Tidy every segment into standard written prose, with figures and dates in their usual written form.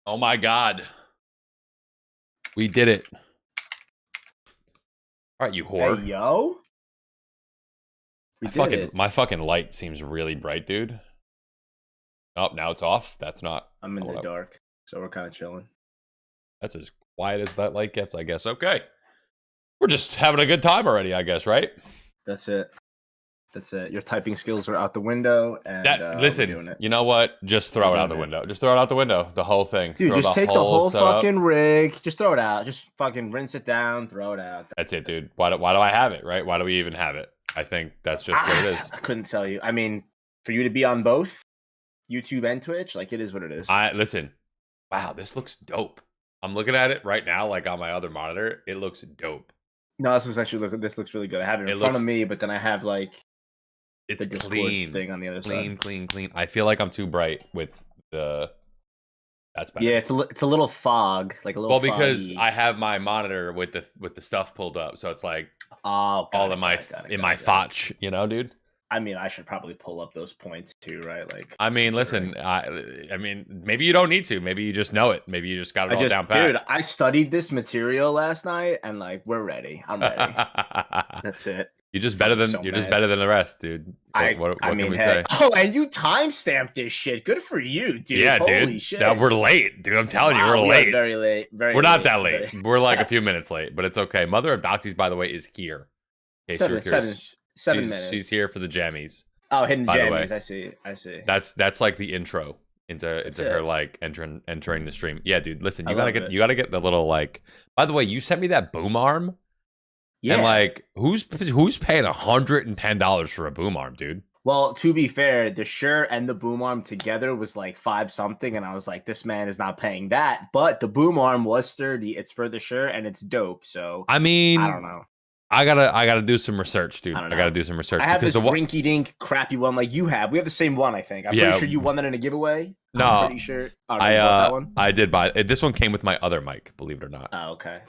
Oh my God. We did it. All right, you whore. Hey, yo. My fucking light seems really bright, dude. Oh, now it's off. That's not. I'm in the dark, so we're kind of chilling. That's as quiet as that light gets, I guess. Okay. We're just having a good time already, I guess, right? That's it. Your typing skills are out the window. And listen, you know what? Just throw it out the window. Just throw it out the window. The whole thing. Dude, just take the whole fucking rig. Just throw it out. Just fucking rinse it down. Throw it out. That's it, dude. Why do I have it, right? Why do we even have it? I think that's just what it is. I couldn't tell you. I mean, for you to be on both YouTube and Twitch, like, it is what it is. Listen. Wow, this looks dope. I'm looking at it right now, like on my other monitor. It looks dope. No, this looks really good. I have it in front of me, but then I have like it's the clean thing on the other side. Clean. I feel like I'm too bright with the. That's better. Yeah, it's a little fog, like a little. Well, because I have my monitor with the stuff pulled up, so it's like all in my fotch, you know, dude. I mean, I should probably pull up those points too, right? Like, I mean, listen, I mean, maybe you don't need to. Maybe you just know it. Maybe you just got it all down pat. Dude, I studied this material last night, and like, we're ready. I'm ready. That's it. You're just better than the rest, dude. What can we say? Oh, and you timestamped this shit. Good for you, dude. Yeah, Holy dude. Shit. We're late, dude. I'm telling you, we're late. Very late. We're not that late. We're like a few minutes late, but it's okay. Mother of Doxies, by the way, is here. 7 minutes. She's here for the jammies. Oh, hidden jammies. I see. That's like the intro into her like entering the stream. Yeah, dude. Listen, you gotta get the little like. By the way, you sent me that boom arm. Yeah. And like, who's paying $110 for a boom arm, dude? Well, to be fair, the shirt and the boom arm together was like $5 something, and I was like, this man is not paying that. But the boom arm was sturdy. It's for the shirt, and it's dope. So I mean, I don't know. I gotta do some research, dude. I gotta do some research. I have this rinky-dink crappy one like you have. We have the same one, I think. I'm pretty sure you won that in a giveaway. No, I'm pretty sure. That one? I did buy it. This one came with my other mic, believe it or not. Oh, okay.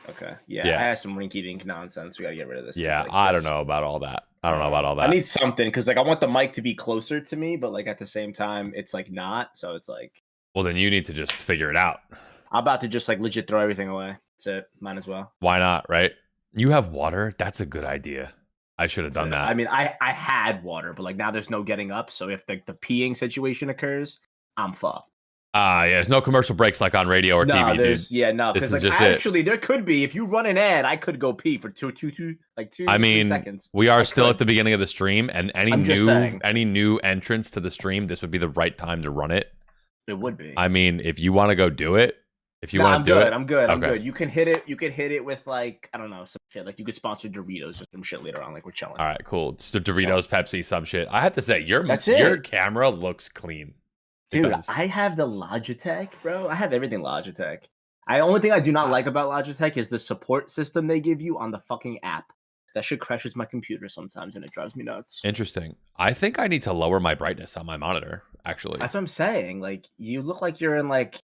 Yeah, I have some rinky-dink nonsense. We gotta get rid of this. Yeah, like, I don't know about all that. I need something because like I want the mic to be closer to me, but like at the same time, it's like not. So it's like. Well, then you need to just figure it out. I'm about to just like legit throw everything away. That's it. Might as well. Why not? Right. You have water? That's a good idea. I should have done that. I mean, I had water, but like now there's no getting up. So if the peeing situation occurs, I'm fucked. Yeah, there's no commercial breaks like on radio or TV, dude. Yeah, no, because like actually there could be. If you run an ad, I could go pee for two seconds. We are still at the beginning of the stream, and any new entrance to the stream, this would be the right time to run it. It would be. I mean, if you want to go do it. If you want to do it, I'm good. You can hit it. You could hit it with like I don't know some shit. Like you could sponsor Doritos or some shit later on. Like we're chilling. All right, cool. It's the Doritos, Pepsi, some shit. I have to say, your camera looks clean, dude. I have the Logitech, bro. I have everything Logitech. The only thing I do not like about Logitech is the support system they give you on the fucking app. That shit crashes my computer sometimes, and it drives me nuts. Interesting. I think I need to lower my brightness on my monitor. Actually, that's what I'm saying. Like you look like you're in like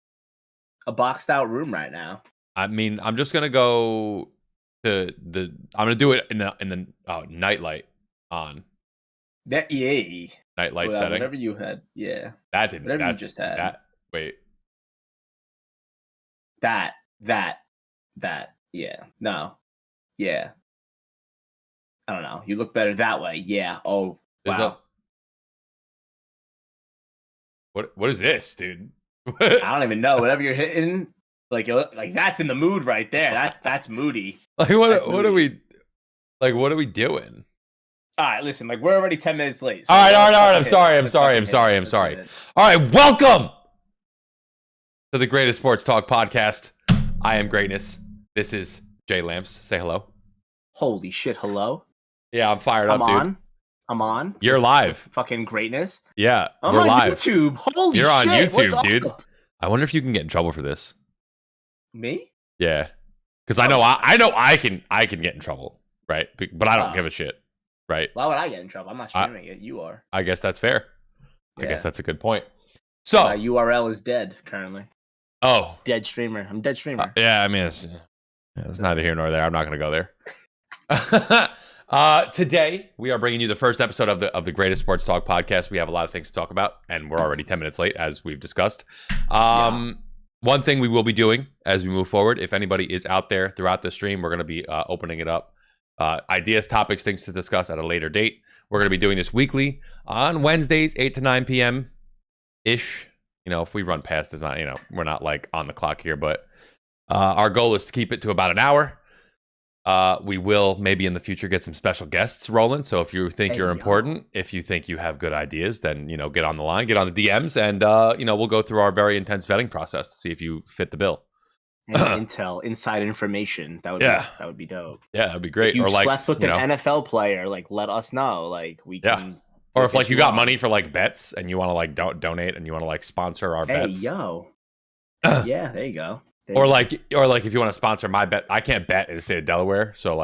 a boxed out room right now. I mean, I'm just gonna go to I'm gonna do it in the nightlight on. That nightlight setting. Whatever you had, yeah. That didn't. Whatever you just had. That wait. That. Yeah. No. Yeah. I don't know. You look better that way. Yeah. Oh. Wow. What is this, dude? I don't even know. Whatever you're hitting, like that's in the mood right there. That's moody. Like what are we doing? All right, listen. Like we're already 10 minutes late. So all right. I'm sorry. All right, welcome to the Greatest Sports Talk podcast. I am Greatness. This is Jay Lamps. Say hello. Holy shit! Hello. Yeah, I'm fired up, dude. I'm on. You're live. Fucking Greatness. Yeah, I'm we're on live. YouTube. Holy shit. You're on YouTube, What's dude. up? I wonder if you can get in trouble for this. Me? Yeah, because I know I can get in trouble, right? But I don't give a shit, right? Why would I get in trouble? I'm not streaming it. You are. I guess that's fair. Yeah. I guess that's a good point. So my URL is dead currently. Oh, dead streamer. I'm dead streamer. Yeah, I mean it's neither here nor there. I'm not gonna go there. Today we are bringing you the first episode of the Greatest Sports Talk podcast. We have a lot of things to talk about, and we're already 10 minutes late, as we've discussed. One thing we will be doing as we move forward, if anybody is out there throughout the stream, we're going to be opening it up. Ideas, topics, things to discuss at a later date. We're going to be doing this weekly on Wednesdays, 8 to 9 p.m. ish. If we run past, it's not, we're not like on the clock here, but our goal is to keep it to about an hour. We will maybe in the future get some special guests rolling. So if you think you're important, if you think you have good ideas, then, get on the line, get on the DMs, and, we'll go through our very intense vetting process to see if you fit the bill. And inside information. That would be dope. Yeah, that'd be great. If you slept with an NFL player, let us know. We can. Or if you got money for bets and you want to donate and you want to sponsor our bets. Yeah, there you go. Or if you want to sponsor my bet, I can't bet in the state of Delaware, so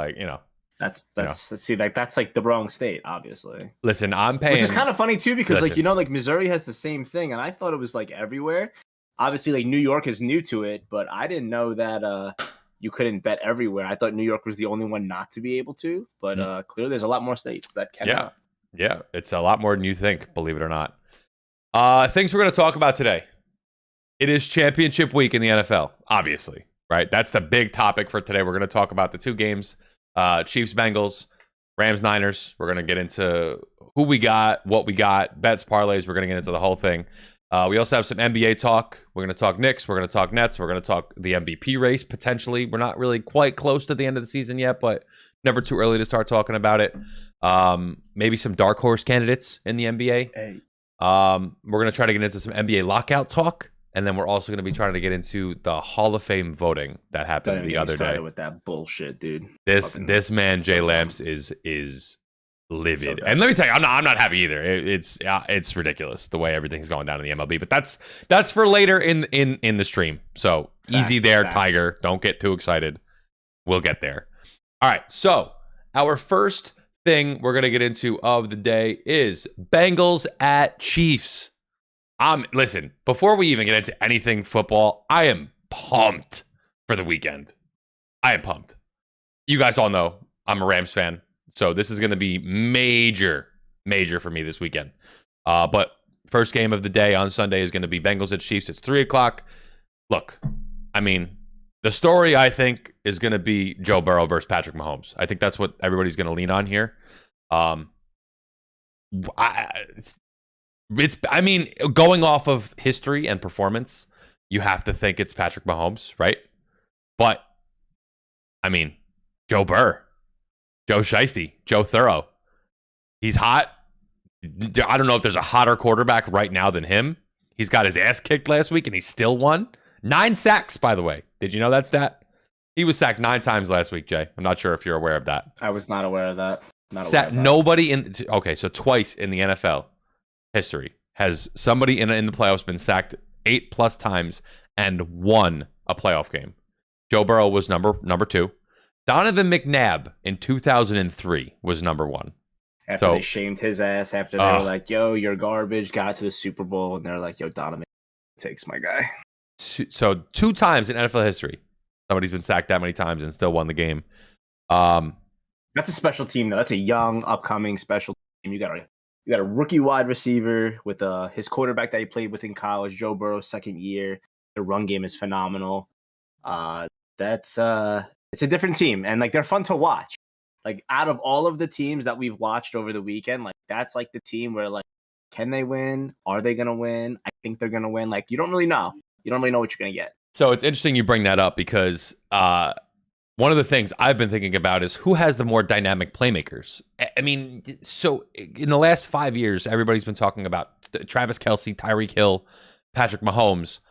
that's that's the wrong state, obviously. Listen, I'm paying, which is kind of funny too, because Missouri has the same thing, and I thought it was everywhere. Obviously, New York is new to it, but I didn't know that you couldn't bet everywhere. I thought New York was the only one not to be able to, but clearly there's a lot more states that can. Yeah, it's a lot more than you think, believe it or not. Things we're going to talk about today. It is championship week in the NFL, obviously, right? That's the big topic for today. We're going to talk about the two games, Chiefs, Bengals, Rams, Niners. We're going to get into who we got, what we got, bets, parlays. We're going to get into the whole thing. We also have some NBA talk. We're going to talk Knicks. We're going to talk Nets. We're going to talk the MVP race, potentially. We're not really quite close to the end of the season yet, but never too early to start talking about it. Maybe some dark horse candidates in the NBA. Hey. We're going to try to get into some NBA lockout talk. And then we're also going to be trying to get into the Hall of Fame voting that happened the other day. With that bullshit, dude. This man Jay Lamps is livid, and let me tell you, I'm not happy either. It's ridiculous the way everything's going down in the MLB. But that's for later in the stream. So easy there, Tiger. Don't get too excited. We'll get there. All right. So our first thing we're going to get into of the day is Bengals at Chiefs. Listen, before we even get into anything football, I am pumped for the weekend. I am pumped. You guys all know I'm a Rams fan, so this is going to be major for me this weekend. But first game of the day on Sunday is going to be Bengals at Chiefs. It's 3:00. Look, the story I think is going to be Joe Burrow versus Patrick Mahomes. I think that's what everybody's going to lean on here. Going off of history and performance, you have to think it's Patrick Mahomes, right? But, Joe Burr, Joe Shiesty, Joe Thorough. He's hot. I don't know if there's a hotter quarterback right now than him. He's got his ass kicked last week, and he still won. 9 sacks, by the way. Did you know that stat? He was sacked 9 times last week, Jay. I'm not sure if you're aware of that. I was not aware of that. So twice in the NFL history has somebody in the playoffs been sacked 8+ times and won a playoff game. Joe Burrow was number 2. Donovan McNabb in 2003 was number 1. After they shamed his ass, after they were like, yo, you're garbage, got to the Super Bowl, and they're like, yo, Donovan takes my guy. So 2 times in NFL history, somebody's been sacked that many times and still won the game. That's a special team, though. That's a young, upcoming special team. You got a rookie wide receiver with his quarterback that he played with in college, Joe Burrow, second year. The run game is phenomenal. It's a different team, and they're fun to watch. Out of all of the teams that we've watched over the weekend, that's the team where can they win? Are they gonna win? I think they're gonna win. You don't really know. You don't really know what you're gonna get. So it's interesting you bring that up because one of the things I've been thinking about is who has the more dynamic playmakers. So in the last 5 years, everybody's been talking about Travis Kelce, Tyreek Hill, Patrick Mahomes.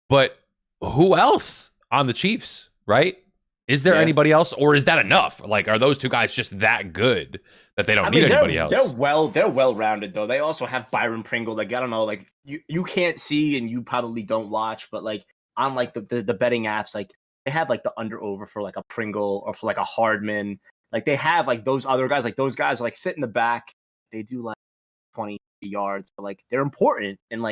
But who else on the Chiefs, right? Is there anybody else, or is that enough? Are those two guys just that good that they don't need anybody else? They're well-rounded, though. They also have Byron Pringle. I don't know, you can't see and you probably don't watch, but on the betting apps, they have the under-over for a Pringle or for a Hardman. They have those other guys. Those guys sit in the back. They do 20 yards. But, they're important in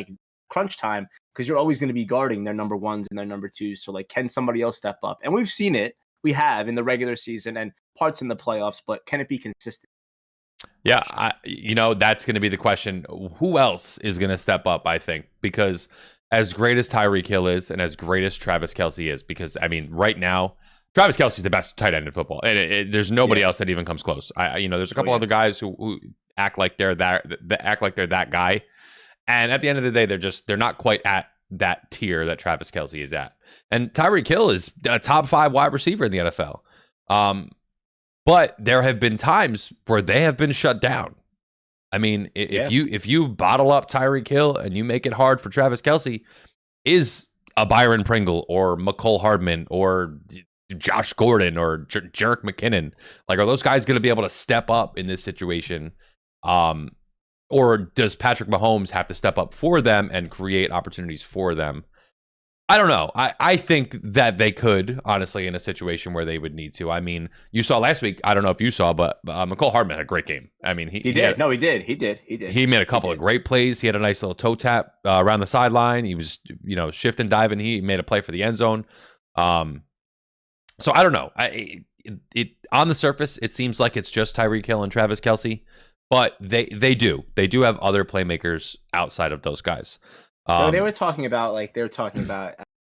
crunch time because you're always going to be guarding their number 1s and their number 2s. So can somebody else step up? And we've seen it. We have in the regular season and parts in the playoffs, but can it be consistent? Yeah, that's going to be the question. Who else is going to step up, I think? Because as great as Tyreek Hill is and as great as Travis Kelce is, because I mean, right now, Travis Kelce is the best tight end in football, and there's nobody else that even comes close. There's a couple other guys who act like they're that guy, and at the end of the day, they're not quite at that tier that Travis Kelce is at. And Tyreek Hill is a top 5 wide receiver in the NFL. But there have been times where they have been shut down. I mean, if you bottle up Tyreek Hill and you make it hard for Travis Kelce, is a Byron Pringle or McCole Hardman or Josh Gordon or Jerick McKinnon, like, are those guys going to be able to step up in this situation? Or does Patrick Mahomes have to step up for them and create opportunities for them? I don't know. I think that they could, honestly, in a situation where they would need to. I mean, you saw last week, I don't know if you saw, but McCole Hardman had a great game. I mean, he did. He did. He made a couple of great plays. He had a nice little toe tap around the sideline. He was, shifting, diving. He made a play for the end zone. So I don't know. It on the surface, it seems like it's just Tyreek Hill and Travis Kelce, but they do have other playmakers outside of those guys. They were talking about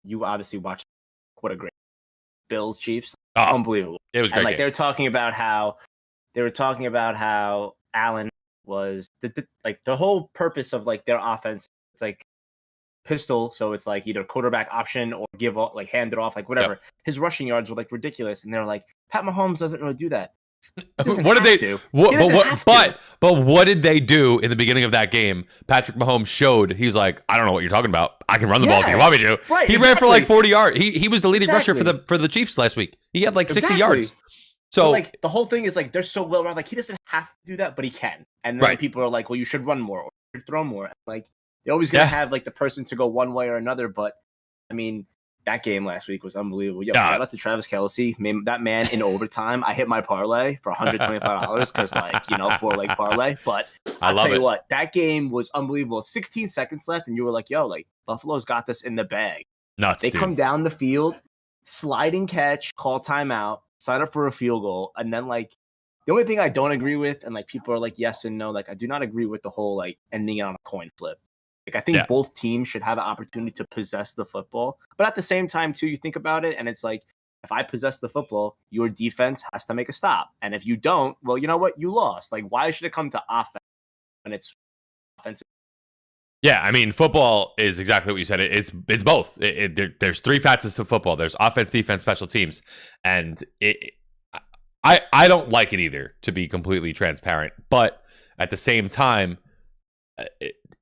you obviously watched what a great Bills Chiefs, unbelievable. It was great. And they were talking about how Allen was the whole purpose of their offense. It's like pistol, so it's like either quarterback option or hand it off, whatever. Yep. His rushing yards were ridiculous, and they're like, Pat Mahomes doesn't really do that. What did they do? But what did they do in the beginning of that game? Patrick Mahomes showed, he's like, I don't know what you're talking about. I can run the ball if you want me to. Right, he ran for 40 yards. He was the leading rusher for the Chiefs last week. He had 60 yards. So the whole thing is they're so well around. He doesn't have to do that, but he can. And then people are like, well, you should run more or you should throw more. They're always gonna have the person to go one way or another. But I mean, that game last week was unbelievable. Shout out to Travis Kelce. That man in overtime, I hit my parlay for $125 because 4-leg parlay. But I'll tell you what, that game was unbelievable. 16 seconds left, and you were like, Buffalo's got this in the bag. Nuts, they come down the field, sliding catch, call timeout, sign up for a field goal, and then the only thing I don't agree with, and people are yes and no, I do not agree with the whole ending on a coin flip. I think both teams should have an opportunity to possess the football. But at the same time, too, you think about it, and it's if I possess the football, your defense has to make a stop. And if you don't, well, you know what? You lost. Why should it come to offense when it's offensive? Yeah, I mean, football is exactly what you said. It's both. There's 3 facets to football. There's offense, defense, special teams. And I don't like it either, to be completely transparent. But at the same time,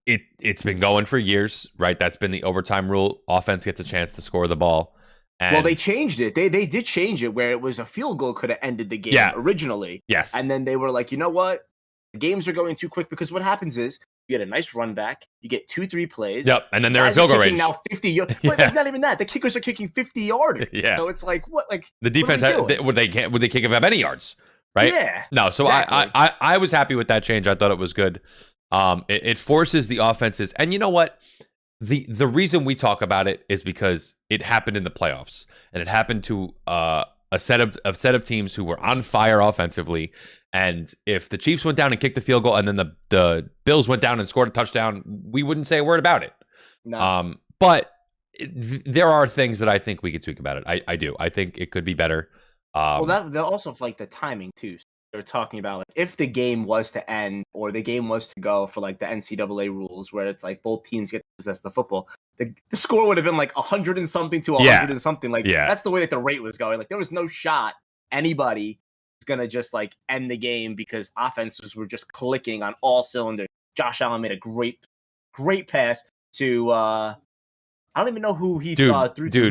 it's been going for years, right? That's been the overtime rule. Offense gets a chance to score the ball. And they changed it. They did change it where it was a field goal could have ended the game originally. Yes. And then they were like, you know what? The games are going too quick because what happens is you get a nice run back, you get 2-3 plays. Yep. And then they're in field goal range. Now 50 yards. But not even that. The kickers are kicking 50 yards. Yeah. So it's what? The defense would they kick up any yards? Right? Yeah. No. So exactly. I was happy with that change. I thought it was good. It forces the offenses, and you know what? The reason we talk about it is because it happened in the playoffs, and it happened to a set of teams who were on fire offensively. And if the Chiefs went down and kicked the field goal, and then the Bills went down and scored a touchdown, we wouldn't say a word about it. No. But there are things that I think we could tweak about it. I do. I think it could be better. They're also the timing too. They were talking about if the game was to end or the game was to go for the NCAA rules where it's both teams get to possess the football, the score would have been 100 and something to 100 and something. That's the way that the rate was going. There was no shot anybody was gonna just end the game because offenses were just clicking on all cylinders. Josh Allen made a great pass to I don't even know who he threw to.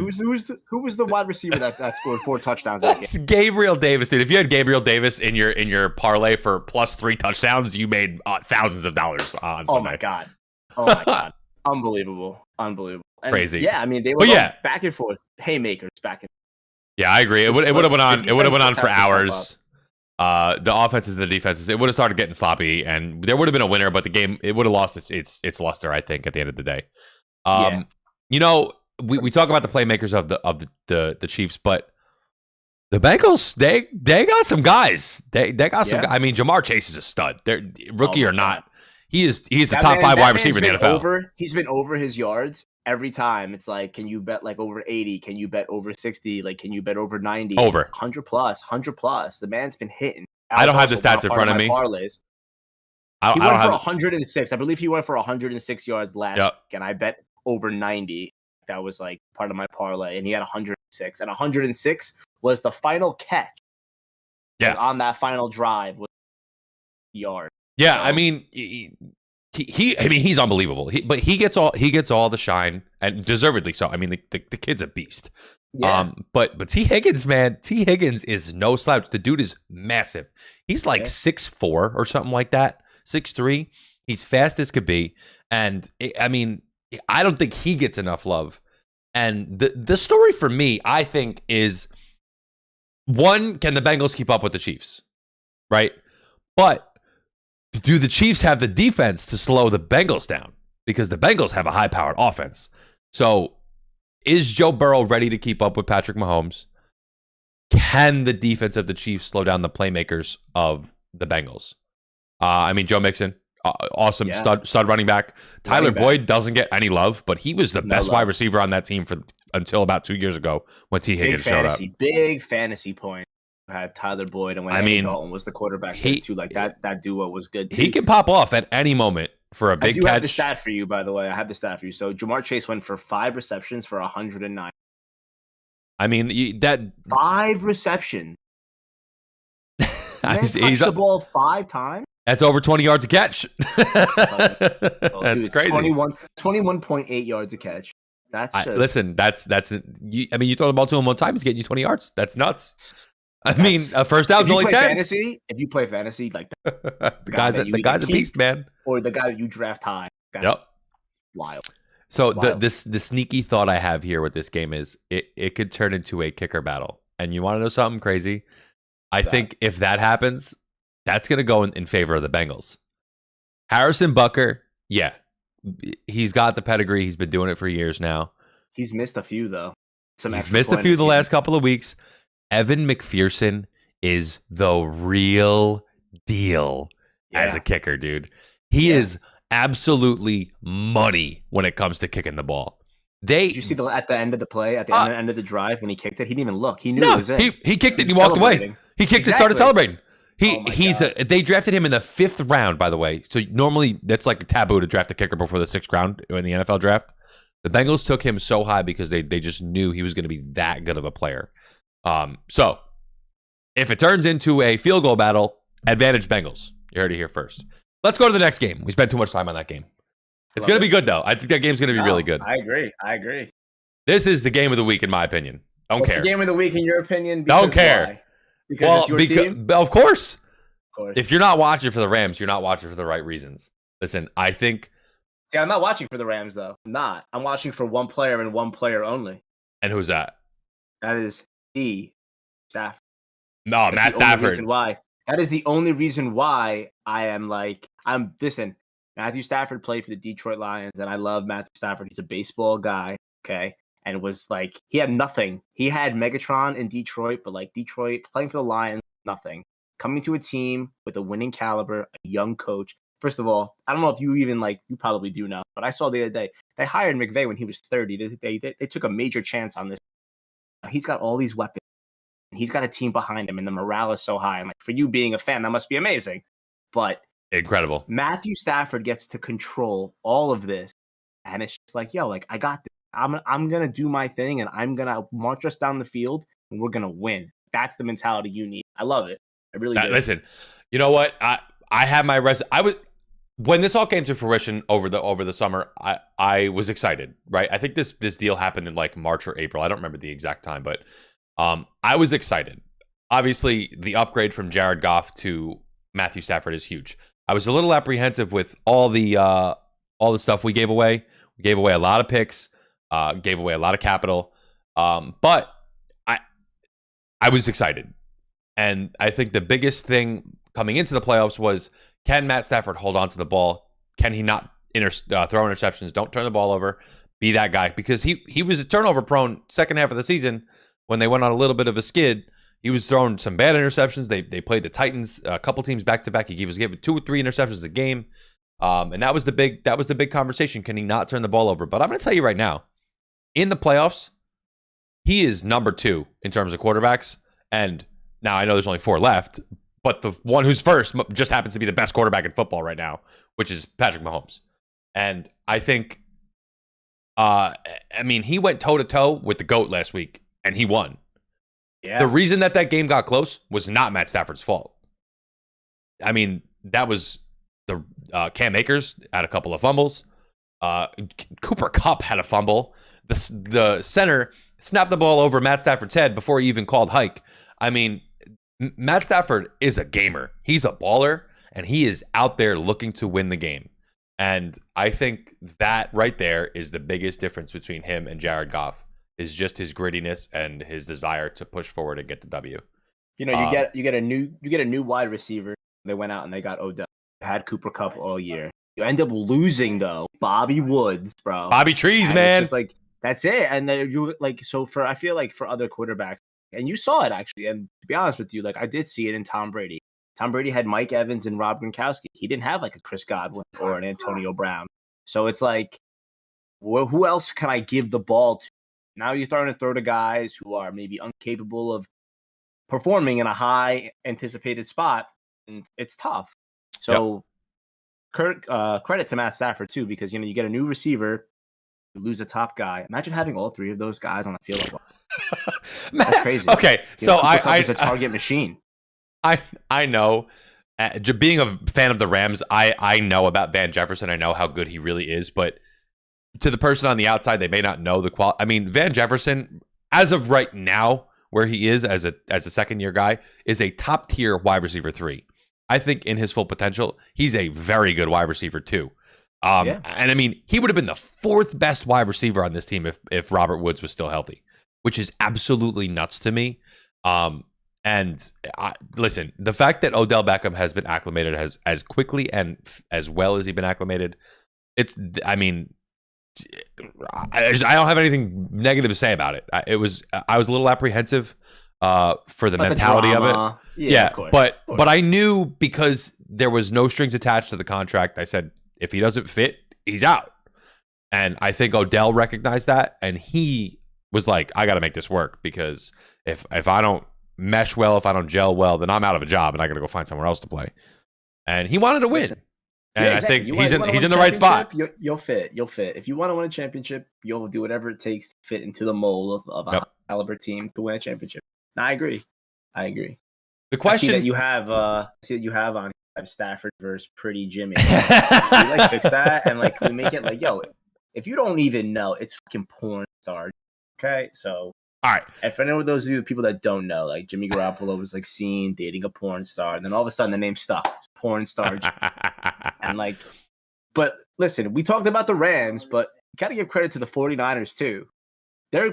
Who was the wide receiver that scored 4 touchdowns that game? It's Gabriel Davis, dude. If you had Gabriel Davis in your parlay for +3 touchdowns, you made thousands of dollars on Sunday. Oh my god. Unbelievable. And crazy. Yeah, I mean they were going back and forth, haymakers back and forth. Yeah, I agree. It would have went on. It would have went on for hours. The offenses and the defenses, it would have started getting sloppy, and there would have been a winner, but the game it would have lost its luster, I think, at the end of the day. We talk about the playmakers of the Chiefs, but the Bengals, they got some guys. They got some. I mean, Jamar Chase is a stud. They're rookie or not. He is a top 5 wide receiver in the NFL. He's been over his yards every time it's like, can you bet like over 80? Can you bet over 60? Like, can you bet over 90? Over 100 plus, 100 plus. The man's been hitting. I don't have the stats in front of me. Parlays. He went for 106. I believe he went for 106 yards last week, and I bet over 90. That was like part of my parlay, and he had 106. And 106 was the final catch. Yeah, like, on that final drive with yard. Yeah, so, I mean, he's unbelievable. But he gets all the shine, and deservedly so. I mean, the kid's a beast. Yeah. But T. Higgins, man, T. Higgins is no slouch. The dude is massive. He's like 6'4" or something like that. 6'3". He's fast as could be. And I mean, I don't think he gets enough love. And the story for me, I think, is one, can the Bengals keep up with the Chiefs? Right? But do the Chiefs have the defense to slow the Bengals down? Because the Bengals have a high-powered offense. So is Joe Burrow ready to keep up with Patrick Mahomes? Can the defense of the Chiefs slow down the playmakers of the Bengals? I mean, Joe Mixon, awesome stud running back. Tyler Boyd doesn't get any love, but he was the best wide receiver on that team until about 2 years ago when T. Higgins showed up. Big fantasy point. Had Tyler Boyd and when Dalton was the quarterback too. Like that duo was good too. He can pop off at any moment for a big catch. I have the stat for you, by the way. I have the stat for you. So Jamar Chase went for 5 receptions for 109. I mean, that 5 receptions. He's the ball 5 times. That's over 20 yards a catch. That's crazy. 21.8 yards a catch. That's just... Listen, I mean, you throw the ball to him one time, he's getting you 20 yards. That's nuts. I mean, a first down's only 10. If you play fantasy, like that, the guy's a beast, man. Or the guy that you draft high. Yep. Wild. So the sneaky thought I have here with this game is it could turn into a kicker battle. And you want to know something crazy? I think if that happens, that's going to go in favor of the Bengals. Harrison Butker, yeah. He's got the pedigree. He's been doing it for years now. He's missed a few, though. He's missed a few the last couple of weeks. Evan McPherson is the real deal as a kicker, dude. He is absolutely money when it comes to kicking the ball. Did you see at the end of the play, at the end of the drive when he kicked it? He didn't even look. He knew it was in. He kicked it and he walked away. He kicked it, started celebrating. They drafted him in the 5th round, by the way. So normally that's like a taboo to draft a kicker before the 6th round in the NFL draft. The Bengals took him so high because they just knew he was going to be that good of a player. So if it turns into a field goal battle, advantage Bengals. You heard it here first. Let's go to the next game. We spent too much time on that game. It's going to be good, though. I think that game's going to be really good. I agree. This is the game of the week, in my opinion. What's the game of the week, in your opinion? Don't care. Why? Because it's your team? Of course. If you're not watching for the Rams, you're not watching for the right reasons. Listen, I think... See, I'm not watching for the Rams, though. I'm not. I'm watching for one player and one player only. And who's that? That is Stafford. No, Matt Stafford. That is the only reason why listen, Matthew Stafford played for the Detroit Lions, and I love Matthew Stafford. He's a baseball guy, okay? And it was like, he had nothing. He had Megatron in Detroit, but like Detroit, playing for the Lions, nothing. Coming to a team with a winning caliber, a young coach. First of all, I don't know if you even you probably do know, but I saw the other day, they hired McVay when he was 30. They took a major chance on this. He's got all these weapons. He's got a team behind him, and the morale is so high. And like, for you being a fan, that must be amazing. But incredible. Matthew Stafford gets to control all of this, and it's just like, yo, like, I got this. I'm gonna do my thing, and I'm gonna march us down the field, and we're gonna win. That's the mentality you need. I love it. I really do. Listen, you know what? I have my when this all came to fruition over the summer, I was excited, right? I think this deal happened in like March or April. I don't remember the exact time, but I was excited. Obviously, the upgrade from Jared Goff to Matthew Stafford is huge. I was a little apprehensive with all the stuff we gave away. We gave away a lot of picks, gave away a lot of capital, but I was excited. And I think the biggest thing coming into the playoffs was, can Matt Stafford hold on to the ball? Can he not throw interceptions? Don't turn the ball over. Be that guy. Because he was a turnover-prone second half of the season when they went on a little bit of a skid. He was throwing some bad interceptions. They played the Titans, a couple teams back-to-back. He was giving 2 or 3 interceptions a game. And that was the big conversation. Can he not turn the ball over? But I'm going to tell you right now, in the playoffs, he is number 2 in terms of quarterbacks. And now I know there's only 4 left, but the one who's first just happens to be the best quarterback in football right now, which is Patrick Mahomes. And I think, he went toe-to-toe with the GOAT last week, and he won. Yeah. The reason that game got close was not Matt Stafford's fault. I mean, that was the Cam Akers had a couple of fumbles. Cooper Kupp had a fumble. The center snapped the ball over Matt Stafford's head before he even called hike. I mean, Matt Stafford is a gamer. He's a baller, and he is out there looking to win the game. And I think that right there is the biggest difference between him and Jared Goff, is just his grittiness and his desire to push forward and get the W. You know, you get a new wide receiver. They went out and they got Odell. Had Cooper Kupp all year. You end up losing though, Bobby Woods, bro. Bobby Trees, and man. It's just like that's it. And then you I feel like for other quarterbacks, and you saw it actually. And to be honest with you, like I did see it in Tom Brady. Tom Brady had Mike Evans and Rob Gronkowski. He didn't have like a Chris Godwin or an Antonio Brown. So it's like, who else can I give the ball to? Now you're starting to throw to guys who are maybe incapable of performing in a high anticipated spot, and it's tough. So, credit to Matt Stafford too, because you get a new receiver, you lose a top guy. Imagine having all 3 of those guys on the field. That's crazy. Okay, so it's a target machine. I know. Being a fan of the Rams, I know about Van Jefferson. I know how good he really is, but to the person on the outside, they may not know the quality. I mean, Van Jefferson, as of right now, where he is as a second-year guy, is a top-tier wide receiver 3. I think in his full potential, he's a very good wide receiver too. And I mean, he would have been the 4th best wide receiver on this team if Robert Woods was still healthy, which is absolutely nuts to me. Listen, the fact that Odell Beckham has been acclimated as quickly and as well as he's been acclimated, I don't have anything negative to say about it. I was a little apprehensive for the mentality of it. Yeah, of course, but I knew because there was no strings attached to the contract. I said, if he doesn't fit, he's out. And I think Odell recognized that, and he was like, I got to make this work, because if I don't mesh well, if I don't gel well, then I'm out of a job and I got to go find somewhere else to play. And he wanted to win. And yeah, exactly. I think he's in the right spot. You'll fit. If you want to win a championship, you'll do whatever it takes to fit into the mold of a caliber team to win a championship. No, I agree. The question I see that you have on Stafford versus Pretty Jimmy. We fix that and we make it if you don't even know, it's fucking porn star. Okay, so all right. And for any of those of you people that don't know, Jimmy Garoppolo was seen dating a porn star, and then all of a sudden the name stuck. Porn star. And but listen, we talked about the Rams, but you gotta give credit to the 49ers too. They're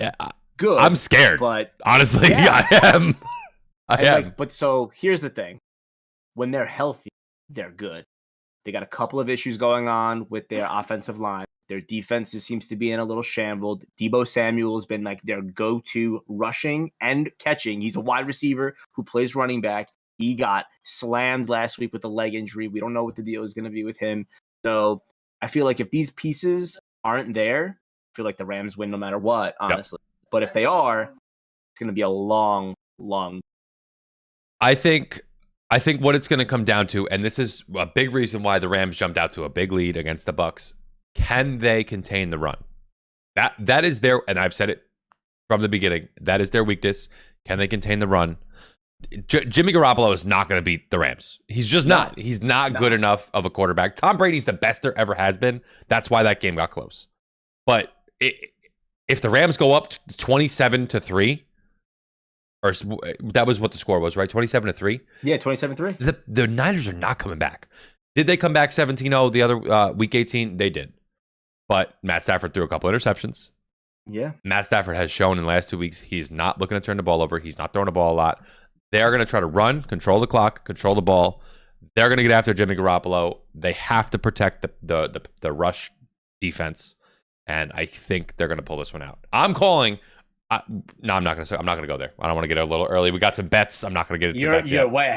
good. I'm scared, but honestly, I am. But so here's the thing: when they're healthy, they're good. They got a couple of issues going on with their offensive line. Their defense seems to be in a little shambled. Deebo Samuel has been their go-to rushing and catching. He's a wide receiver who plays running back. He got slammed last week with a leg injury. We don't know what the deal is going to be with him. So I feel like if these pieces aren't there, I feel like the Rams win no matter what, honestly. Yep. But if they are, it's going to be a long. I think what it's going to come down to, and this is a big reason why the Rams jumped out to a big lead against the Bucs, can they contain the run? That is their, and I've said it from the beginning, that is their weakness. Can they contain the run? Jimmy Garoppolo is not going to beat the Rams. He's just not. He's not good enough of a quarterback. Tom Brady's the best there ever has been. That's why that game got close. But if the Rams go up 27-3, or that was what the score was, right? 27-3? Yeah, 27-3. The Niners are not coming back. Did they come back 17-0 the other week 18? They did. But Matt Stafford threw a couple interceptions. Yeah. Matt Stafford has shown in the last 2 weeks he's not looking to turn the ball over. He's not throwing the ball a lot. They're going to try to run, control the clock, control the ball. They're going to get after Jimmy Garoppolo. They have to protect the rush defense, and I think they're going to pull this one out. I'm calling. No, I'm not going to go there. I don't want to get a little early. We got some bets. I'm not going to get into bets You're way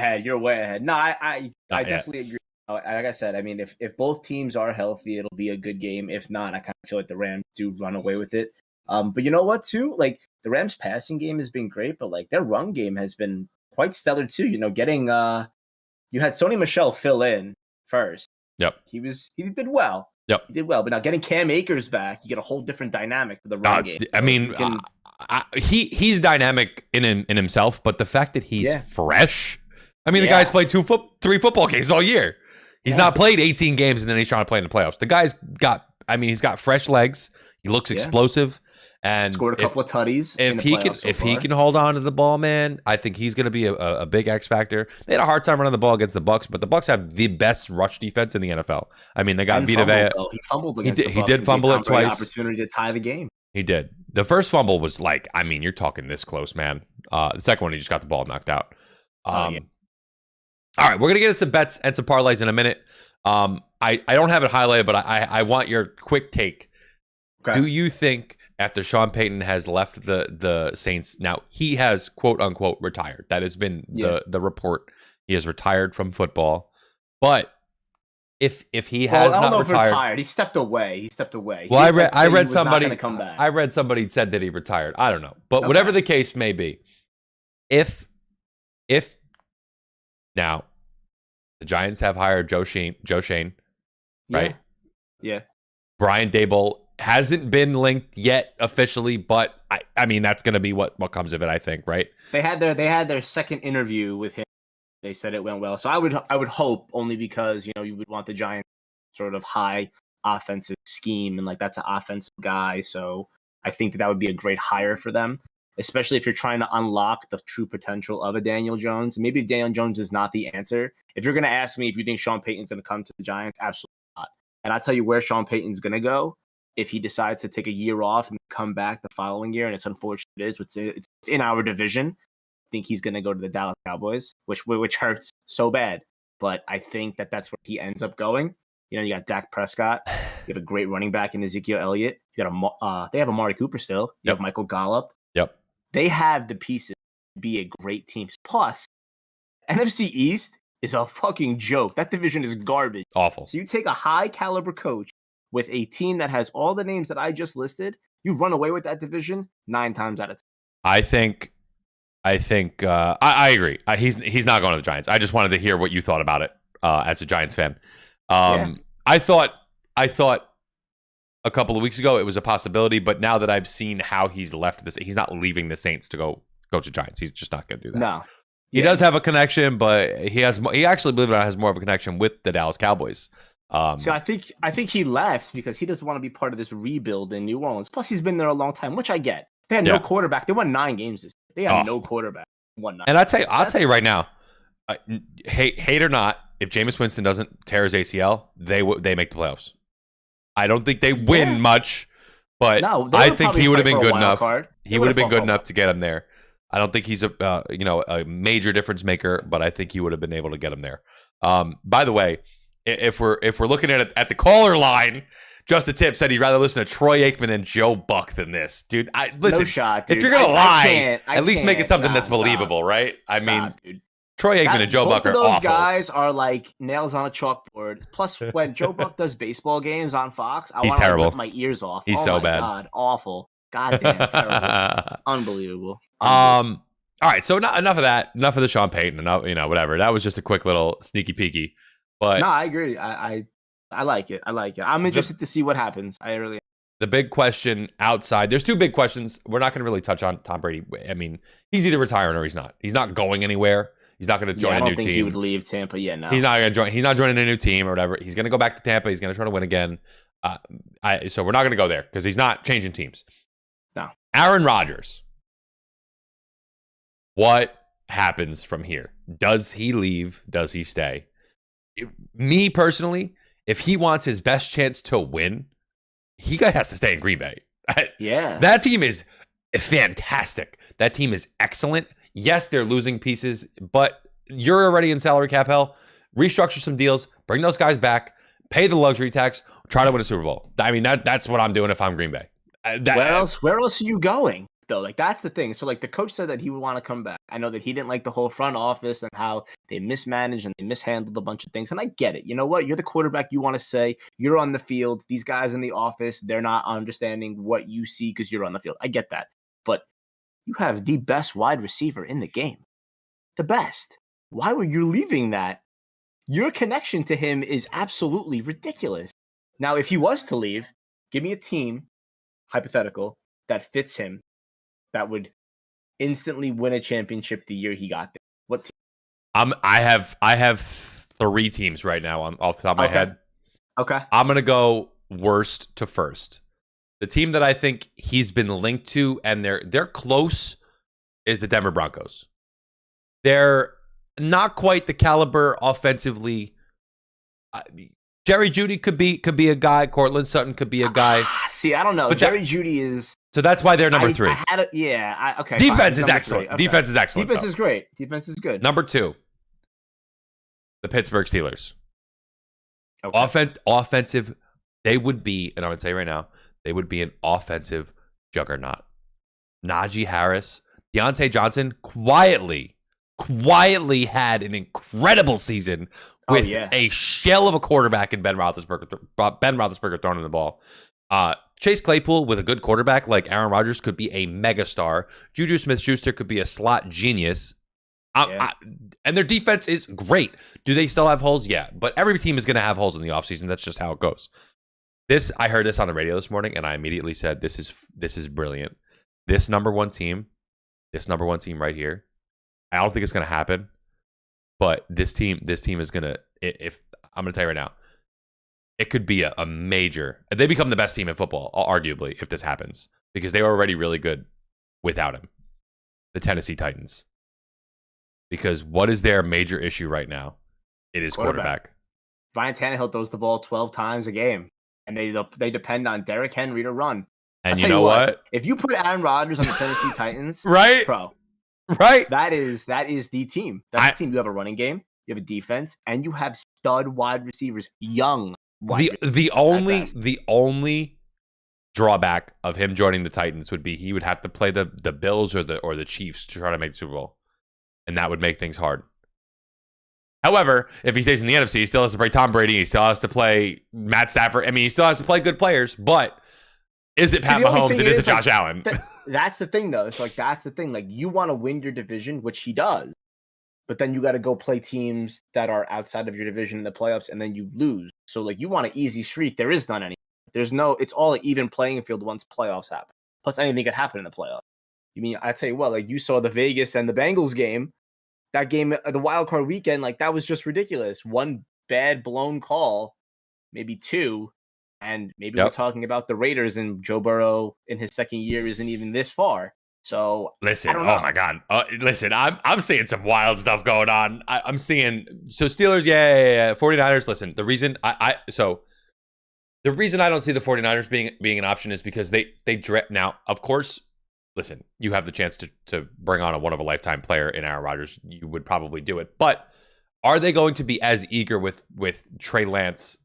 ahead. No, I definitely agree. like I said, I mean, if both teams are healthy, it'll be a good game. If not, I kind of feel like the Rams do run away with it. But you know what, too? Like, the Rams' passing game has been great, but like their run game has been quite stellar too. You know, getting you had Sony Michel fill in first. Yep. He did well. Yep. He did well. But now getting Cam Akers back, you get a whole different dynamic for the run game. I mean, he's dynamic in himself, but the fact that he's fresh. I mean, the guy's played 3 football games all year. He's not played 18 games, and then he's trying to play in the playoffs. The guy's got, I mean, he's got fresh legs. He looks explosive. And scored a couple of tutties. If he can hold on to the ball, man, I think he's going to be a big X factor. They had a hard time running the ball against the Bucs, but the Bucs have the best rush defense in the NFL. I mean, they got Vita Vea. He fumbled against the Bucs. He did fumble it twice. Opportunity to tie the game. He did. The first fumble was like, I mean, you're talking this close, man. The second one, he just got the ball knocked out. All right, we're gonna get into some bets and some parlays in a minute. I don't have it highlighted, but I want your quick take. Okay. Do you think, after Sean Payton has left the Saints, now he has quote unquote retired? That has been the report. He has retired from football. But if he has not retired, he stepped away. Well, I read somebody come back. I read somebody said that he retired. I don't know, but whatever the case may be, if now the Giants have hired Joe Shane, right? Yeah. Brian Daboll hasn't been linked yet officially, but I mean that's going to be what comes of it, I think, right? They had their second interview with him. They said it went well. So I would hope, only because, you know, you would want the Giants sort of high offensive scheme, and like that's an offensive guy. So I think that would be a great hire for them, especially if you're trying to unlock the true potential of a Daniel Jones. Maybe Daniel Jones is not the answer. If you're going to ask me if you think Sean Payton's going to come to the Giants, absolutely not. And I'll tell you where Sean Payton's going to go if he decides to take a year off and come back the following year. And it's unfortunate it's in our division. I think he's going to go to the Dallas Cowboys, which hurts so bad. But I think that's where he ends up going. You know, you got Dak Prescott. You have a great running back in Ezekiel Elliott. You got they have Amari Cooper still. You have Michael Gallup. Yep. They have the pieces to be a great team. Plus, NFC East is a fucking joke. That division is garbage. Awful. So you take a high caliber coach with a team that has all the names that I just listed, you run away with that division 9 times out of 10. I think I agree. He's not going to the Giants. I just wanted to hear what you thought about it as a Giants fan. I thought a couple of weeks ago it was a possibility, but now that I've seen how he's left this, he's not leaving the Saints to go coach the Giants. He's just not going to do that. No. He does have a connection, but he actually, believe it or not, has more of a connection with the Dallas Cowboys. So I think he left because he doesn't want to be part of this rebuild in New Orleans. Plus, he's been there a long time, which I get. They had no quarterback. They won 9 games this year. They had no quarterback. Won 9. And I'll tell you right now, hate or not, if Jameis Winston doesn't tear his ACL, they make the playoffs. I don't think they win much, but I think he would have been good enough. He would have been good enough to get him there. I don't think he's a major difference maker, but I think he would have been able to get him there. By the way, if we're looking at the caller line, Just a Tip said he'd rather listen to Troy Aikman and Joe Buck than this, dude. Listen, no shot, dude. If you're gonna lie, at least make it something that's believable, right? I mean, dude. Troy Aikman and Joe Buck are awful. Both of those guys are like nails on a chalkboard. Plus, when Joe Buck does baseball games on Fox, I want to rip my ears off. He's so bad. God, awful. Goddamn, terrible. Unbelievable. All right, so enough of that. Enough of the Sean Payton. Enough, whatever. That was just a quick little sneaky peeky. But no, I agree. I like it. I'm interested to see what happens. I really am. The big question outside, there's 2 big questions. We're not going to really touch on Tom Brady. I mean, he's either retiring or he's not. He's not going anywhere. He's not going to join a new team. I don't think he would leave Tampa yet. No, he's not going to join. He's not joining a new team or whatever. He's going to go back to Tampa. He's going to try to win again. So we're not going to go there because he's not changing teams. No. Aaron Rodgers. What happens from here? Does he leave? Does he stay? Me personally, if he wants his best chance to win, he has to stay in Green Bay. Yeah. That team is fantastic. That team is excellent. Yes, they're losing pieces, but you're already in salary cap hell. Restructure some deals, bring those guys back, pay the luxury tax, try to win a Super Bowl. I mean, that's what I'm doing if I'm Green Bay. Where else are you going? though. Like, that's the thing. So, like, the coach said that he would want to come back. I know that he didn't like the whole front office and how they mismanaged and they mishandled a bunch of things. And I get it. You know what? You're the quarterback. You want to say you're on the field. These guys in the office, they're not understanding what you see because you're on the field. I get that. But you have the best wide receiver in the game. The best. Why were you leaving that? Your connection to him is absolutely ridiculous. Now, if he was to leave, give me a team, hypothetical, that fits him, that would instantly win a championship the year he got there. What team? I have 3 teams right now off the top of my head. Okay. I'm gonna go worst to first. The team that I think he's been linked to, and they're close, is the Denver Broncos. They're not quite the caliber offensively. Jerry Jeudy could be a guy. Cortland Sutton could be a guy. See, I don't know. But Jerry Jeudy is. So that's why they're number 3. Okay. Defense is excellent. Okay. Defense is excellent. Defense is great. Defense is good. Number 2, the Pittsburgh Steelers. Okay. Offensive, they would be, and I'm going to tell you right now, they would be an offensive juggernaut. Najee Harris, Deontay Johnson quietly had an incredible season with a shell of a quarterback in Ben Roethlisberger throwing him the ball. Chase Claypool with a good quarterback like Aaron Rodgers could be a megastar. Juju Smith-Schuster could be a slot genius. And their defense is great. Do they still have holes? Yeah. But every team is going to have holes in the offseason. That's just how it goes. I heard this on the radio this morning, and I immediately said, this is brilliant. This number one team right here, I don't think it's going to happen. But this team is going to, if I'm going to tell you right now, it could be a major. They become the best team in football, arguably, if this happens, because they were already really good without him. The Tennessee Titans. Because what is their major issue right now? It is quarterback. Ryan Tannehill throws the ball 12 times a game, and they depend on Derrick Henry to run. And you know what? If you put Aaron Rodgers on the Tennessee Titans, right, bro, right, that is the team. That's the team. You have a running game, you have a defense, and you have stud wide receivers, young. The only drawback of him joining the Titans would be he would have to play the Bills or the Chiefs to try to make the Super Bowl, and that would make things hard. However, if he stays in the NFC, he still has to play Tom Brady. He still has to play Matt Stafford. I mean, he still has to play good players. But is it Pat Mahomes and is it Josh Allen? That's the thing, though. It's like that's the thing. Like, you want to win your division, which he does, but then you got to go play teams that are outside of your division in the playoffs, and then you lose. So, like, you want an easy streak. There is none any. It's all an even playing field once playoffs happen. Plus, anything could happen in the playoffs. You mean, I tell you what, like, you saw the Vegas and the Bengals game. That game, the wild card weekend, like, that was just ridiculous. One bad blown call, maybe 2, and maybe we're talking about the Raiders, and Joe Burrow in his second year isn't even this far. So listen, oh my God, listen, I'm seeing some wild stuff going on. I'm seeing Steelers, yeah. 49ers. Listen, the reason I don't see the 49ers being an option is because they now, of course. Listen, you have the chance to bring on a one-of-a-lifetime player in Aaron Rodgers. You would probably do it. But are they going to be as eager with Trey Lance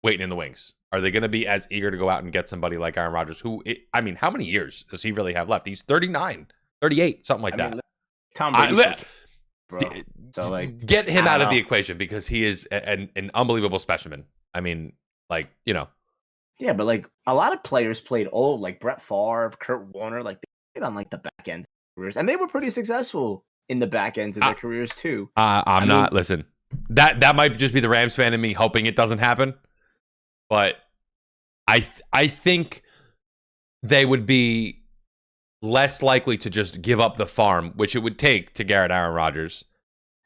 waiting in the wings? Are they going to be as eager to go out and get somebody like Aaron Rodgers? How many years does he really have left? He's 39, 38, something like that. Tom Brady's bro. So, like, get him out of the equation because he is an unbelievable specimen. I mean, like, you know. Yeah, but, like, a lot of players played old, like Brett Favre, Kurt Warner, like, on like the back ends of their careers, and they were pretty successly in the back ends of their careers too. Listen, that might just be the Rams fan in me hoping it doesn't happen, but I think they would be less likely to just give up the farm, which it would take to get Aaron Rodgers.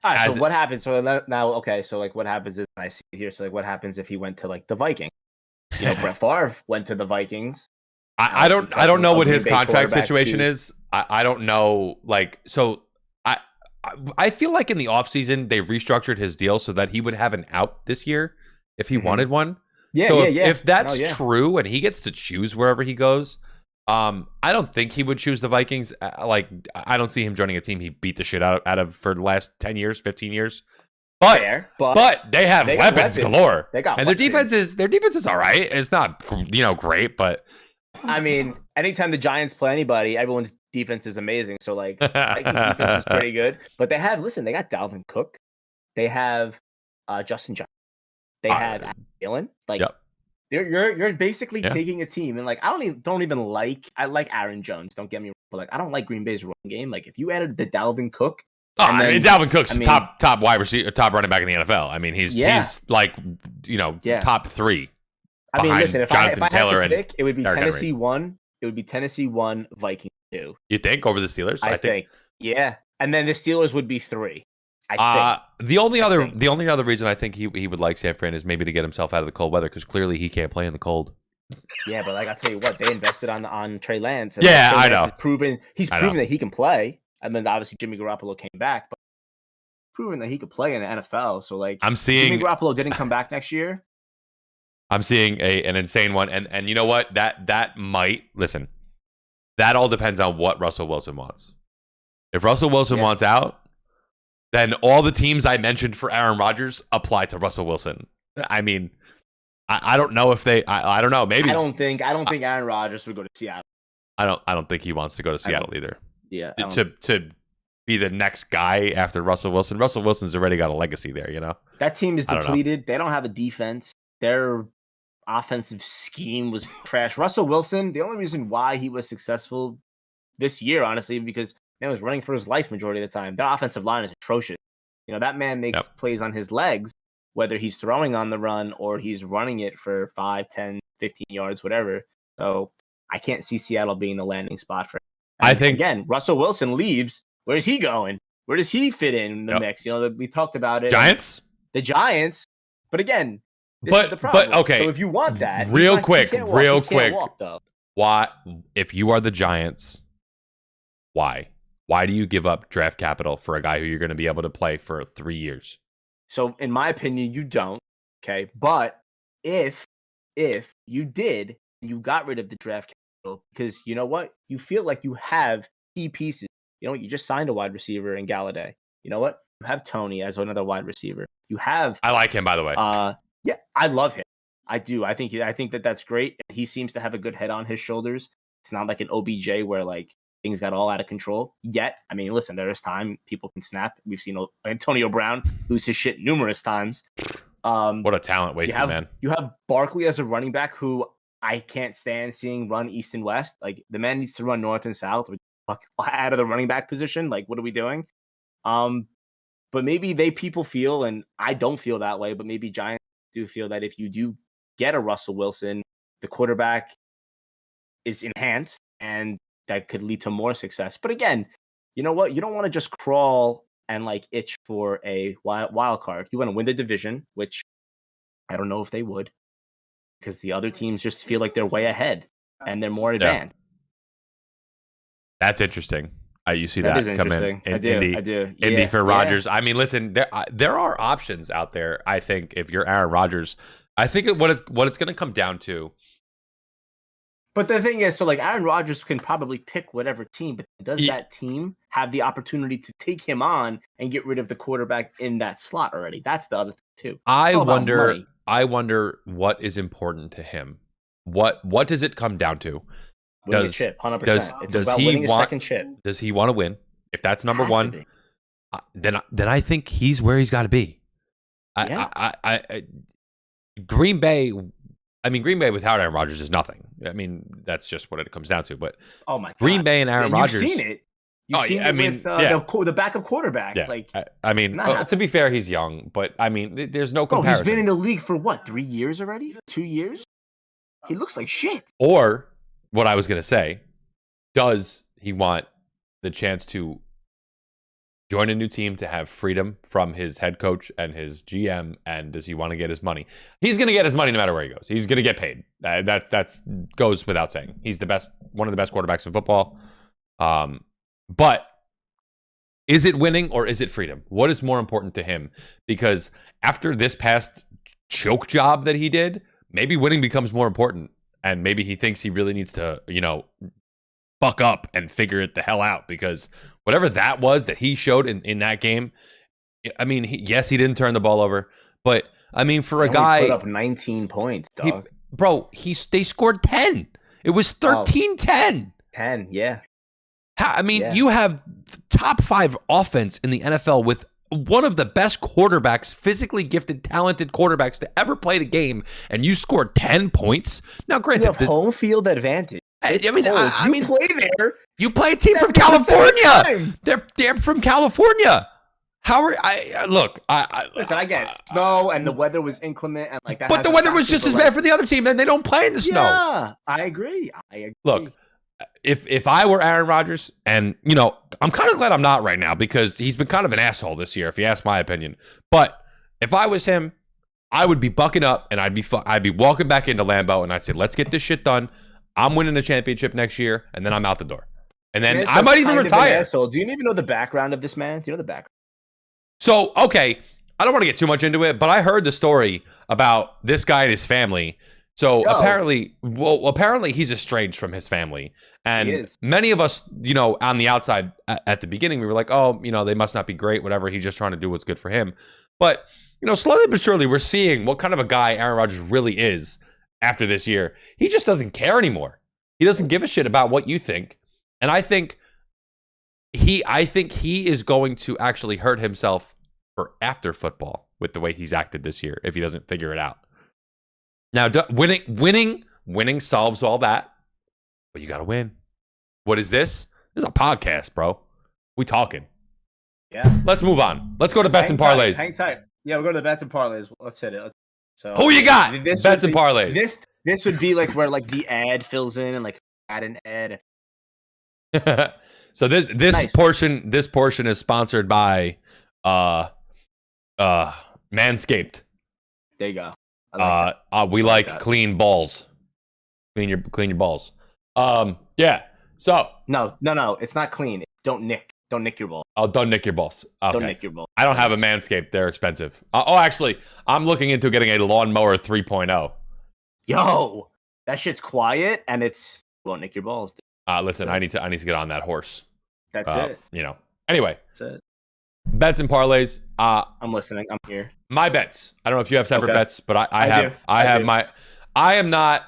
All right, so what happens? So now, okay, so like what happens is I see it here. So like what happens if he went to like the Vikings? You know, Brett Favre went to the Vikings. I don't know what his contract situation is. I don't know. Like, so I feel like in the offseason, they restructured his deal so that he would have an out this year if he wanted one. Yeah, so if that's true and he gets to choose wherever he goes, I don't think he would choose the Vikings. Like, I don't see him joining a team he beat the shit out of for the last 10 years, 15 years. But they have weapons galore. Their defense is all right. It's not, great, but I mean, anytime the Giants play anybody, everyone's defense is amazing. So like, Vikings defense is pretty good. But they got Dalvin Cook, they have Justin Johnson, they have Adam Thielen. Like, yep. You're basically taking a team, and like I like Aaron Jones. Don't get me wrong, but like I don't like Green Bay's run game. Like if you added the Dalvin Cook, Dalvin Cook's top wide receiver, top running back in the NFL. I mean, he's like top 3. I mean, listen, if I had to pick, it would be Tennessee 1. It would be Tennessee 1, Vikings 2. You think over the Steelers? I think. Yeah, and then the Steelers would be 3. The only other reason I think he would like San Fran is maybe to get himself out of the cold weather, because clearly he can't play in the cold. Yeah, but like I tell you what, they invested on Trey Lance. And Trey Lance I know. He's proven that he can play. I mean, obviously Jimmy Garoppolo came back, but proven that he could play in the NFL. So like, I'm seeing Jimmy Garoppolo didn't come back next year. I'm seeing an insane one, and you know what? That might listen. That all depends on what Russell Wilson wants. If Russell Wilson wants out, then all the teams I mentioned for Aaron Rodgers apply to Russell Wilson. I mean, I don't know if they. I don't know. Maybe I don't think Aaron Rodgers would go to Seattle. I don't think he wants to go to Seattle either. Yeah. To be the next guy after Russell Wilson. Russell Wilson's already got a legacy there. You know. That team is depleted. They don't have a defense. Their offensive scheme was trash. Russell Wilson. The only reason why he was successful this year, honestly, because man was running for his life majority of the time. Their offensive line is atrocious. You know, that man makes plays on his legs, whether he's throwing on the run or he's running it for 5, 10, 15 yards, whatever. So I can't see Seattle being the landing spot for him. I think, again, Russell Wilson leaves. Where's he going? Where does he fit in the mix? You know, we talked about it. Giants? The Giants. But again, this is the problem. But okay. So if you want that, real quick. Walk, though. Why, if you are the Giants, why? Why do you give up draft capital for a guy who you're going to be able to play for 3 years? So, in my opinion, you don't. Okay, but if you did, you got rid of the draft capital because you know what, you feel like you have key pieces. You know what, you just signed a wide receiver in Galladay. You know what, you have Tony as another wide receiver. You have. I like him, by the way. Yeah, I love him. I do. I think that's great. He seems to have a good head on his shoulders. It's not like an OBJ where like things got all out of control yet. I mean, listen, there is time. People can snap. We've seen Antonio Brown lose his shit numerous times. What a talent wasted, man. You have Barkley as a running back who I can't stand seeing run east and west. Like, the man needs to run north and south out of the running back position. Like, what are we doing? But maybe people feel, and I don't feel that way, but maybe Giants do feel that if you do get a Russell Wilson, the quarterback is enhanced and that could lead to more success. But again, you know what? You don't want to just crawl and like itch for a wild card. You want to win the division, which I don't know if they would, because the other teams just feel like they're way ahead and they're more advanced. That's interesting. You see that come in. I do. Indy for Rodgers. I mean, listen, there are options out there. I think if you're Aaron Rodgers, I think what it's going to come down to. But the thing is, so like Aaron Rodgers can probably pick whatever team, but does that team have the opportunity to take him on and get rid of the quarterback in that slot already? That's the other thing too. I wonder what is important to him. What does it come down to? Winning a chip, 100%. It's about winning a second chip. Does he want to win? If that's number one, then I think he's where he's got to be. Green Bay. I mean, Green Bay without Aaron Rodgers is nothing. I mean, that's just what it comes down to. But oh my God. Green Bay and Aaron Rodgers. You've seen it. You've seen it with the backup quarterback. Yeah. Like, I mean, to be fair, he's young, but I mean, there's no comparison. He's been in the league for what, 3 years already? 2 years? He looks like shit. Or what I was going to say, does he want the chance to join a new team to have freedom from his head coach and his GM, and does he want to get his money? He's going to get his money no matter where he goes. He's going to get paid. That's goes without saying. He's one of the best quarterbacks in football. But is it winning or is it freedom? What is more important to him? Because after this past choke job that he did, maybe winning becomes more important, and maybe he thinks he really needs to, buck up and figure it the hell out, because whatever that was that he showed in that game, I mean, he didn't turn the ball over, but I mean, for a guy put up 19 points, dog. They scored 10. It was 13-10. 10, yeah. I mean, you have top 5 offense in the NFL with one of the best quarterbacks, physically gifted, talented quarterbacks to ever play the game, and you scored 10 points. Now, granted, you have home field advantage. I mean, play there. You play a team from California. They're from California. How are look? Listen, I get it. Snow and the weather was inclement and like that. But the weather was just as bad for the other team, and they don't play in the snow. Yeah, I agree. Look, if I were Aaron Rodgers, and I'm kind of glad I'm not right now because he's been kind of an asshole this year, if you ask my opinion. But if I was him, I would be bucking up and I'd be walking back into Lambeau and I'd say, let's get this shit done. I'm winning the championship next year, and then I'm out the door. And then I might even retire. Do you even know the background of this man? Do you know the background? So, okay, I don't want to get too much into it, but I heard the story about this guy and his family. So apparently he's estranged from his family. And many of us, on the outside at the beginning, we were like, oh, they must not be great, whatever. He's just trying to do what's good for him. But, slowly but surely, we're seeing what kind of a guy Aaron Rodgers really is after this year. He just doesn't care anymore. He doesn't give a shit about what you think. And I think he is going to actually hurt himself for after football with the way he's acted this year if he doesn't figure it out. Now, winning solves all that, but you got to win. What is this? This is a podcast, bro. We talking. Yeah. Let's move on. Let's go to bets and parlays. Hang tight. Yeah, we'll go to the bets and parlays. Let's hit it. So who you got? Bets and parlays. This would be like where like the ad fills in and like add an ad. So this nice. portion is sponsored by Manscaped. There you go. We like clean balls. Clean your balls. Yeah. So no, it's not clean. Don't nick your balls. Oh, don't nick your balls. Okay. Don't nick your balls. I don't have a Manscaped. They're expensive. Actually, I'm looking into getting a lawnmower 3.0. Yo, that shit's quiet and won't nick your balls. Dude. Listen, I need to get on that horse. That's it. Anyway. That's it. Bets and parlays. I'm listening. I'm here. My bets. I don't know if you have separate bets, but I am not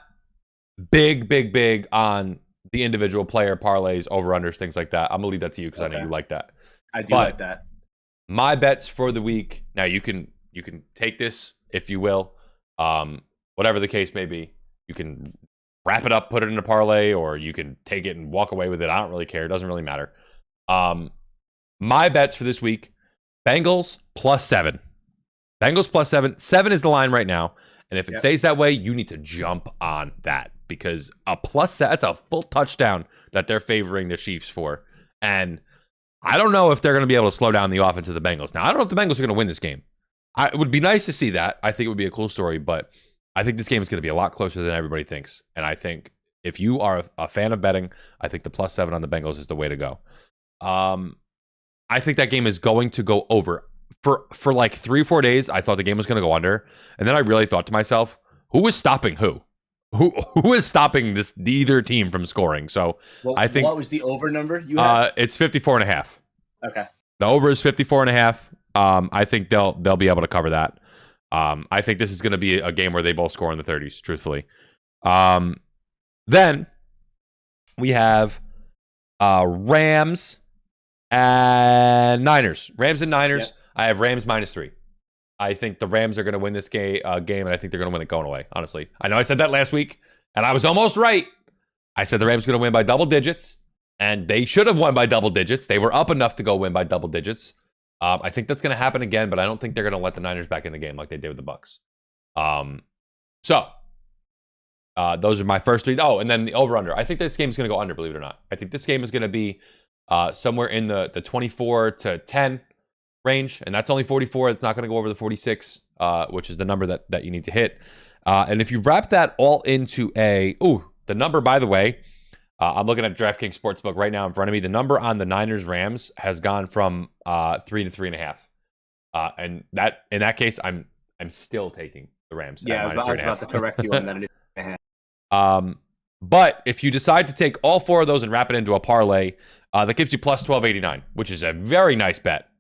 big on the individual player parlays, over-unders, things like that. I'm gonna leave that to you because I know you like that. I do like that. My bets for the week. Now you can take this if you will. Whatever the case may be, you can wrap it up, put it in a parlay, or you can take it and walk away with it. I don't really care. It doesn't really matter. My bets for this week: Bengals +7. Bengals +7. 7 is the line right now, and if it stays that way, you need to jump on that because a +7, that's a full touchdown that they're favoring the Chiefs for, and I don't know if they're going to be able to slow down the offense of the Bengals. Now, I don't know if the Bengals are going to win this game. It would be nice to see that. I think it would be a cool story, but I think this game is going to be a lot closer than everybody thinks. And I think if you are a fan of betting, I think the +7 on the Bengals is the way to go. I think that game is going to go over. For like 3 or 4 days, I thought the game was going to go under. And then I really thought to myself, who is stopping who? Who is stopping either team from scoring? So I think... What was the over number you had? It's 54.5. Okay. The over is 54.5. I think they'll be able to cover that. I think this is going to be a game where they both score in the 30s, truthfully. Then we have Rams and Niners. Rams and Niners. Yep. I have Rams -3. I think the Rams are going to win this game, and I think they're going to win it going away, honestly. I know I said that last week, and I was almost right. I said the Rams are going to win by double digits, and they should have won by double digits. They were up enough to go win by double digits. I think that's going to happen again, but I don't think they're going to let the Niners back in the game like they did with the Bucs. Those are my first 3. Oh, and then the over-under. I think this game is going to go under, believe it or not. I think this game is going to be somewhere in the 24-10 range, and that's only 44. It's not going to go over the 46, which is the number that you need to hit. And if you wrap that all into the number, by the way, I'm looking at DraftKings Sportsbook right now in front of me. The number on the Niners-Rams has gone from 3 to 3.5. And that in that case, I'm still taking the Rams. Yeah, I was about to correct you on that. But if you decide to take all 4 of those and wrap it into a parlay, that gives you plus 1289, which is a very nice bet.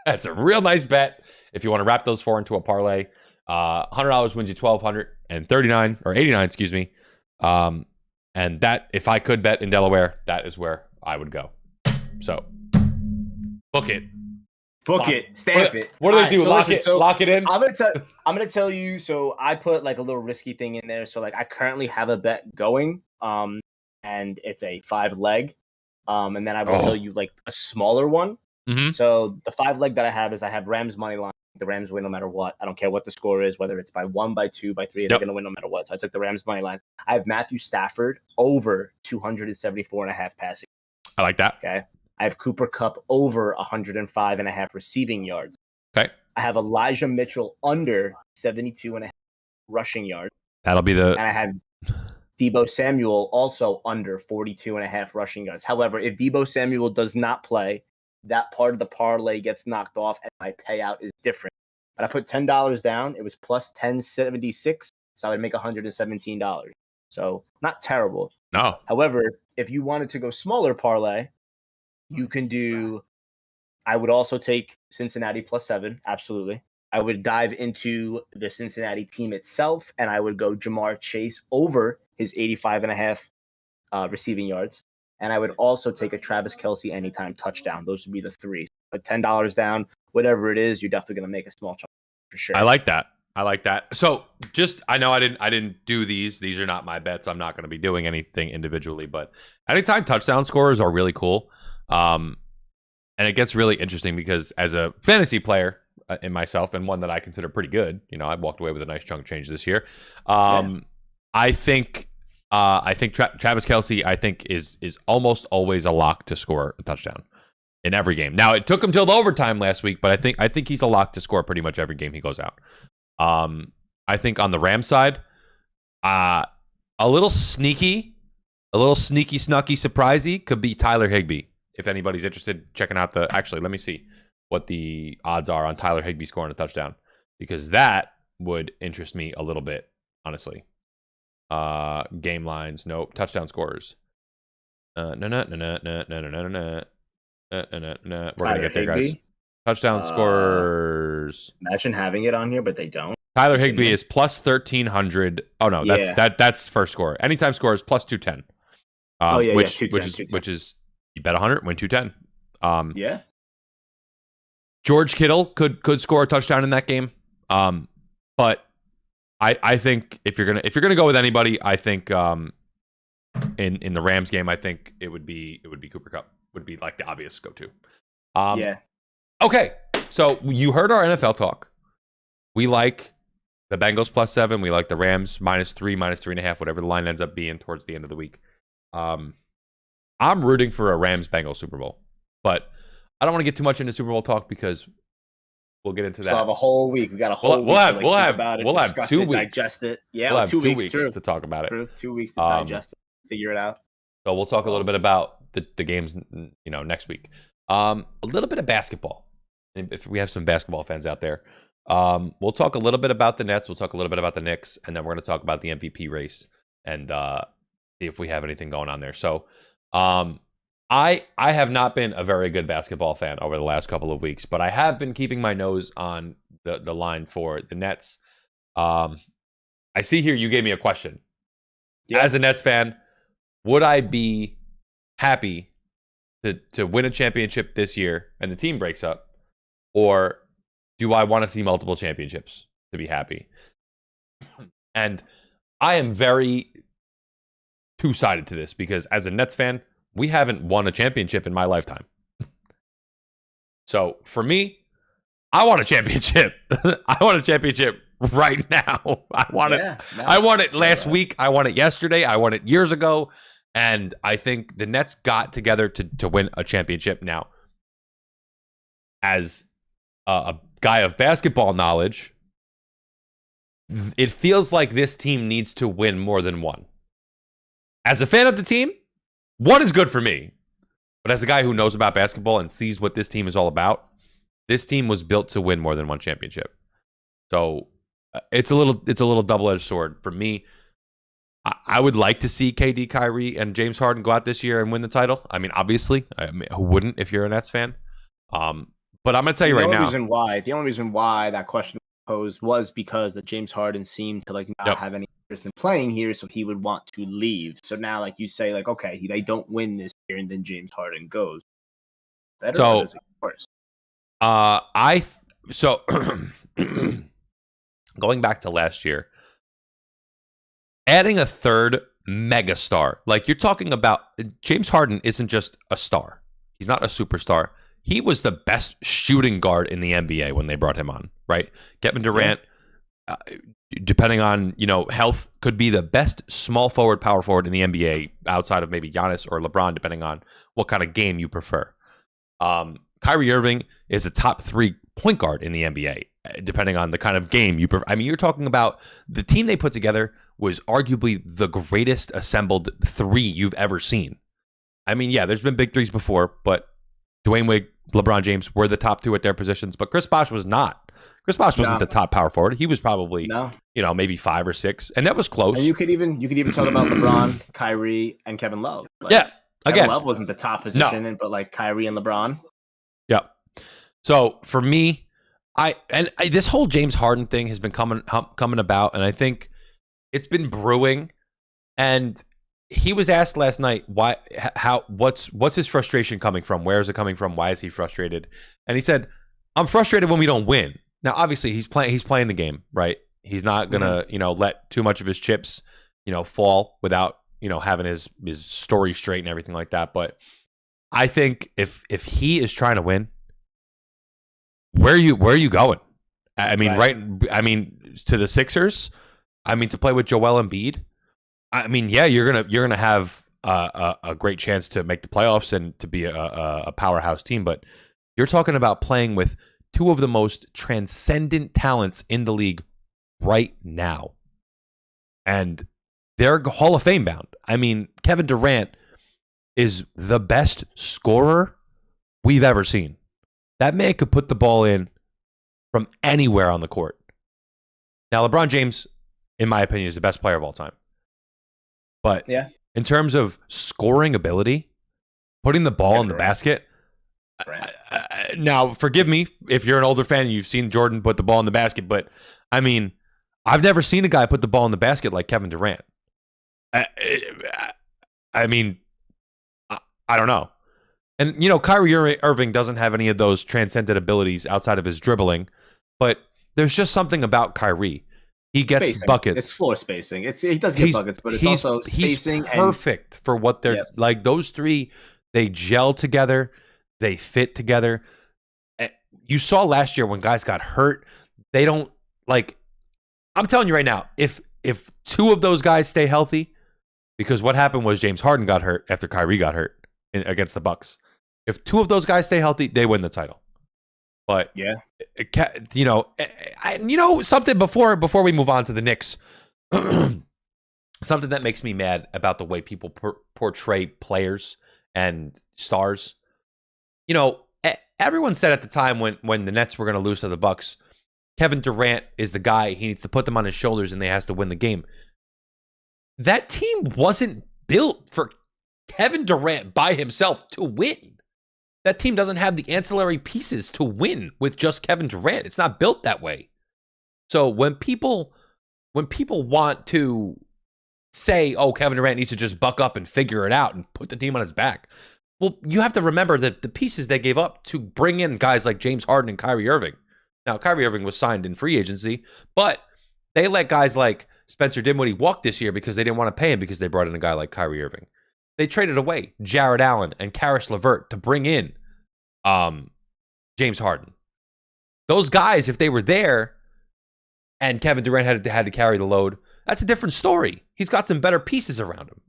That's a real nice bet. If you want to wrap those 4 into a parlay, $100 wins you $1,239 or $89, excuse me. And And that, if I could bet in Delaware, that is where I would go. So, book it. Book it. Stamp it. What do they do? Lock it in? I'm gonna tell you, so I put like a little risky thing in there. So like I currently have a bet going. And it's a 5-leg. And then I will tell you like a smaller one. Mm-hmm. So the 5-leg that I have is I have Rams money line. The Rams win no matter what. I don't care what the score is, whether it's by 1, by 2, by 3. They're going to win no matter what. So I took the Rams money line. I have Matthew Stafford over 274.5 passing. I like that. Okay. I have Cooper Kupp over 105.5 receiving yards. Okay. I have Elijah Mitchell under 72.5 rushing yards. That'll be the. And I have Deebo Samuel also under 42.5 rushing yards. However, if Deebo Samuel does not play, that part of the parlay gets knocked off and my payout is different. But I put $10 down. It was plus 1076, so I would make $117. So not terrible. No. However, if you wanted to go smaller parlay, you can do, I would also take Cincinnati plus 7. Absolutely. I would dive into the Cincinnati team itself, and I would go Jamar Chase over his 85.5 receiving yards. And I would also take a Travis Kelce anytime touchdown. Those would be the 3. Put $10 down, whatever it is, you're definitely going to make a small chunk for sure. I like that. So just, I know I didn't do these. These are not my bets. I'm not going to be doing anything individually, but anytime touchdown scorers are really cool. And it gets really interesting because as a fantasy player in myself, and one that I consider pretty good, I've walked away with a nice chunk of change this year. I think Travis Kelce, I think is almost always a lock to score a touchdown in every game. Now it took him till the overtime last week, but I think he's a lock to score pretty much every game he goes out. I think on the Rams side, a little sneaky, snucky, surprisey could be Tyler Higbee. If anybody's interested, checking out actually, let me see what the odds are on Tyler Higbee scoring a touchdown, because that would interest me a little bit, honestly. Game lines, nope. Touchdown scorers. No. We're gonna get there, guys. Touchdown scorers. Imagine having it on here, but they don't. Tyler Higbee is plus 1,300. Oh no, that's first score. Anytime scores plus 210. Which is you bet 100, win 210. Yeah. George Kittle could score a touchdown in that game. But I think if you're gonna go with anybody, I think in the Rams game, I think it would be Cooper Kupp would be like the obvious go-to. Yeah. Okay, so you heard our NFL talk. We like the Bengals plus 7. We like the Rams -3, -3.5, whatever the line ends up being towards the end of the week. I'm rooting for a Rams-Bengals Super Bowl, but I don't want to get too much into Super Bowl talk because we'll get into that. We'll have a whole week. We got a whole week. We'll have 2 weeks. Digest it. Yeah, we'll have 2 weeks to talk about it. True. 2 weeks to digest it, figure it out. So we'll talk a little bit about the games, next week. A little bit of basketball. If we have some basketball fans out there, we'll talk a little bit about the Nets. We'll talk a little bit about the Knicks, and then we're going to talk about the MVP race and see if we have anything going on there. So, I have not been a very good basketball fan over the last couple of weeks, but I have been keeping my nose on the line for the Nets. I see here you gave me a question. Yeah. As a Nets fan, would I be happy to win a championship this year and the team breaks up, or do I want to see multiple championships to be happy? And I am very two-sided to this because as a Nets fan, we haven't won a championship in my lifetime. So for me, I want a championship. I want a championship right now. I want it. I want it last week. I want it yesterday. I want it years ago. And I think the Nets got together to win a championship. Now, as a guy of basketball knowledge, it feels like this team needs to win more than one. As a fan of the team, one is good for me. But as a guy who knows about basketball and sees what this team is all about, this team was built to win more than one championship. So it's a little double-edged sword for me. I would like to see KD, Kyrie, and James Harden go out this year and win the title. I mean, obviously, who wouldn't if you're a Nets fan? But I'm going to tell you right now. The only reason why that question posed was because that James Harden seemed to like not have any interest in playing here, so he would want to leave. So now, like you say, like okay, they don't win this year, and then James Harden goes. Better or does it get worse? Going back to last year, adding a third megastar, like you're talking about, James Harden isn't just a star. He's not a superstar. He was the best shooting guard in the NBA when they brought him on, right? Kevin Durant, depending on, health, could be the best small forward, power forward in the NBA outside of maybe Giannis or LeBron, depending on what kind of game you prefer. Kyrie Irving is a top 3 point guard in the NBA, depending on the kind of game you prefer. I mean, you're talking about the team they put together was arguably the greatest assembled 3 you've ever seen. I mean, yeah, there's been big threes before, but Dwayne Wade, LeBron James were the top 2 at their positions, but Chris Bosh was not. Chris Bosh wasn't the top power forward. He was probably, maybe 5 or 6, and that was close. And you could even talk about LeBron, Kyrie, and Kevin Love. Again, Kevin Love wasn't the top position, but like Kyrie and LeBron. Yeah. So for me, this whole James Harden thing has been coming about, and I think it's been brewing. And he was asked last night what's his frustration coming from? Where is it coming from? Why is he frustrated? And he said, "I'm frustrated when we don't win." Now, obviously, he's playing the game, right? He's not gonna let too much of his chips fall without having his story straight and everything like that. But I think if he is trying to win, where are you going? I mean, right? I mean, to the Sixers. I mean, to play with Joel Embiid. I mean, yeah, you're gonna have a great chance to make the playoffs and to be a powerhouse team. But you're talking about playing with 2 of the most transcendent talents in the league right now, and they're Hall of Fame bound. I mean, Kevin Durant is the best scorer we've ever seen. That man could put the ball in from anywhere on the court. Now, LeBron James, in my opinion, is the best player of all time. But in terms of scoring ability, putting the ball in the basket, now, forgive me if you're an older fan and you've seen Jordan put the ball in the basket, but I mean, I've never seen a guy put the ball in the basket like Kevin Durant. I mean, I don't know. And, Kyrie Irving doesn't have any of those transcendent abilities outside of his dribbling, but there's just something about Kyrie. He gets spacing. Buckets. It's floor spacing. He does get buckets, but it's also spacing. He's perfect for what they're like. Those 3, they gel together. They fit together. You saw last year when guys got hurt. They don't like. I'm telling you right now, if 2 of those guys stay healthy, because what happened was James Harden got hurt after Kyrie got hurt against the Bucks. If 2 of those guys stay healthy, they win the title. But something before we move on to the Knicks, something that makes me mad about the way people portray players and stars. Everyone said at the time when the Nets were going to lose to the Bucks, Kevin Durant is the guy. He needs to put them on his shoulders, and they has to win the game. That team wasn't built for Kevin Durant by himself to win. That team doesn't have the ancillary pieces to win with just Kevin Durant. It's not built that way. So when people want to say, "Oh, Kevin Durant needs to just buck up and figure it out and put the team on his back," well, you have to remember that the pieces they gave up to bring in guys like James Harden and Kyrie Irving. Now, Kyrie Irving was signed in free agency, but they let guys like Spencer Dinwiddie walk this year because they didn't want to pay him because they brought in a guy like Kyrie Irving. They traded away Jared Allen and Karis LeVert to bring in James Harden. Those guys, if they were there and Kevin Durant had to carry the load, that's a different story. He's got some better pieces around him.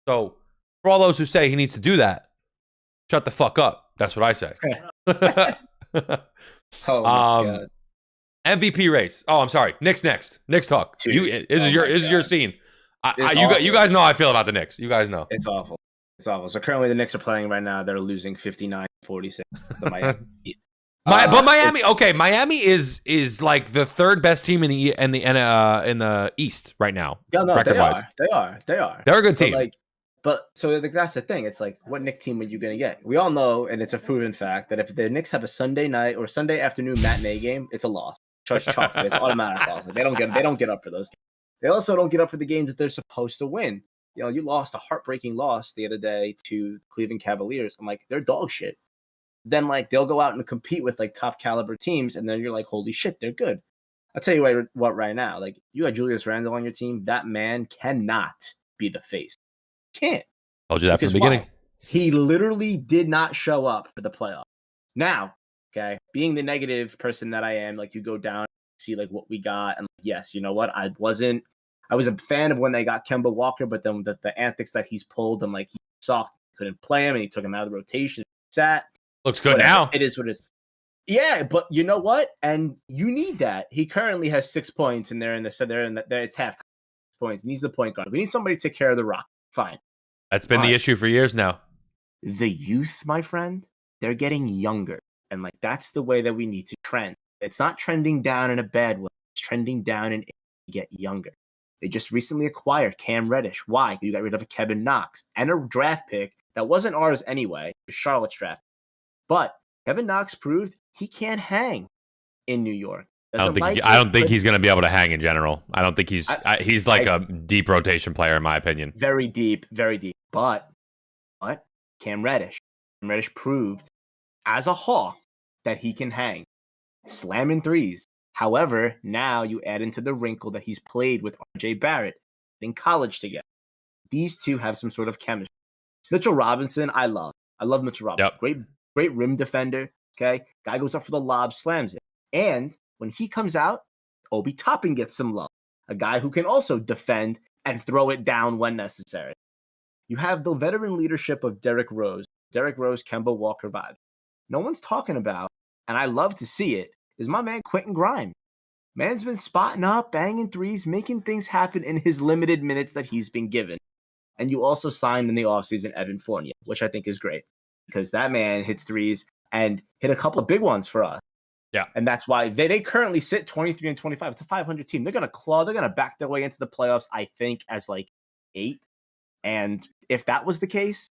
So for all those who say he needs to do that, shut the fuck up. That's what I say. Oh my God. MVP race. Oh, I'm sorry. Knicks next. Knicks talk. This is your scene. You guys know how I feel about the Knicks. You guys know. It's awful. It's awful. So currently the Knicks are playing right now. They're losing 59-46. It's the Miami Heat. But Miami, okay, Miami is like the 3rd best team in the East right now. Yeah, no, record-wise. They are. They're a good team. So that's the thing. It's like, what Knicks team are you going to get? We all know, and it's a proven fact, that if the Knicks have a Sunday night or Sunday afternoon matinee game, it's a loss. Just chocolate. It's automatic loss. Like, they don't get up for those games. They also don't get up for the games that they're supposed to win. You know, you lost a heartbreaking loss the other day to Cleveland Cavaliers. I'm like, they're dog shit. Then like they'll go out and compete with like top caliber teams, and then you're like, holy shit, they're good. I'll tell you what right now, like you got Julius Randle on your team. That man cannot be the face. Can't. Told you that from the beginning. Why? He literally did not show up for the playoff. Now, okay, being the negative person that I am, like you go down, see like what we got, and yes, you know what? I was a fan of when they got Kemba Walker, but then the antics that he's pulled, and like he sucked, couldn't play him, and he took him out of the rotation. Sat. Looks good now. It is what it is. Yeah, but you know what? And you need that. He currently has 6 points, and it's half points. He needs the point guard. We need somebody to take care of the rock. Fine. That's been the issue for years now. The youth, my friend, they're getting younger, and like that's the way that we need to trend. It's not trending down in a bad way. It's trending down and get younger. They just recently acquired Cam Reddish. Why? You got rid of a Kevin Knox and a draft pick that wasn't ours anyway. It was Charlotte's draft. But Kevin Knox proved he can't hang in New York. I don't think he's going to be able to hang in general. I don't think he's like a deep rotation player in my opinion. Very deep, very deep. But Cam Reddish proved as a Hawk that he can hang, slamming threes. However, now you add into the wrinkle that he's played with RJ Barrett in college together. These two have some sort of chemistry. Mitchell Robinson, I love Mitchell Robinson. Yep. Great rim defender. Okay, guy goes up for the lob, slams it, and when he comes out, Obi Toppin gets some love. A guy who can also defend and throw it down when necessary. You have the veteran leadership of Derrick Rose, Kemba Walker vibe. No one's talking about, and I love to see it, is my man Quentin Grimes. Man's been spotting up, banging threes, making things happen in his limited minutes that he's been given. And you also signed in the offseason Evan Fournier, which I think is great because that man hits threes and hit a couple of big ones for us. Yeah. And that's why they currently sit 23 and 25. It's a 500 team. They're going to back their way into the playoffs, I think, as like 8. And if that was the case,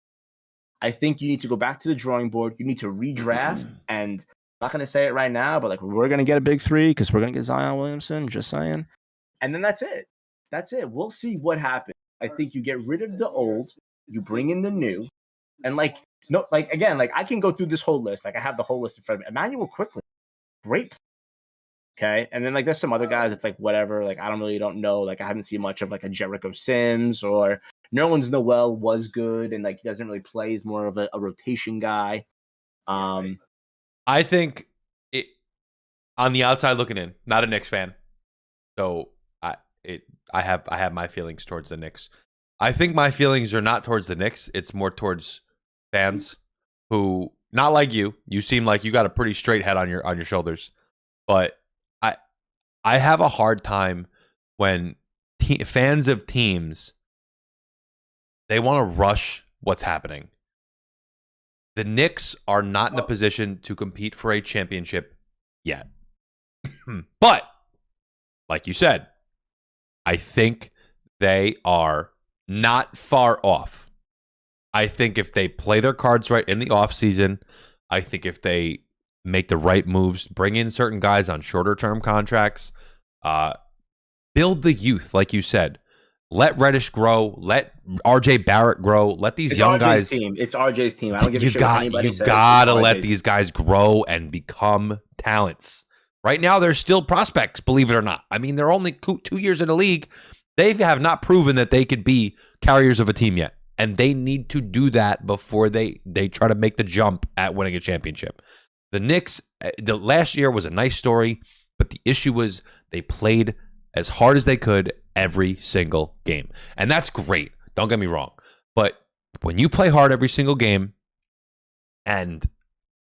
I think you need to go back to the drawing board. You need to redraft. And I'm not going to say it right now, but like we're going to get a big 3 because we're going to get Zion Williamson, just saying. And then that's it. We'll see what happens. I think you get rid of the old, you bring in the new, and like I can go through this whole list. Like I have the whole list in front of me. Emmanuel Quickly, great. Okay. And then like there's some other guys, it's like whatever. Like I don't know. Like I haven't seen much of like a Jericho Sims or Nerlens Noel was good and like he doesn't really play. He's more of a rotation guy. I think it on the outside looking in, not a Knicks fan. So I have my feelings towards the Knicks. I think my feelings are not towards the Knicks. It's more towards fans who, not like you. You seem like you got a pretty straight head on your shoulders. But I have a hard time when fans of teams, they want to rush what's happening. The Knicks are not in a position to compete for a championship yet. But, like you said, I think they are not far off. I think if they play their cards right in the offseason, I think if they make the right moves, bring in certain guys on shorter-term contracts, build the youth, like you said. Let Reddish grow. Let RJ Barrett grow. Let these young guys. It's RJ's team. I don't give a shit what anybody says. You gotta let these guys grow and become talents. Right now, they're still prospects, believe it or not. I mean, they're only 2 years in the league. They have not proven that they could be carriers of a team yet. And they need to do that before they try to make the jump at winning a championship. The Knicks, the last year was a nice story, but the issue was they played as hard as they could every single game. And that's great. Don't get me wrong. But when you play hard every single game and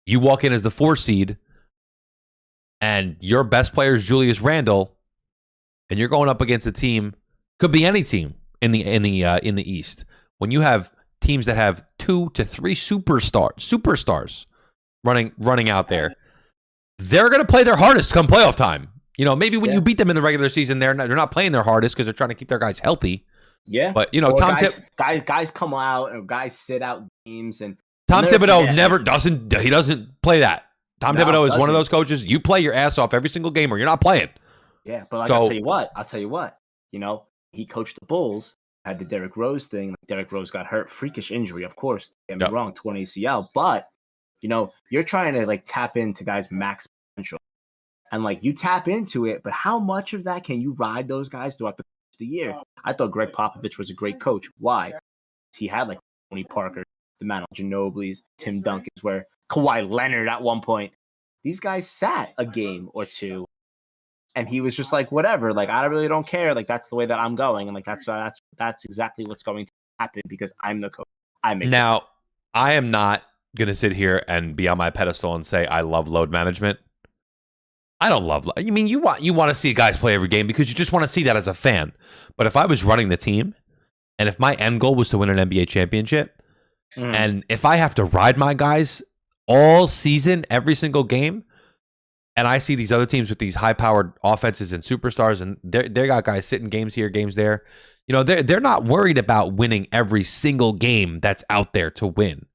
you walk in as the 4 seed and your best player is Julius Randle and you're going up against a team, could be any team in the East. When you have teams that have 2 to 3 superstars running out there, they're going to play their hardest come playoff time. You know, maybe when you beat them in the regular season, they're not playing their hardest because they're trying to keep their guys healthy. Yeah, but you know, guys come out or guys sit out games, and Tom Thibodeau doesn't play that. Tom Thibodeau is one of those coaches. You play your ass off every single game or you're not playing. Yeah, but like, I'll tell you what. You know, he coached the Bulls, had the Derrick Rose thing. Derrick Rose got hurt, freakish injury, of course. Don't get me wrong, torn ACL. But, you know, you're trying to like tap into guys' max potential. And like you tap into it, but how much of that can you ride those guys throughout the year? I thought Greg Popovich was a great coach. Why? He had like Tony Parker, the Manu Ginobili's, Tim Duncan's, where Kawhi Leonard at one point. These guys sat a game or two, and he was just like, whatever. Like, I really don't care. Like, that's the way that I'm going, and like that's exactly what's going to happen because I'm the coach. I am not gonna sit here and be on my pedestal and say I love load management. I don't love. I mean, you want to see guys play every game because you just want to see that as a fan. But if I was running the team, and if my end goal was to win an NBA championship, and if I have to ride my guys all season, every single game, and I see these other teams with these high-powered offenses and superstars, and they got guys sitting games here, games there, you know, they're not worried about winning every single game that's out there to win.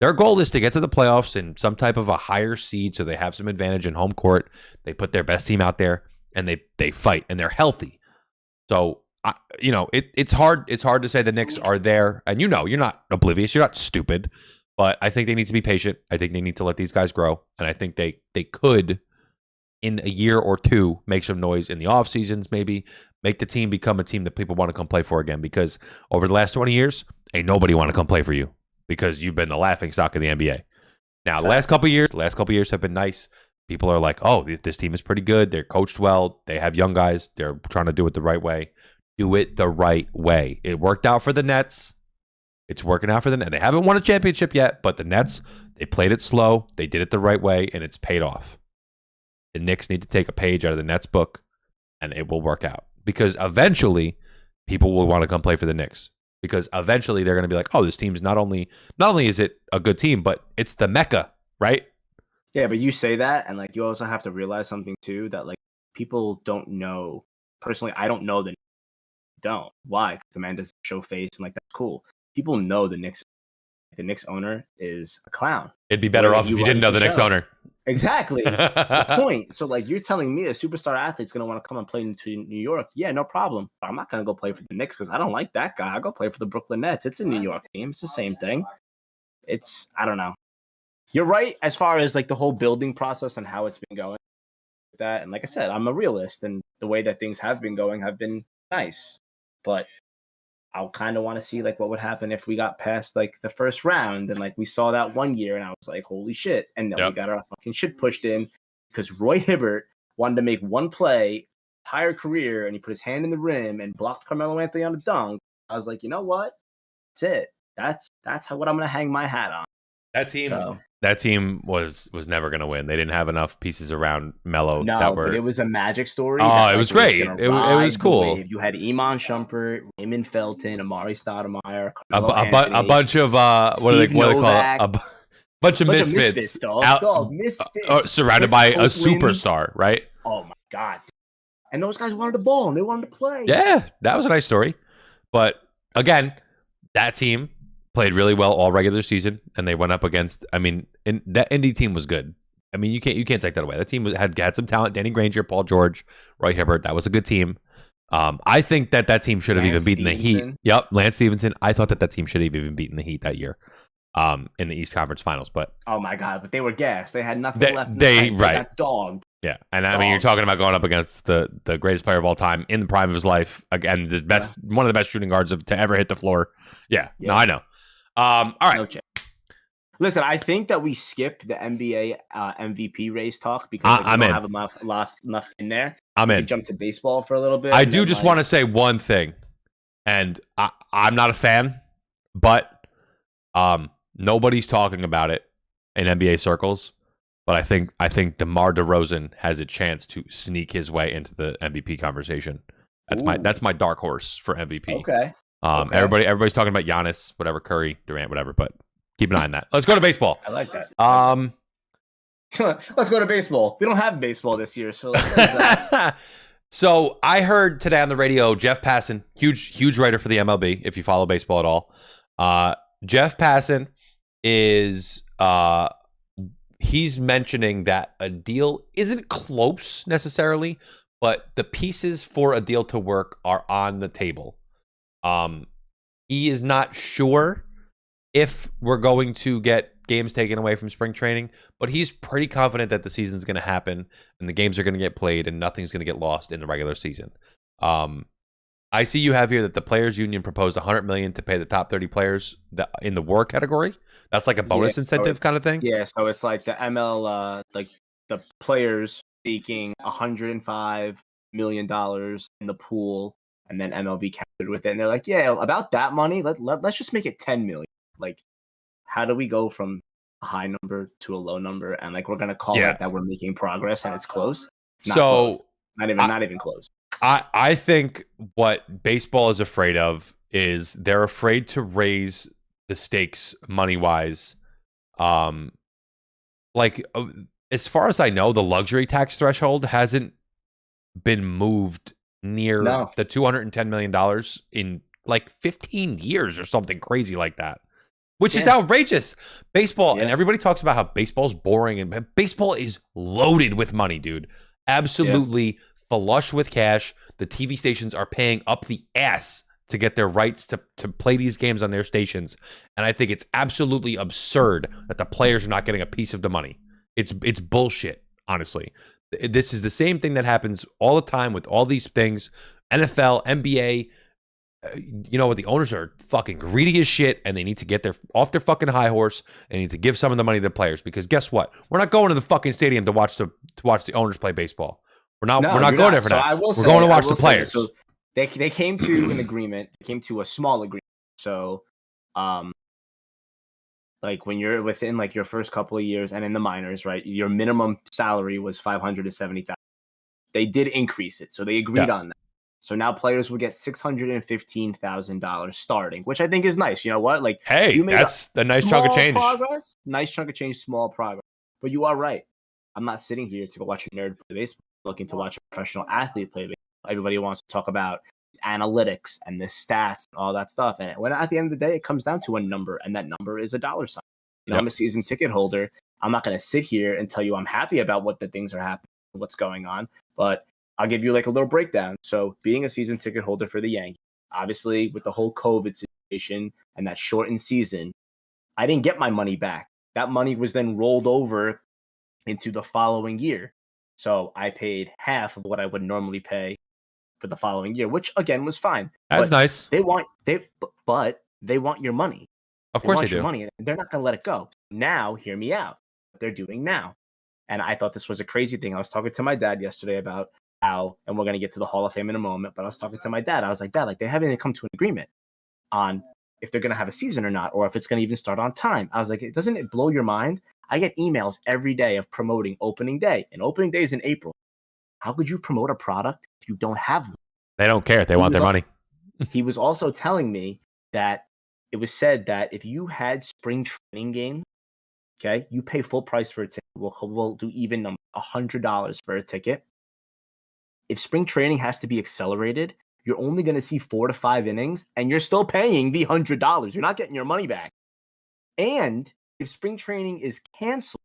Their goal is to get to the playoffs in some type of a higher seed, so they have some advantage in home court. They put their best team out there, and they fight, and they're healthy. So, it's hard. It's hard to say the Knicks are there, and you're not oblivious. You're not stupid, but I think they need to be patient. I think they need to let these guys grow, and I think they could, in a year or two, make some noise in the off seasons. Maybe make the team become a team that people want to come play for again. Because over the last 20 years, ain't nobody want to come play for you. Because you've been the laughingstock of the NBA. Now, the last couple of years have been nice. People are like, oh, this team is pretty good. They're coached well. They have young guys. They're trying to do it the right way. Do it the right way. It worked out for the Nets. It's working out for the Nets. They haven't won a championship yet, but the Nets, they played it slow. They did it the right way, and it's paid off. The Knicks need to take a page out of the Nets book, and it will work out. Because eventually, people will want to come play for the Knicks. Because eventually they're going to be like, oh, this team's not only is it a good team, but it's the Mecca, right? Yeah, but you say that, and like you also have to realize something too, that like people don't know. Personally, I don't know the don't. Why? Because the man doesn't show face, and like that's cool. People know the Knicks. The Knicks owner is a clown. It'd be better off if you didn't know the Knicks owner. Exactly. The point. So, like, you're telling me a superstar athlete's going to want to come and play into New York. Yeah, no problem. But I'm not going to go play for the Knicks because I don't like that guy. I'll go play for the Brooklyn Nets. It's a New York team. It's the same thing. I don't know. You're right as far as, like, the whole building process and how it's been going. That, and like I said, I'm a realist. And the way that things have been going have been nice. But I'll kind of want to see like what would happen if we got past like the first round and like we saw that one year and I was like, holy shit. And then we got our fucking shit pushed in because Roy Hibbert wanted to make one play entire career and he put his hand in the rim and blocked Carmelo Anthony on a dunk. I was like, you know what? That's it. That's what I'm going to hang my hat on. That team was never going to win. They didn't have enough pieces around Melo. But it was a magic story. Oh, it was great. It was cool. You had Iman Shumpert, Raymond Felton, Amari Stoudemire, a bunch of what do they call it? A bunch of misfits, surrounded by a superstar, right? Oh my god! And those guys wanted the ball and they wanted to play. Yeah, that was a nice story. But again, that team played really well all regular season, and they went up against. I mean, that Indy team was good. I mean, you can't take that away. That team had some talent. Danny Granger, Paul George, Roy Hibbert. That was a good team. I think that team should have even beaten the Heat. Yep, Lance Stevenson. I thought that team should have even beaten the Heat that year, in the East Conference Finals. But oh my god, but they were gassed. They had nothing left. They got dogged. Yeah, and I mean, you're talking about going up against the greatest player of all time in the prime of his life. Again, one of the best shooting guards to ever hit the floor. Yeah. No, I know. All right. No chance. Listen, I think that we skip the NBA MVP race talk because we don't have enough in there. I'm in. We can jump to baseball for a little bit. I do just want to say one thing, and I'm not a fan, but nobody's talking about it in NBA circles. But I think DeMar DeRozan has a chance to sneak his way into the MVP conversation. That's my dark horse for MVP. Okay. Everybody's talking about Giannis, whatever, Curry, Durant, whatever, but keep an eye on that. Let's go to baseball. I like that. Let's go to baseball. We don't have baseball this year, so let's go to that. So I heard today on the radio, Jeff Passan, huge writer for the MLB, if you follow baseball at all. Jeff Passan is he's mentioning that a deal isn't close necessarily, but the pieces for a deal to work are on the table. He is not sure if we're going to get games taken away from spring training, but he's pretty confident that the season's going to happen and the games are going to get played and nothing's going to get lost in the regular season. I see you have here that the players union proposed $100 million to pay the top 30 players in the war category. That's like a bonus incentive kind of thing. Yeah, so it's like the ML, like the players seeking $105 million in the pool, and then MLB captured with it. And they're like, yeah, about that money, let's just make it 10 million. Like, how do we go from a high number to a low number? And like, we're gonna call it that we're making progress and it's close. It's not close. Not even close. I think what baseball is afraid of is they're afraid to raise the stakes money-wise. Like, as far as I know, the luxury tax threshold hasn't been moved near the $210 million in like 15 years or something crazy like that, which is outrageous. Baseball, and everybody talks about how baseball's boring, and baseball is loaded with money, dude. Absolutely flush with cash. The TV stations are paying up the ass to get their rights to play these games on their stations. And I think it's absolutely absurd that the players are not getting a piece of the money. It's bullshit, honestly. This is the same thing that happens all the time with all these things. NFL, NBA, you know what? The owners are fucking greedy as shit, and they need to get off their fucking high horse and need to give some of the money to the players, because guess what? We're not going to the fucking stadium to watch the owners play baseball. We're not going there for that. We're going to watch the players. So they came to an agreement. They came to a small agreement. So, like when you're within like your first couple of years and in the minors, right? Your minimum salary was $500,000 to $70,000. They did increase it, so they agreed on that. So now players will get $615,000 starting, which I think is nice. You know what? Like, hey, that's a nice chunk of change. Progress, nice chunk of change, small progress. But you are right. I'm not sitting here to go watch a nerd play baseball. I'm looking to watch a professional athlete play baseball. Everybody wants to talk about analytics and the stats and all that stuff. And when at the end of the day, it comes down to a number, and that number is a dollar sign. You know, I'm a season ticket holder. I'm not going to sit here and tell you I'm happy about what the things are happening, what's going on, but I'll give you like a little breakdown. So being a season ticket holder for the Yankees, obviously with the whole COVID situation and that shortened season, I didn't get my money back. That money was then rolled over into the following year. So I paid half of what I would normally pay for the following year, which again was fine. That's nice. But they want your money. Of course they do. Your money. They're not going to let it go. Now, hear me out. What they're doing now. And I thought this was a crazy thing. I was talking to my dad yesterday about how, and we're going to get to the Hall of Fame in a moment, but I was talking to my dad. I was like, Dad, like they haven't come to an agreement on if they're going to have a season or not, or if it's going to even start on time. I was like, doesn't it blow your mind? I get emails every day of promoting opening day, and opening day is in April. How could you promote a product if you don't have one? They don't care. They want their money. He was also telling me that it was said that if you had spring training games, okay, you pay full price for a ticket. We'll do even number, $100 for a ticket. If spring training has to be accelerated, you're only going to see 4 to 5 innings, and you're still paying the $100. You're not getting your money back. And if spring training is canceled,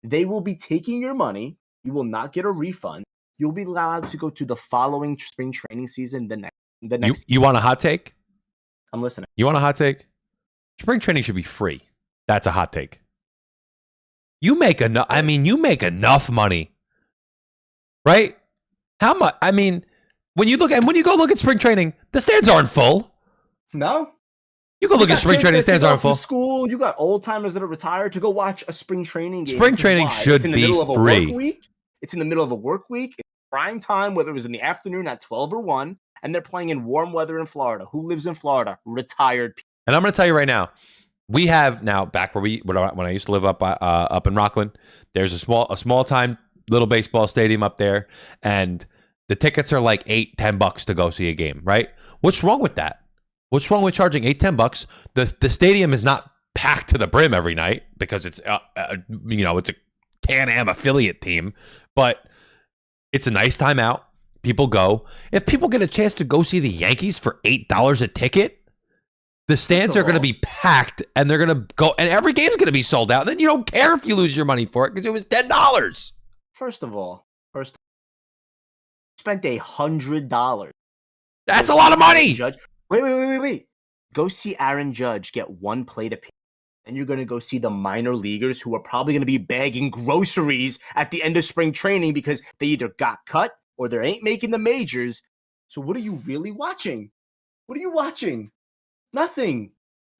they will be taking your money. You will not get a refund. You'll be allowed to go to the following spring training season. The next. You want a hot take? I'm listening. You want a hot take? Spring training should be free. That's a hot take. You make enough. I mean, you make enough money, right? How much? I mean, when you go look at spring training, the stands aren't full. No. You go look at spring training, stands aren't full. School, you got old timers that are retired to go watch a spring training game. Spring training should be free. It's in the middle of a work week. It's prime time, whether it was in the afternoon at 12 or 1, and they're playing in warm weather in Florida. Who lives in Florida? Retired people. And I'm going to tell you right now, we have now back when I used to live up in Rockland. There's a small time little baseball stadium up there, and the tickets are like $8-10 to go see a game. Right? What's wrong with that? What's wrong with charging $8-10? The stadium is not packed to the brim every night because it's it's a Can-Am affiliate team, but it's a nice time out. People go. If people get a chance to go see the Yankees for $8 a ticket, The stands are going to be packed, and they're going to go, and every game is going to be sold out. And then you don't care if you lose your money for it because it was $10. First of all, spent $100. That's a lot of money. Wait. Go see Aaron Judge get one plate apiece. And you're going to go see the minor leaguers who are probably going to be bagging groceries at the end of spring training because they either got cut or they ain't making the majors. So what are you really watching? What are you watching? Nothing.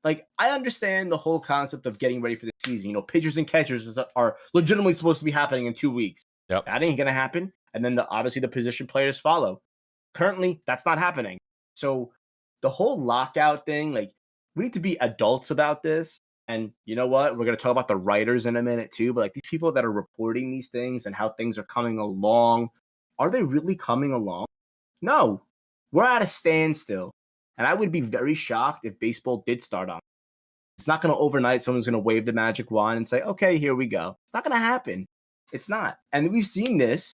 Like, I understand the whole concept of getting ready for the season. You know, pitchers and catchers are legitimately supposed to be happening in 2 weeks. Yep. That ain't going to happen. And then obviously the position players follow. Currently, that's not happening. So the whole lockout thing, like, we need to be adults about this. And you know what? We're going to talk about the writers in a minute too. But like these people that are reporting these things and how things are coming along, are they really coming along? No. We're at a standstill. And I would be very shocked if baseball did start on. It's not going to overnight. Someone's going to wave the magic wand and say, okay, here we go. It's not going to happen. It's not. And we've seen this,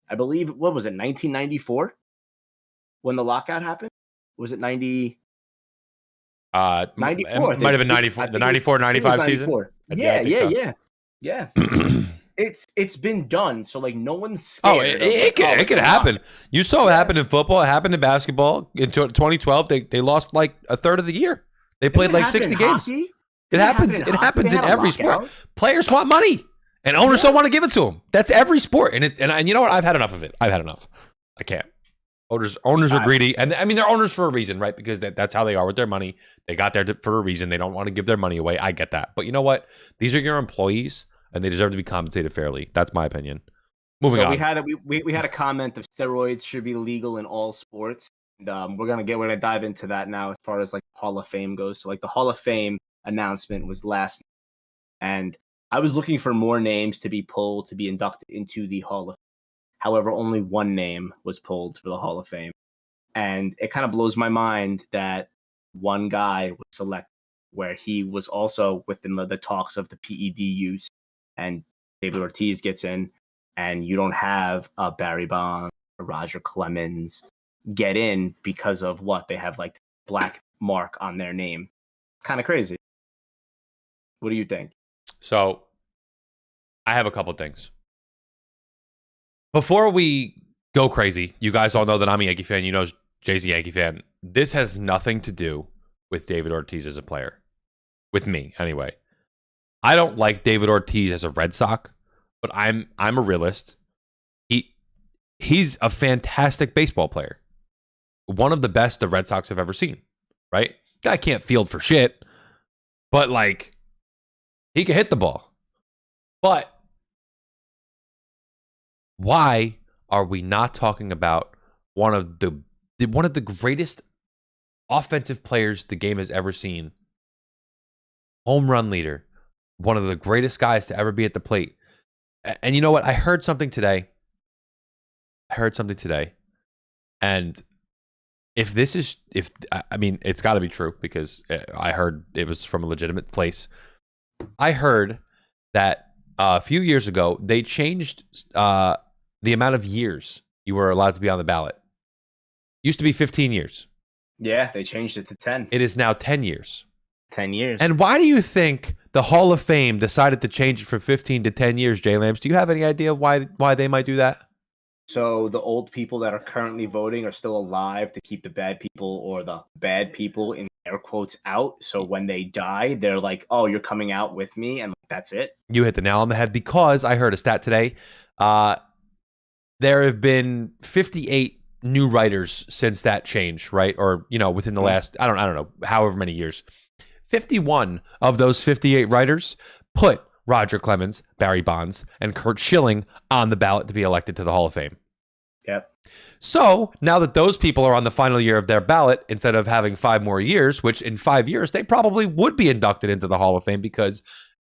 I believe, what was it, 1994? When the lockout happened? Was it 90? 94. It might have been 94. The 94-95 season. Yeah. It's been done. So like no one's scared. Oh, it could happen. You saw it happen in football. It happened in basketball. In 2012, they lost like a third of the year. They played like 60 games. It happens. It happens in every sport. Players want money, and owners don't want to give it to them. That's every sport. And you know what? I've had enough of it. I've had enough. I can't. Owners are greedy, and I mean they're owners for a reason, right? Because that's how they are with their money. They got there for a reason. They don't want to give their money away. I get that, but you know what? These are your employees, and they deserve to be compensated fairly. That's my opinion. Moving on. We had a comment of steroids should be legal in all sports, and we're gonna dive into that now as far as like Hall of Fame goes. So like the Hall of Fame announcement was last night, and I was looking for more names to be pulled to be inducted into the Hall of Fame. However, only one name was pulled for the Hall of Fame. And it kind of blows my mind that one guy was selected where he was also within the talks of the PED use. And David Ortiz gets in, and you don't have a Barry Bonds or Roger Clemens get in because of what? They have like black mark on their name. Kind of crazy. What do you think? So I have a couple things. Before we go crazy, you guys all know that I'm a Yankee fan. You know Jay's a Yankee fan. This has nothing to do with David Ortiz as a player. With me, anyway. I don't like David Ortiz as a Red Sox, but I'm a realist. He's a fantastic baseball player. One of the best the Red Sox have ever seen, right? Guy can't field for shit, but like he can hit the ball. But why are we not talking about one of the greatest offensive players the game has ever seen? Home run leader, one of the greatest guys to ever be at the plate. And you know what? I heard something today. And I mean, it's got to be true because I heard it was from a legitimate place. I heard that a few years ago, they changed the amount of years you were allowed to be on the ballot. Used to be 15 years. Yeah, they changed it to 10. It is now 10 years. 10 years. And why do you think the Hall of Fame decided to change it from 15 to 10 years, Jay Lambs? Do you have any idea why they might do that? So the old people that are currently voting are still alive to keep the bad people or the bad people in air quotes out. So when they die, they're like, oh, you're coming out with me. And that's it. You hit the nail on the head because I heard a stat today. There have been 58 new writers since that change, right? Or, you know, within the last, I don't know, however many years. 51 of those 58 writers put Roger Clemens, Barry Bonds, and Curt Schilling on the ballot to be elected to the Hall of Fame. Yep. So now that those people are on the final year of their ballot, instead of having 5 more years, which in 5 years, they probably would be inducted into the Hall of Fame because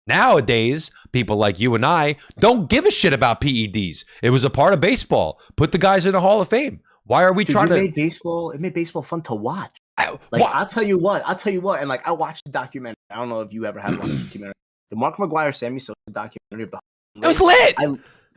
nowadays, people like you and I don't give a shit about PEDs. It was a part of baseball. Put the guys in the Hall of Fame. Why are we trying to? It made baseball fun to watch. I'll tell you what. And like, I watched the documentary. I don't know if you ever had one documentary. The Mark McGuire Sammy Sosa documentary of the. It was lit.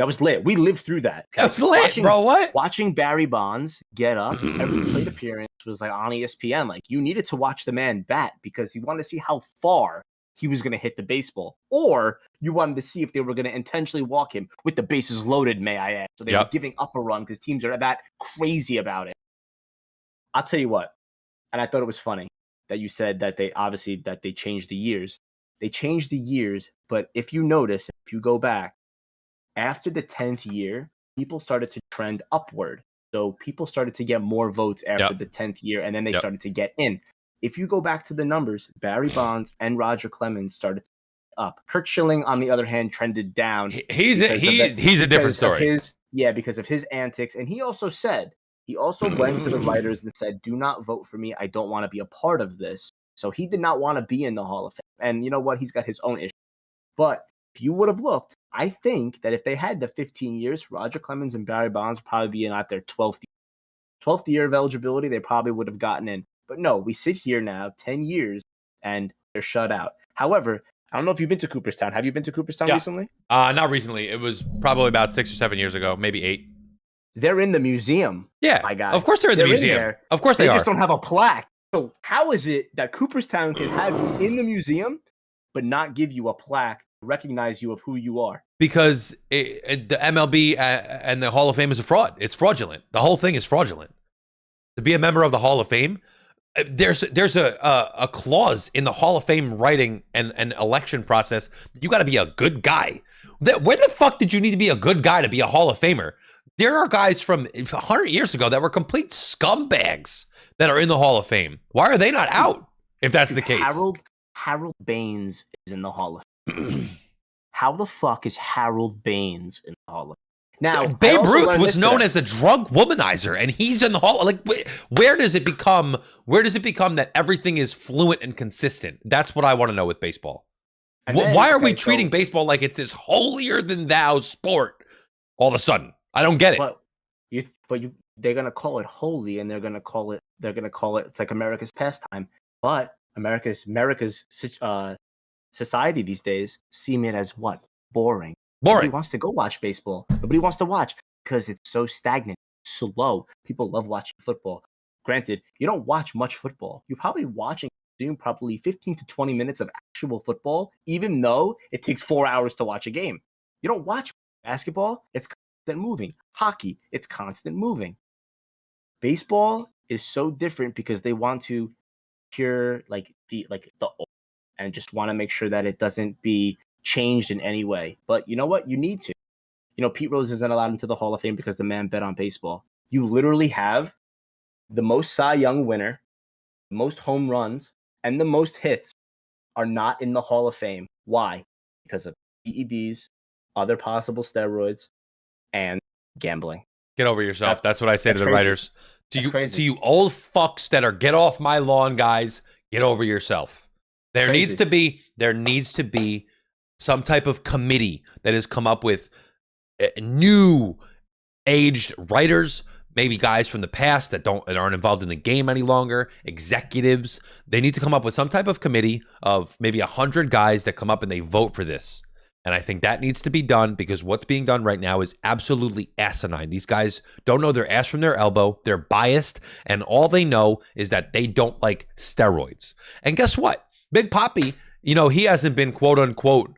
That was lit. We lived through that. That was lit, bro. What? Watching Barry Bonds get up every plate appearance was like on ESPN. Like, you needed to watch the man bat because you wanted to see how far he was going to hit the baseball, or you wanted to see if they were going to intentionally walk him with the bases loaded, may I add. So they were giving up a run because teams are that crazy about it. I'll tell you what, and I thought it was funny that you said that they changed the years. They changed the years, but if you notice, if you go back, after the 10th year, people started to trend upward. So people started to get more votes after the 10th year, and then they started to get in. If you go back to the numbers, Barry Bonds and Roger Clemens started up. Curt Schilling, on the other hand, trended down. He's a different story. Because of his antics. And he also went to the writers and said, do not vote for me. I don't want to be a part of this. So he did not want to be in the Hall of Fame. And you know what? He's got his own issue. But if you would have looked, I think that if they had the 15 years, Roger Clemens and Barry Bonds would probably be in at their 12th year of eligibility. They probably would have gotten in. But no, we sit here now, 10 years, and they're shut out. However, I don't know if you've been to Cooperstown. Have you been to Cooperstown recently? Not recently. It was probably about 6 or 7 years ago, maybe 8. They're in the museum. Yeah, my God. Of course they're in the museum. Of course they are. They just don't have a plaque. So how is it that Cooperstown can have you in the museum but not give you a plaque to recognize you of who you are? Because the MLB and the Hall of Fame is a fraud. It's fraudulent. The whole thing is fraudulent. To be a member of the Hall of Fame, there's a clause in the Hall of Fame writing and election process that you got to be a good guy. Where the fuck did you need to be a good guy to be a Hall of Famer? There are guys from 100 years ago that were complete scumbags that are in the Hall of Fame. Why are they not out, if that's the case? Harold Baines is in the Hall of Fame. How the fuck is Harold Baines in the Hall of Fame? Now, Babe Ruth was known as a drug womanizer, and he's in the Hall. Like, where does it become that everything is fluent and consistent? That's what I want to know with baseball. Why are we treating baseball like it's this holier than thou sport all of a sudden? I don't get it. They're gonna call it holy, and they're gonna call it. It's like America's pastime, but America's society these days see it as what? Boring. Nobody wants to go watch baseball. Nobody wants to watch because it's so stagnant, slow. People love watching football. Granted, you don't watch much football. You're probably watching probably 15 to 20 minutes of actual football, even though it takes 4 hours to watch a game. You don't watch basketball. It's constant moving. Hockey, it's constant moving. Baseball is so different because they want to cure the old and just want to make sure that it doesn't be changed in any way. But you know what? You need to. Pete Rose isn't allowed into the Hall of Fame because the man bet on baseball. You literally have the most Cy Young winner, the most home runs, and the most hits are not in the Hall of Fame. Why? Because of PEDs, other possible steroids, and gambling. Get over yourself. That's what I say to the writers. To you old fucks that are get off my lawn, guys, get over yourself. There needs to be some type of committee that has come up with new aged writers, maybe guys from the past that aren't involved in the game any longer, executives. They need to come up with some type of committee of maybe 100 guys that come up and they vote for this. And I think that needs to be done because what's being done right now is absolutely asinine. These guys don't know their ass from their elbow. They're biased, and all they know is that they don't like steroids. And guess what? Big Papi, he hasn't been quote unquote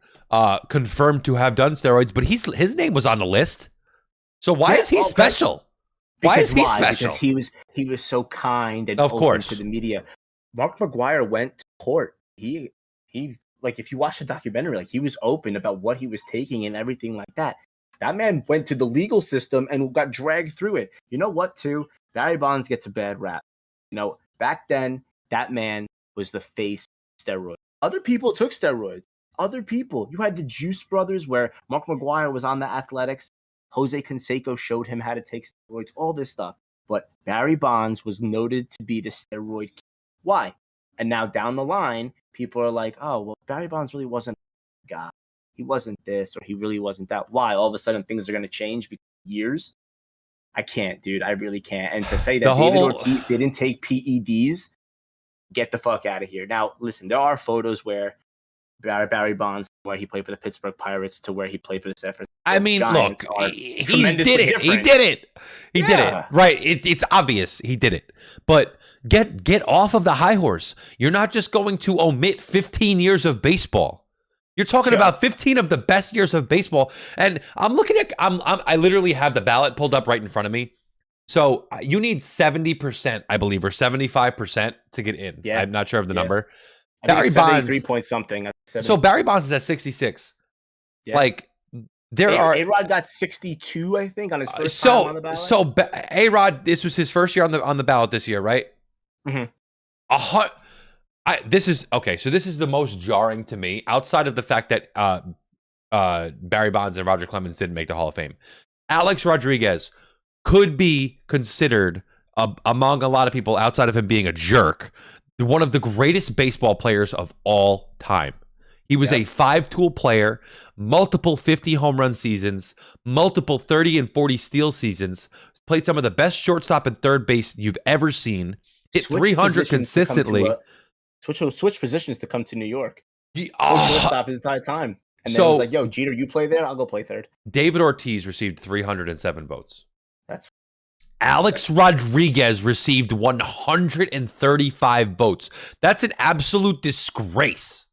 confirmed to have done steroids, but his name was on the list. So why is he special? Why is he special? Because he was so kind and open to the media. Mark McGwire went to court. He if you watch the documentary, he was open about what he was taking and everything like that. That man went to the legal system and got dragged through it. You know what, too? Barry Bonds gets a bad rap. Back then, that man was the face of steroids. Other people took steroids. Other people. You had the Juice Brothers where Mark McGwire was on the Athletics. Jose Canseco showed him how to take steroids, all this stuff. But Barry Bonds was noted to be the steroid king. Why? And now down the line, people are like, oh, well, Barry Bonds really wasn't a guy. He wasn't this or he really wasn't that. Why? All of a sudden things are going to change because years? I can't, dude. I really can't. And to say that David Ortiz didn't take PEDs, get the fuck out of here. Now, listen, there are photos where Barry Bonds where he played for the Pittsburgh Pirates to where he played for the San Francisco I mean, Giants look, he did it. He did it. He did it. Right. It's obvious he did it. But get off of the high horse. You're not just going to omit 15 years of baseball. You're talking about 15 of the best years of baseball. And I'm looking at, I literally have the ballot pulled up right in front of me. So you need 70%, I believe, or 75% to get in. Yeah. I'm not sure of the number. Barry Bonds 3 point something. So Barry Bonds is at 66. Yeah. Like A-Rod got 62, I think, on his first time on the ballot. So A-Rod, this was his first year on the ballot this year, right? Mm-hmm. This is the most jarring to me, outside of the fact that Barry Bonds and Roger Clemens didn't make the Hall of Fame. Alex Rodriguez could be considered among a lot of people, outside of him being a jerk, one of the greatest baseball players of all time. He was a 5-tool player, multiple 50 home run seasons, multiple 30 and 40 steal seasons, played some of the best shortstop and third base you've ever seen, hit 300 consistently. Switch positions to come to New York. Shortstop his entire time. And then it was like, yo, Jeter, you play there? I'll go play third. David Ortiz received 307 votes. That's Alex Rodriguez received 135 votes. That's an absolute disgrace.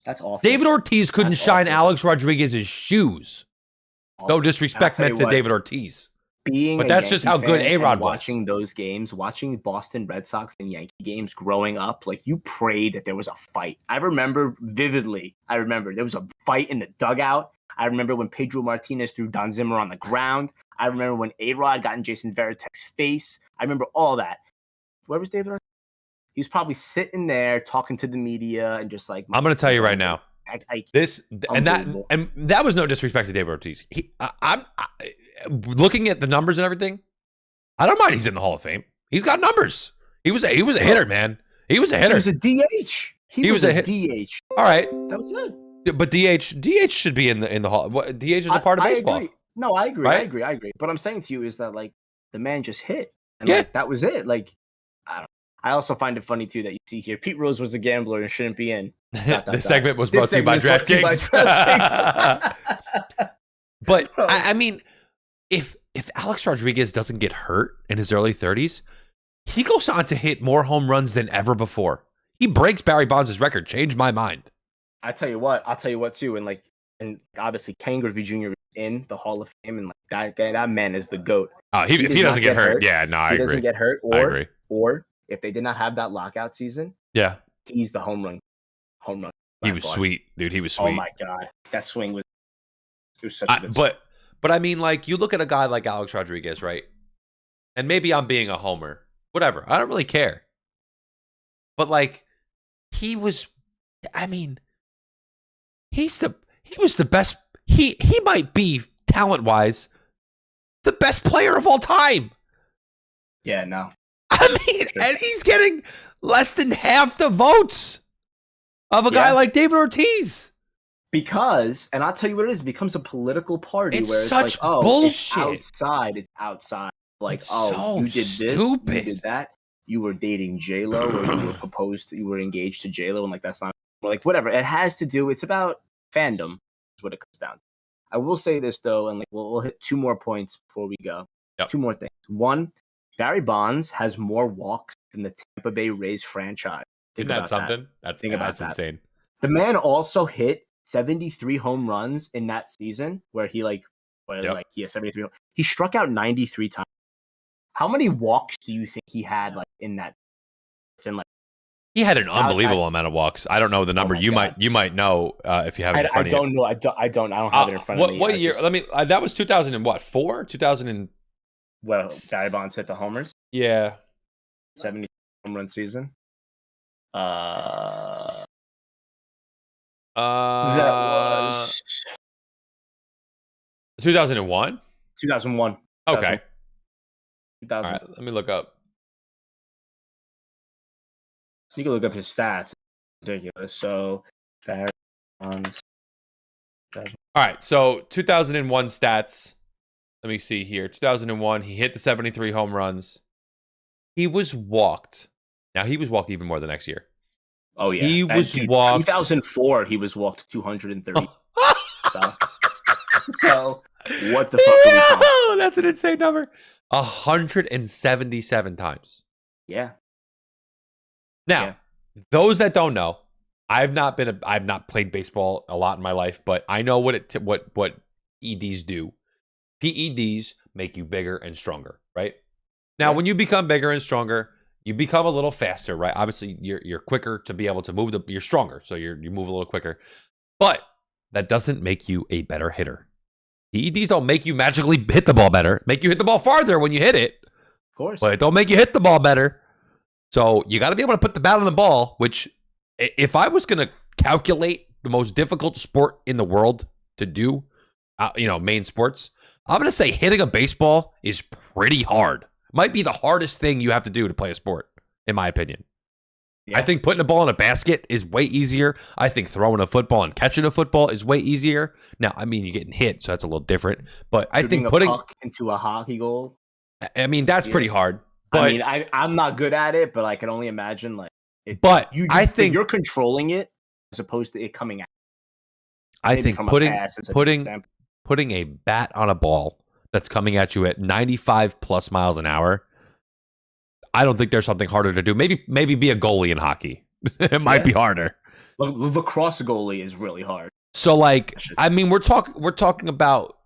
That's awful. David Ortiz couldn't shine Alex Rodriguez's shoes. No disrespect meant to David Ortiz. But that's just how good A-Rod was. Watching those games, watching Boston Red Sox and Yankee games growing up, like you prayed that there was a fight. I remember vividly. There was a fight in the dugout. I remember when Pedro Martinez threw Don Zimmer on the ground. I remember when A-Rod got in Jason Veritek's face. I remember all that. Where was David Ortiz? He was probably sitting there talking to the media and just like. I'm going to tell you right now. That was no disrespect to David Ortiz. I'm looking at the numbers and everything. I don't mind he's in the Hall of Fame. He's got numbers. He was a hitter, man. He was a hitter. He was a DH. He was a DH. All right. That was good. But DH should be in the Hall. DH is a part of baseball. Agree. No, I agree. Right? I agree. But I'm saying to you is that like the man just hit. And like, that was it. Like, I don't know. I also find it funny too that you see here Pete Rose was a gambler and shouldn't be in. This segment was brought to you by DraftKings. But I mean, if Alex Rodriguez doesn't get hurt in his early 30s, he goes on to hit more home runs than ever before. He breaks Barry Bonds' record. Changed my mind. I'll tell you what too, and obviously Ken Griffey Jr. is in the Hall of Fame, and like that man is the GOAT. If he doesn't get hurt, I agree. He doesn't get hurt, or if they did not have that lockout season, he's the home run. He was sweet, dude. He was sweet. Oh my god, that swing was such a good swing. But I mean, like you look at a guy like Alex Rodriguez, right? And maybe I'm being a homer, whatever. I don't really care. But like, he was. I mean, he was the best. He might be talent-wise the best player of all time. Yeah, no. I mean, and he's getting less than half the votes of a guy like David Ortiz. Because, and I'll tell you what it is, it becomes a political party where it's such like, bullshit. It's outside. Like, you did this, stupid. You did that. You were dating J-Lo, or you were engaged to J-Lo, and like that's not, like, whatever. It has to do, it's about fandom, is what it comes down to. I will say this, though, and like we'll hit 2 more points before we go. Yep. 2 more things. One, Barry Bonds has more walks than the Tampa Bay Rays franchise. Isn't that something? That's insane. The man also hit 73 home runs in that season where he 73. He struck out 93 times. How many walks do you think he had like in that? He had an unbelievable amount of walks. I don't know the number. You might know if you have it in front of you. I don't know. I don't have it in front of me. What year? That was 2004? 2000. Well, Barry Bonds hit the homers. Yeah. 70 home run season. That was 2001. 2001. Okay. 2000. All right. Let me look up. You can look up his stats. Ridiculous. So Barry Bonds. All right. So 2001 stats. Let me see here. 2001, he hit the 73 home runs. He was walked. Now, he was walked even more the next year. Oh yeah, He was walked 2004. He was walked 230. so what the fuck are we talking? That's an insane number. 177 times. Yeah. Now, those that don't know, I've not played baseball a lot in my life, but I know what EDs do. PEDs make you bigger and stronger, right? Now, when you become bigger and stronger, you become a little faster, right? Obviously, you're quicker to be able to move. You're stronger, so you move a little quicker. But that doesn't make you a better hitter. PEDs don't make you magically hit the ball better. Make you hit the ball farther when you hit it. Of course. But it don't make you hit the ball better. So you got to be able to put the bat on the ball, which if I was going to calculate the most difficult sport in the world to do, main sports, I'm going to say hitting a baseball is pretty hard. Might be the hardest thing you have to do to play a sport, in my opinion. Yeah. I think putting a ball in a basket is way easier. I think throwing a football and catching a football is way easier. Now, I mean, you're getting hit, so that's a little different. But I think putting a puck into a hockey goal. I mean, that's pretty hard. But I mean, I'm not good at it, but I can only imagine I think you're controlling it as opposed to it coming out. I think putting a bat on a ball that's coming at you at 95 plus miles an hour, I don't think there's something harder to do. Maybe be a goalie in hockey. It might be harder. Lacrosse goalie is really hard. So I mean, we're talking about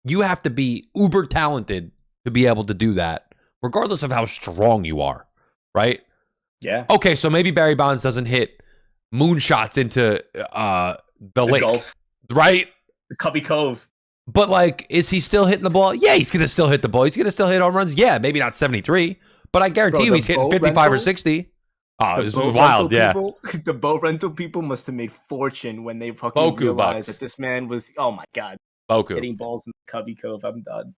you have to be uber talented to be able to do that, regardless of how strong you are, right? Yeah. Okay, so maybe Barry Bonds doesn't hit moonshots into the lake, Gulf. Right? The Cubby Cove. But is he still hitting the ball? Yeah, he's gonna still hit the ball. He's gonna still hit home runs. Yeah, maybe not 73, but I guarantee you he's hitting 55 or 60. Oh, it's wild. Yeah. The boat rental people must have made fortune when they fucking realized that this man was. Oh my god. Boku. Hitting balls in the Cubby Cove. I'm done.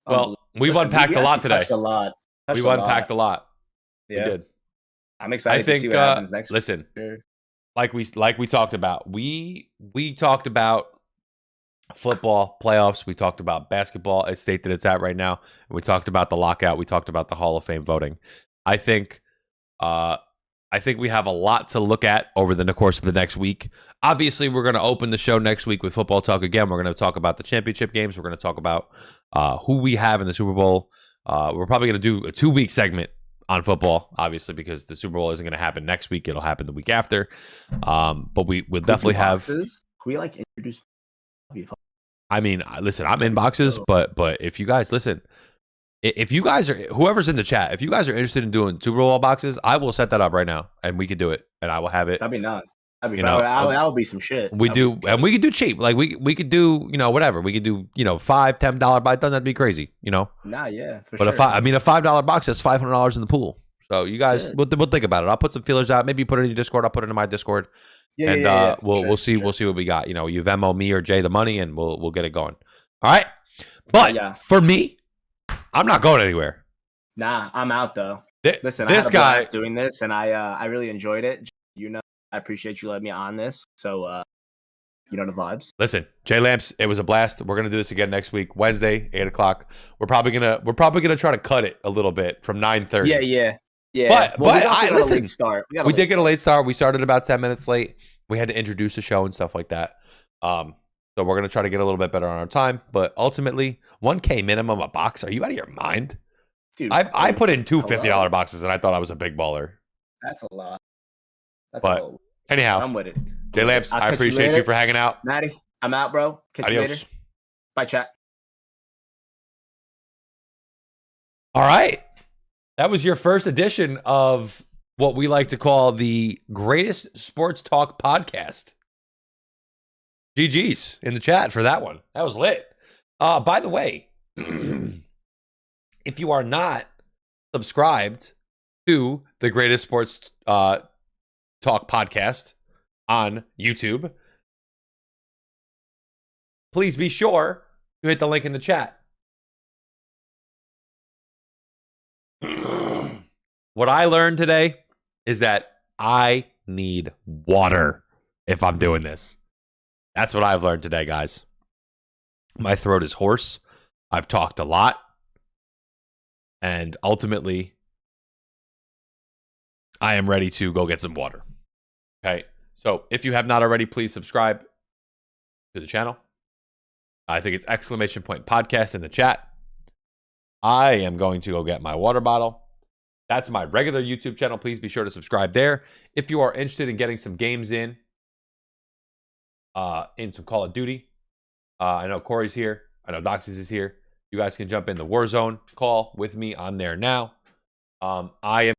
Well, we've unpacked a lot today. We've unpacked a lot. Yeah. We did. I'm excited to see what happens next week. Listen, like we talked about, we talked about football playoffs. We talked about basketball at state that it's at right now. And we talked about the lockout. We talked about the Hall of Fame voting. I think we have a lot to look at over the course of the next week. Obviously, we're going to open the show next week with football talk again. We're going to talk about the championship games. We're going to talk about who we have in the Super Bowl. We're probably going to do a 2-week segment on football, obviously, because the Super Bowl isn't going to happen next week. It'll happen the week after. But we'll definitely have. Can we introduce? I mean, listen, I'm in boxes, but if you guys listen, if you guys are whoever's in the chat, if you guys are interested in doing Super Bowl boxes, I will set that up right now, and we could do it, and I will have it. That'd be nuts. That would be some shit. We could do cheap. We could do whatever. We could do $5-10 buy. Doesn't have to be crazy. Nah, yeah, for sure. But a $5 box has $500 in the pool. So you guys, we'll think about it. I'll put some feelers out. Maybe put it in your Discord. I'll put it in my Discord. We'll see what we got. You Venmo me or Jay the money, and we'll get it going. All right. But for me, I'm not going anywhere. Nah, I'm out though. Listen, this guy doing this, and I really enjoyed it. I appreciate you letting me on this. So, the vibes. Listen, Jay Lamps, it was a blast. We're gonna do this again next week, Wednesday, 8:00. We're probably gonna try to cut it a little bit from 9:30. Yeah. But listen, We did get a late start. We started about 10 minutes late. We had to introduce the show and stuff like that. So we're gonna try to get a little bit better on our time. But ultimately, 1K minimum a box. Are you out of your mind? Dude, I put in two $50 boxes, and I thought I was a big baller. That's a lot. Anyhow, I'm with it. Jay Lamps, I appreciate you for hanging out. Maddie, I'm out, bro. Catch you later. Bye, chat. All right. That was your first edition of what we like to call the greatest sports talk podcast. GG's in the chat for that one. That was lit. By the way, if you are not subscribed to the greatest sports talk podcast on YouTube, please be sure to hit the link in the chat. What I learned today is that I need water if I'm doing this. That's what I've learned today, guys. My throat is hoarse. I've talked a lot. And ultimately, I am ready to go get some water. Okay. So if you have not already, please subscribe to the channel. I think it's exclamation point podcast in the chat. I am going to go get my water bottle. That's my regular YouTube channel. Please be sure to subscribe there. If you are interested in getting some games in some Call of Duty, I know Corey's here. I know Doxys is here. You guys can jump in the Warzone call with me. I'm there now. I am.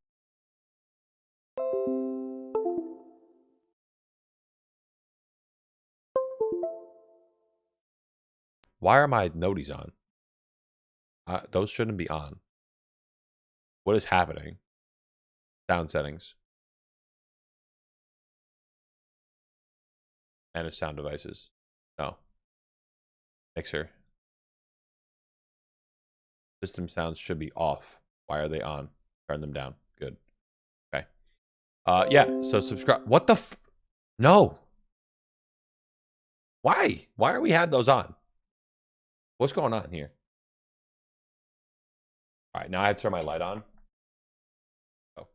Why are my noties on? Those shouldn't be on. What is happening? Sound settings. Manage sound devices. No. Mixer. System sounds should be off. Why are they on? Turn them down. Good. Okay. Yeah, so subscribe. What the No. Why? Why are we had those on? What's going on here? All right, now I have to turn my light on. Oh.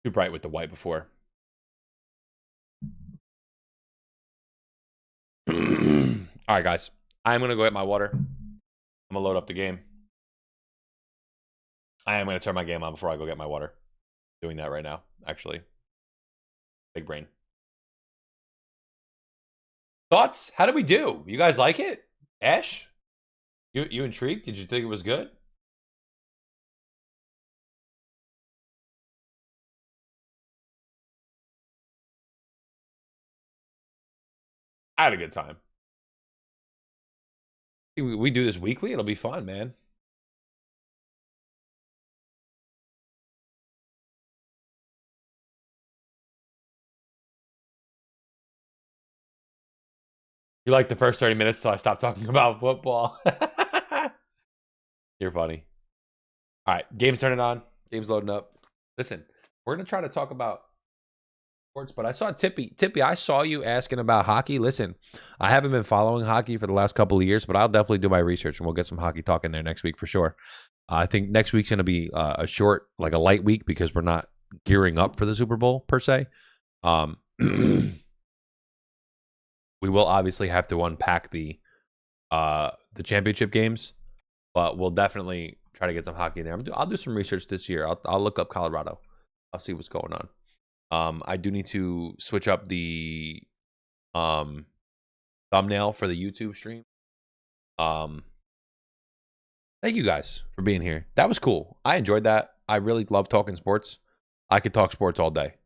Too bright with the white before. All right, guys. I'm going to go get my water. I'm going to load up the game. I am going to turn my game on before I go get my water. Doing that right now, actually. Big brain. Thoughts? How did we do? You guys like it? Ash? You intrigued? Did you think it was good? I had a good time. We do this weekly. It'll be fun, man. You like the first 30 minutes till I stop talking about football. You're funny. All right, game's turning on. Game's loading up. Listen, we're going to try to talk about sports, but I saw Tippy. Tippy, I saw you asking about hockey. Listen, I haven't been following hockey for the last couple of years, but I'll definitely do my research, and we'll get some hockey talk in there next week for sure. I think next week's going to be a short, like a light week, because we're not gearing up for the Super Bowl, per se. We will obviously have to unpack the championship games, but we'll definitely try to get some hockey in there. I'll do some research this year. I'll look up Colorado. I'll see what's going on. I do need to switch up the thumbnail for the YouTube stream. Thank you guys for being here. That was cool. I enjoyed that. I really love talking sports. I could talk sports all day.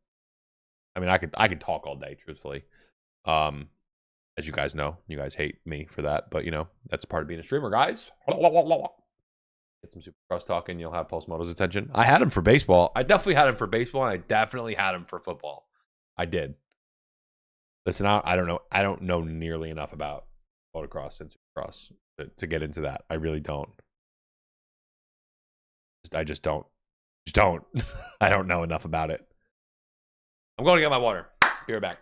I mean, I could talk all day, truthfully. As you guys know, you guys hate me for that, but you know, that's part of being a streamer, guys. Get some Supercross talking, you'll have Pulse Moto's attention. I had him for baseball. I definitely had him for baseball, and I definitely had him for football. I did. Listen, I don't know. I don't know nearly enough about motocross and Supercross to get into that. I really don't. I just don't. I don't know enough about it. I'm going to get my water. Be right back.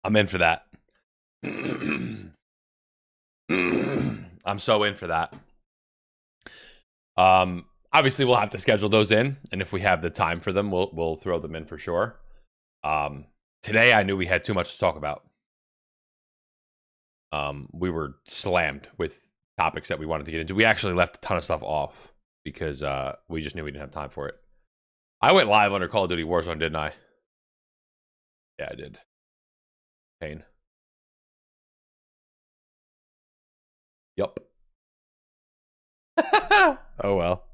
I'm in for that. I'm so in for that. Obviously we'll have to schedule those in, and if we have the time for them, we'll throw them in for sure. Today I knew we had too much to talk about. We were slammed with topics that we wanted to get into. We actually left a ton of stuff off because we just knew we didn't have time for it. I went live under Call of Duty Warzone, didn't I? Yeah, I did. Pain. Yup. Oh well.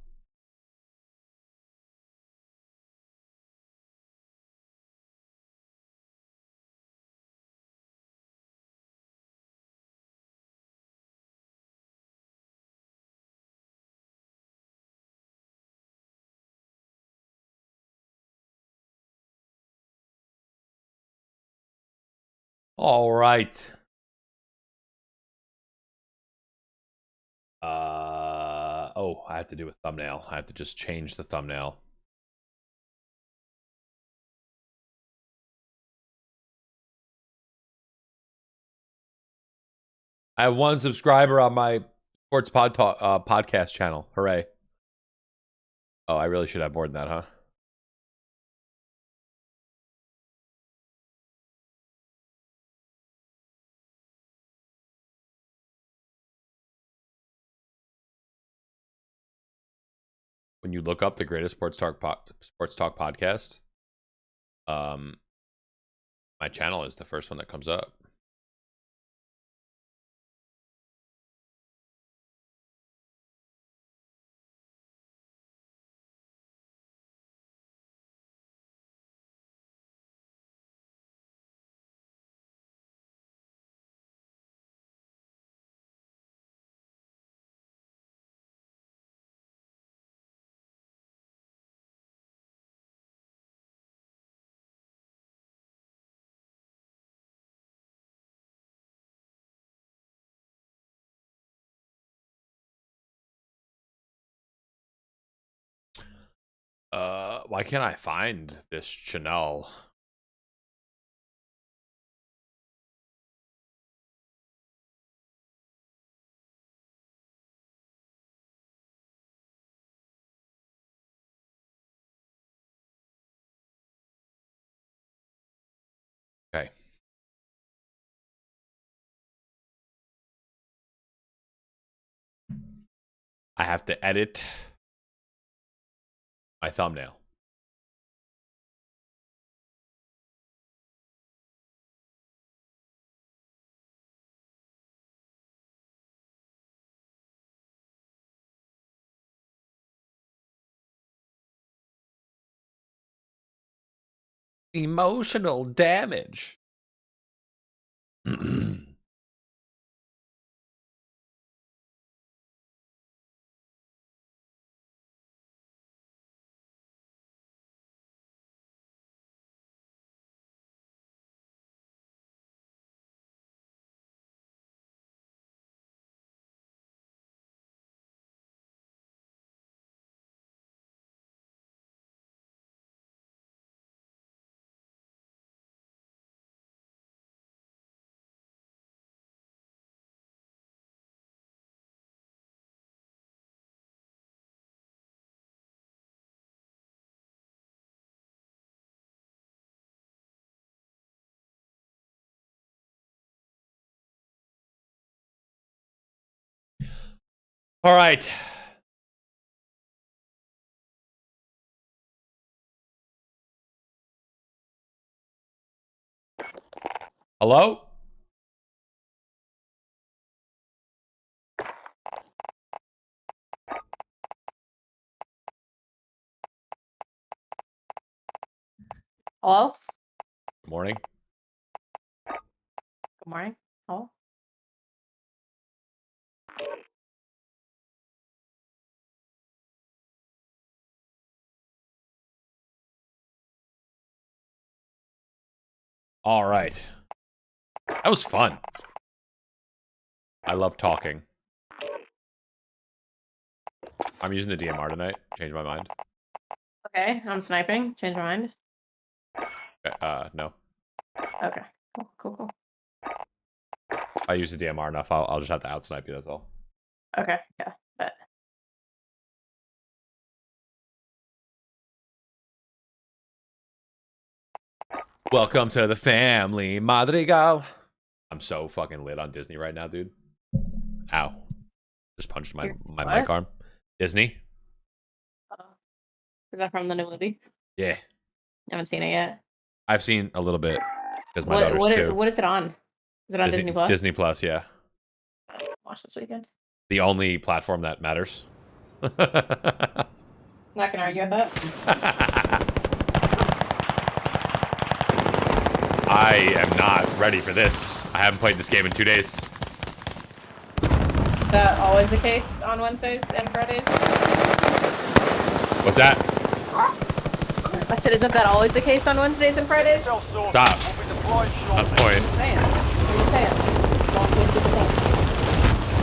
All right. Oh, I have to do a thumbnail. I have to just change the thumbnail. I have 1 subscriber on my sports podcast channel. Hooray. Oh, I really should have more than that, huh? When you look up the greatest sports talk podcast, my channel is the first one that comes up. Why can't I find this Chanel? Okay. I have to edit my thumbnail. Emotional damage. All right. Hello? Hello? Good morning. Good morning. Hello? All right. That was fun. I love talking. I'm using the DMR tonight. Change my mind. Okay, I'm sniping. Change my mind. No. Okay, cool. I use the DMR enough. I'll just have to outsnipe you. That's all. Okay, yeah, bet. Welcome to the family, Madrigal. I'm so fucking lit on Disney right now, dude. Ow. Just punched my mic arm. Disney? Is that from the new movie? Yeah. Haven't seen it yet. I've seen a little bit because my daughter's too. What is it on? Is it on Disney Plus? Disney Plus, yeah. Watch this weekend. The only platform that matters. Not gonna argue with that. I am not ready for this. I haven't played this game in 2 days. Is that always the case on Wednesdays and Fridays? What's that? I said, isn't that always the case on Wednesdays and Fridays? Stop. Not the point. Man. fan. Walk with the fan.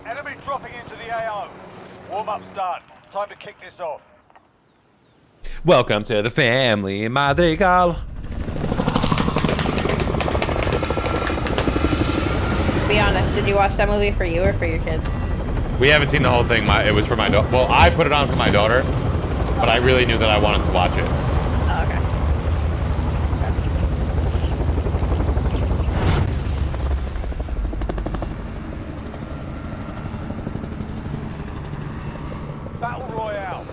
Enemy dropping into the AO. Warm-up's done. Time to kick this off. Welcome to the family, Madrigal. Be honest, did you watch that movie for you or for your kids? We haven't seen the whole thing. It was for my daughter. Well, I put it on for my daughter, but I really knew that I wanted to watch it. Oh, okay. Battle Royale.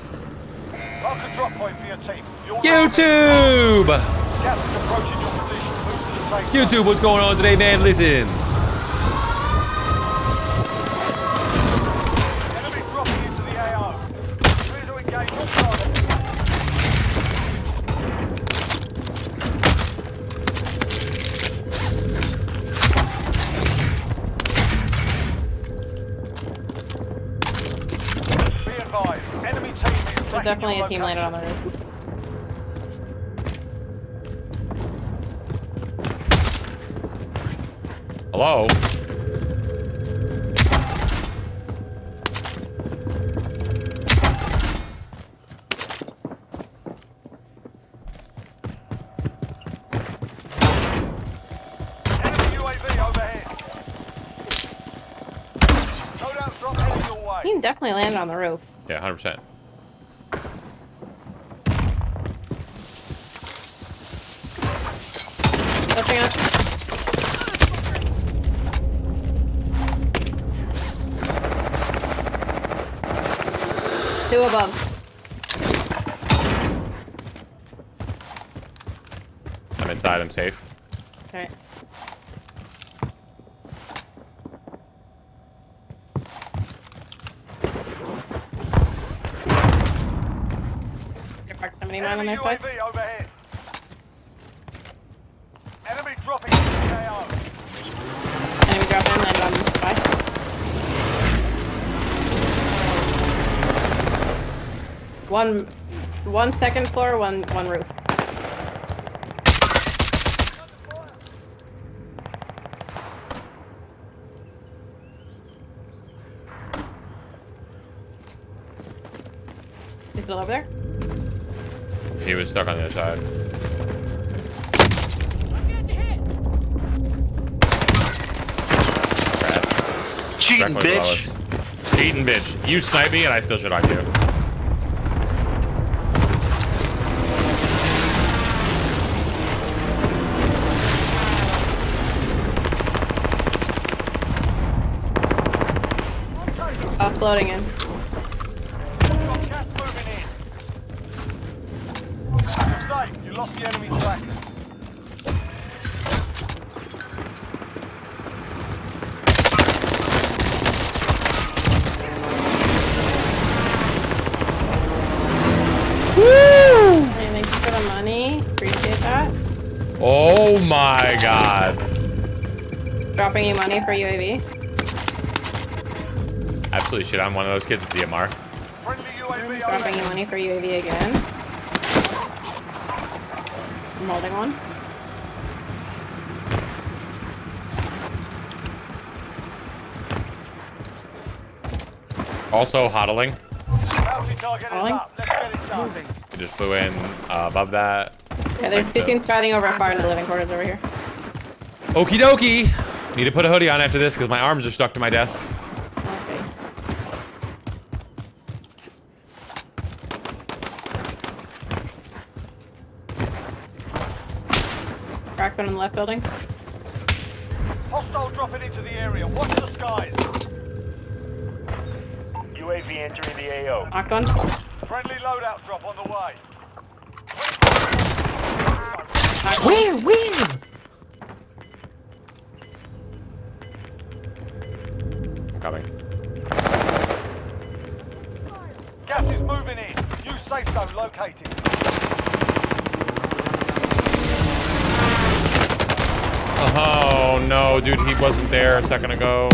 Mark a drop point for your team. YouTube! Gas is approaching your position. Move to the safe zone. YouTube, what's going on today, man? Listen. Enemy dropping into the AO. Clear to engage all targets. Be advised, enemy team is There's tracking definitely your a team landed on the roof. Hello? Enemy UAV overhead. Loadout drop heading your way. Team definitely landed on the roof. Yeah, 100%. Looking up. Two above. I'm inside. I'm safe. Alright. Get back somebody mine on Enemy their side. UAV overhead. Enemy dropping into the AO. Enemy drop in, landed on the spy. One second floor, one roof. He's still over there? He was stuck on the other side. Rats. Cheating, Directly below bitch. us. Cheating, bitch. You sniped me and I still shit on you. Uploading in. Got gas moving in. You're safe. You lost the enemy trackers. Woo! Hey, thank you for the money. Appreciate that. Oh my god. Dropping you money for UAV. Absolutely shit on one of those kids with DMR. Friendly UAV Dropping you overhead. money for UAV again. I'm holding one. Also hodling. Bounty target is Calling. up. Let's get it done. He just flew in above that. Yeah, there's two teams fighting over far in the living quarters over here. Okie dokie. Need to put a hoodie on after this because my arms are stuck to my desk. Okay. Cracked one in the left building. Hostile dropping into the area. Watch the skies. UAV entering the AO. Knocked one. Friendly loadout drop on the way. Knocked one. Coming. Gas is moving in. New safe zone located. Oh no, dude, he wasn't there a second ago.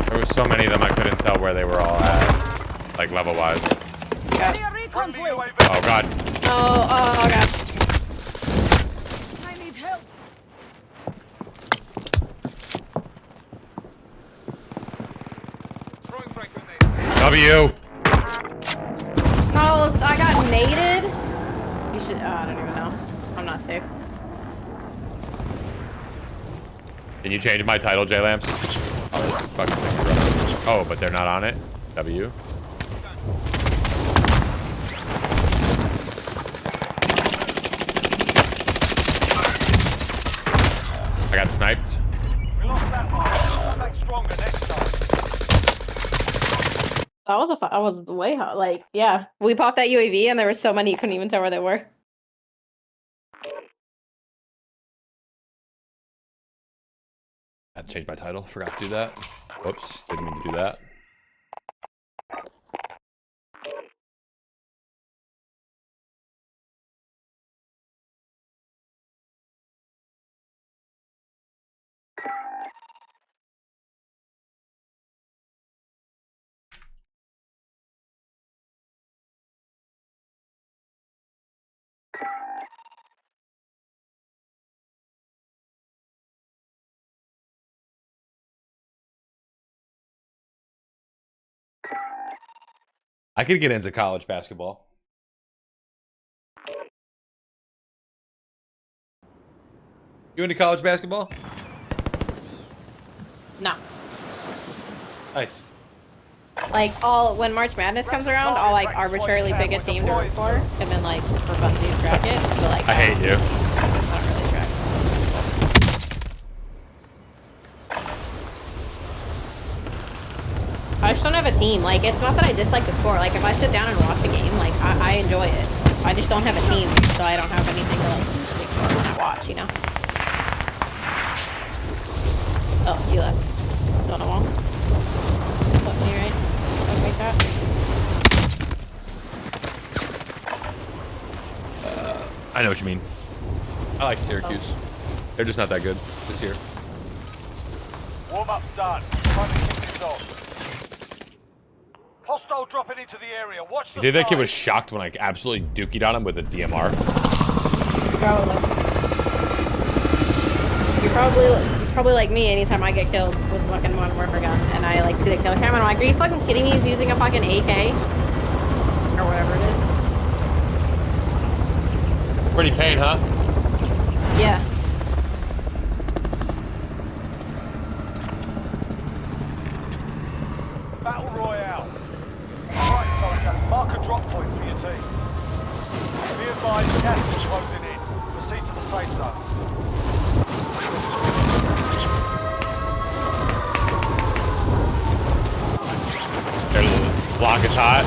There was so many of them I couldn't tell where they were all at, like level wise. Yeah. Oh god. Oh god. I need help. W. Oh, I got naded. You should. Oh, I don't even know. I'm not safe. Can you change my title, J-Lamps? Oh, fucking oh, but they're not on it. W. I got sniped. We lost that one. We'll make stronger next time. That was way hot. Like, yeah, we popped that UAV and there were so many you couldn't even tell where they were. I had to change my title. Forgot to do that. Whoops, didn't mean to do that. I could get into college basketball. You into college basketball? No. Nice. Like, when March Madness comes around, I'll like arbitrarily pick a team to root for, and then like for funsies track it. But like, I hate you. Not really track. I just don't have a team. Like, it's not that I dislike the sport. Like, if I sit down and watch a game, like, I enjoy it. I just don't have a team, so I don't have anything to, like, make fun when I watch, you know? Oh, you left. On a wall. Left me, right? Okay, that. I know what you mean. I like Syracuse. They're just not that good this year. Warm-up's done. Time to kick this off. Hostile dropping into the area. Watch the You think that kid skies. was shocked when I absolutely dookied on him with a DMR? Probably. He's probably like me anytime I get killed with fucking Modern Warfare gun, and I, like, see the kill cam, and I'm like, are you fucking kidding me? He's using a fucking AK? Or whatever it is. Pretty pain, huh? Yeah. Battle Royale. Alright, soldier. Mark a drop point for your team. Be advised, gas is closing in. Proceed to the safe zone. There's the block is hot.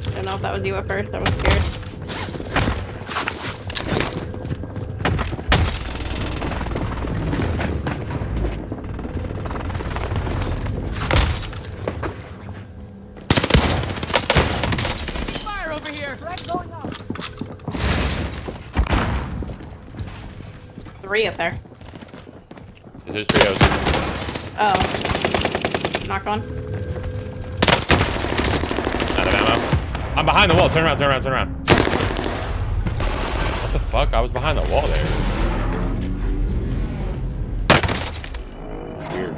I don't know if that was you at first. I was scared. Fire over here. Flag going out. 3 up there. This is trios. Oh. Knocked one. Out of ammo. I'm behind the wall. Turn around, turn around, turn around. What the fuck? I was behind the wall there. Weird.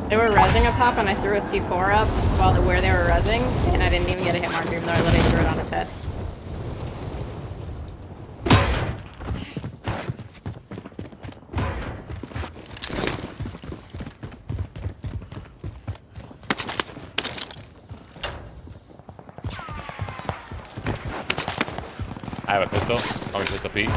They were rezzing up top, and I threw a C4 up where they were rezzing, and I didn't even get a hit marker, even though I literally threw it on his head. I have a pistol. I'm just a Pete.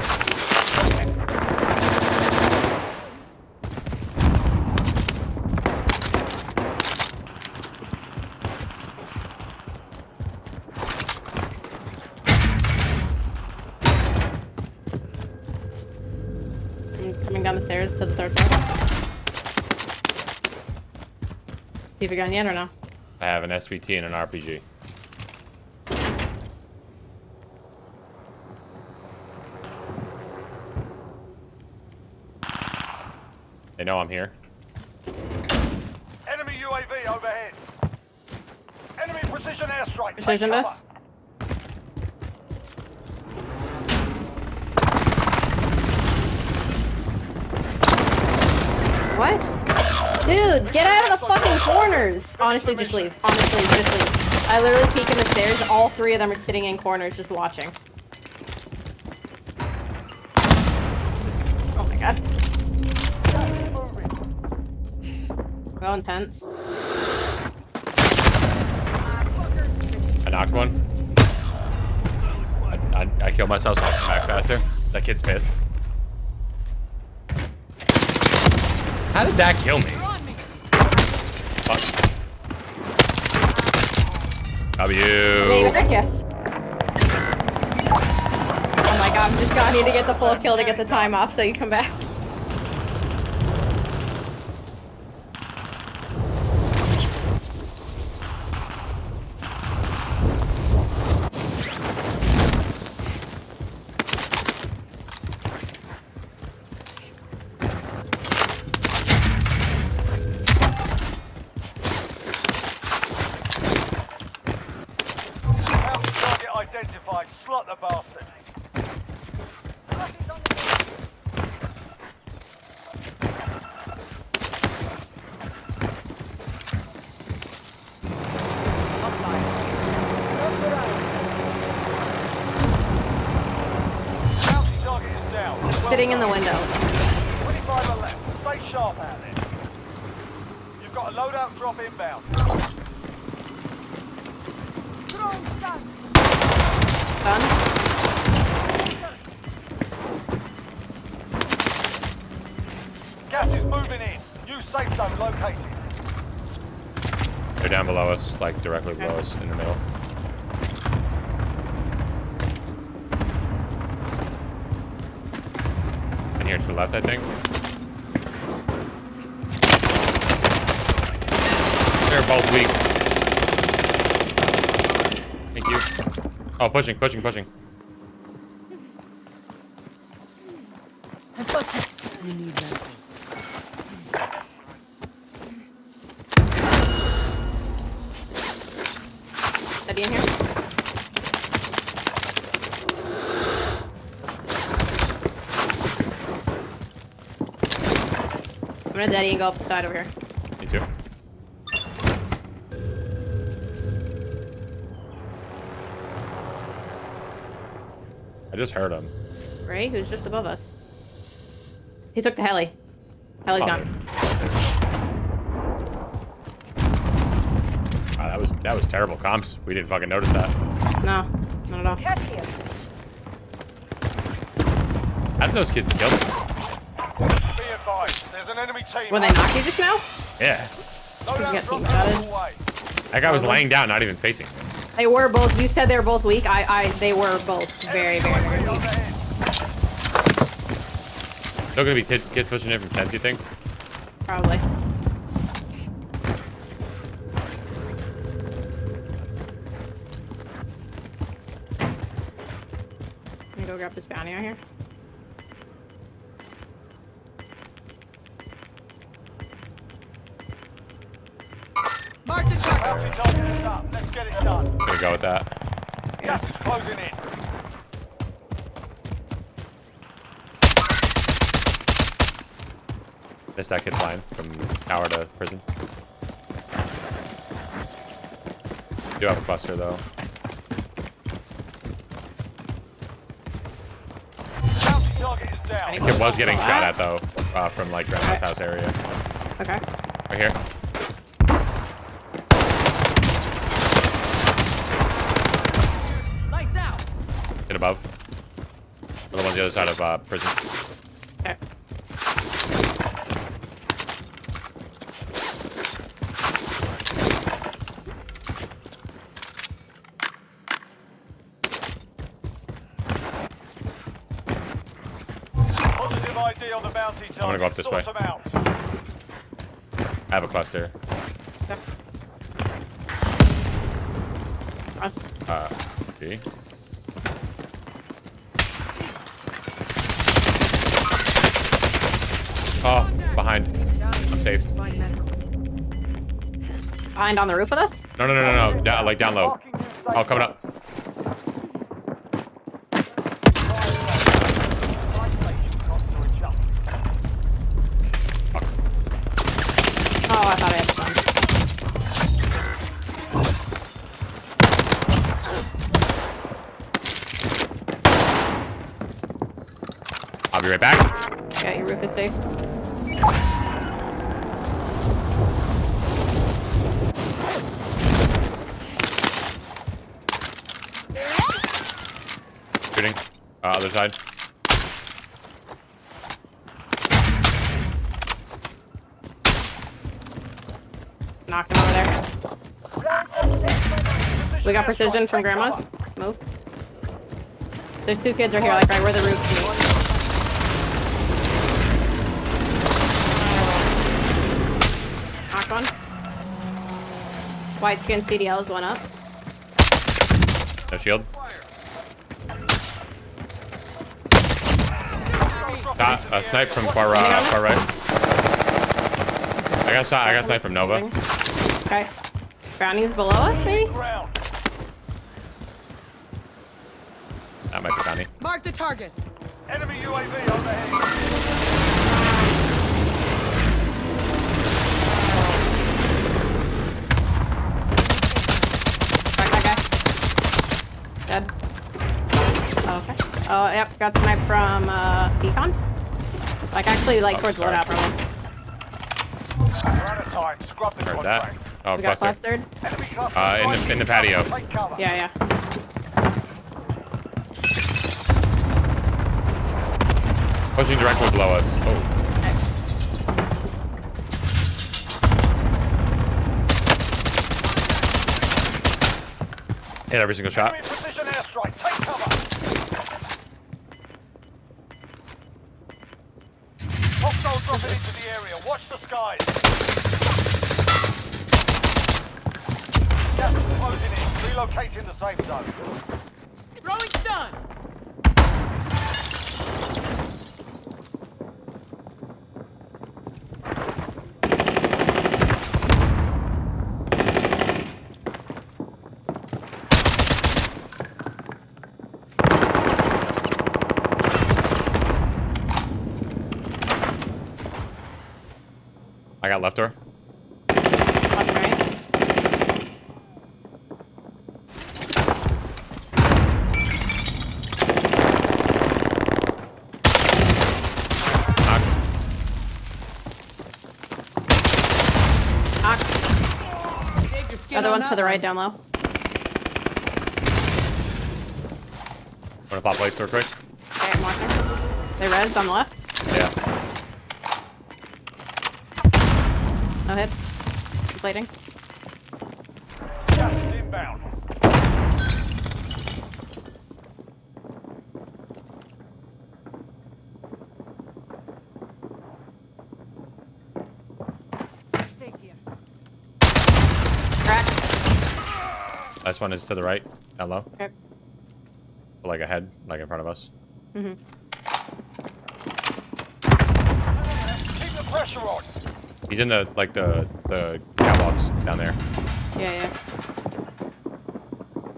I'm coming down the stairs to the 3rd floor. you got yet or no? I have an SVT and an RPG. They know I'm here. Enemy UAV overhead. Enemy precision airstrike. Take Precision cover. this? What? Dude, get out of the fucking corners! Honestly, just leave. Honestly, just leave. I literally peek in the stairs. All three of them are sitting in corners just watching. Oh my god. Go intense. I knocked one. I killed myself so I can come back faster. That kid's pissed. How did that kill me? Fuck. W. Yes. Oh my god, I'm just gonna need to get the full kill to get the time off so you come back. Target identified. Slot the bastard. Bounty target is down. Well Sitting in the done. window. 25 are left. Stay sharp out there. You've got a loadout drop inbound. Done. Gas is moving in. New safe zone located. They're down below us, like directly below us in the middle. And here to the left, I think. They're both weak. Thank you. Oh, pushing. Eddie in here? I'm gonna Daddy and go up the side over here. Me too. I just heard him. Ray, who's just above us. He took the heli. Heli's gone. Wow, that was terrible comms. We didn't fucking notice that. No, not at all. How did those kids kill me? Be advised, there's an enemy team. Were they knock you just now? Yeah. Loadout get drop team shotted. on the way. That guy was laying down, not even facing me. They were both. You said they were both weak. They were both very, very, very UAV weak. overhead. Still gonna be kids pushing in from tents, you think? Probably. Let me go grab this bounty out here. Bounty target is up. Let's get it done. Gonna go with that. Gas is closing in. Missed that kid flying from tower to prison. Do have a cluster though. Bounty target is down. The kid was getting shot at though, from like grandma's house area. Okay. Right here. Lights out. Hit above. Other one's the other side of prison. Okay. Positive ID on the bounty target. gonna go up this way. Sort them out. I have a cluster. Okay. See? Oh, behind. I'm safe. Behind on the roof with us? No. Like down low. Oh, coming up. Oh, I thought I had fun. I'll be right back. Yeah, your roof is safe. Shooting. Other side. Knocking over there. We got precision from grandma's. Move. There's 2 kids right here, like right where the roof meets. Knocked one. White skin CDLs went up. No shield. A snipe from far right. I got snipe from Nova. Okay. Brownie's below us, maybe? That might be Brownie. Mark the target. Enemy UAV overhead. Okay. Dead. Oh, okay. Oh, yep. Got sniped from Decon. Like actually, like towards loadout probably. We're out of time. Scrub the Heard that. contract. Oh, We got cluster. clustered. Enemy cluster In the patio. Take cover. Yeah. Pushing directly below us. Oh. Hit every single shot. Enemy precision airstrike. Take cover. Hostile dropping into the area. Watch the skies. Gas is closing in. Relocating the safe zone. Throwing stun. I got left door. Left, right. Knocked. Save your skin Other on one's that to the right, one. down low. Wanna pop lights real quick? Okay, I'm watching. They rezzed on the left. Yeah. No hits. Plating. Gas is inbound. Safe here. Crack. Last one is to the right. Down low. Okay. Like ahead, like in front of us. Mm-hmm. Keep the pressure on. He's in the catwalks down there. Yeah.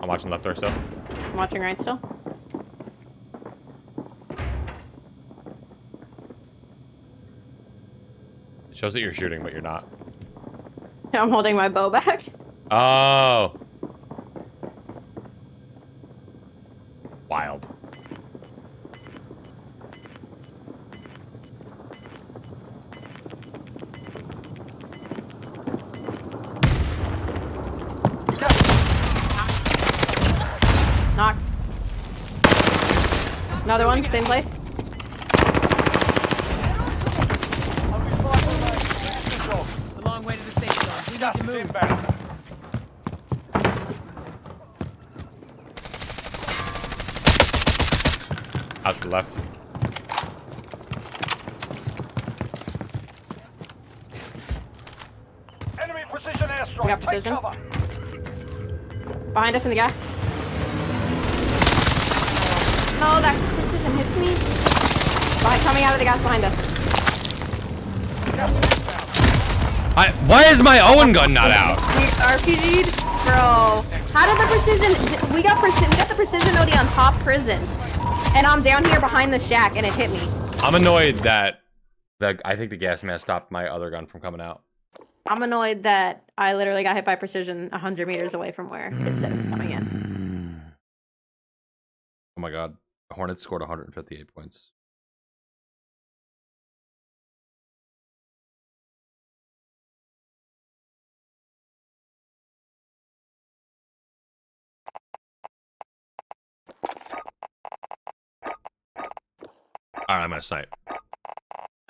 I'm watching left door still. I'm watching right still. It shows that you're shooting, but you're not. I'm holding my bow back. Oh. Wild. Knocked. Another one, same place. Only 5 remain. Finish the job. It's a long way to the safe zone. We need Gas to is move. inbound. Out to the left. Enemy precision airstrike. We got Take precision. cover. Behind us in the gas. coming out of the gas behind us. Why is my Owen gun not out? RPG'd? Bro. How did the precision... We got the precision OD on top prison. And I'm down here behind the shack and it hit me. I'm annoyed that I think the gas mask stopped my other gun from coming out. I'm annoyed that I literally got hit by precision 100 meters away from where it said it was coming in. Oh my god. Hornets scored 158 points. Alright, I'm gonna snipe.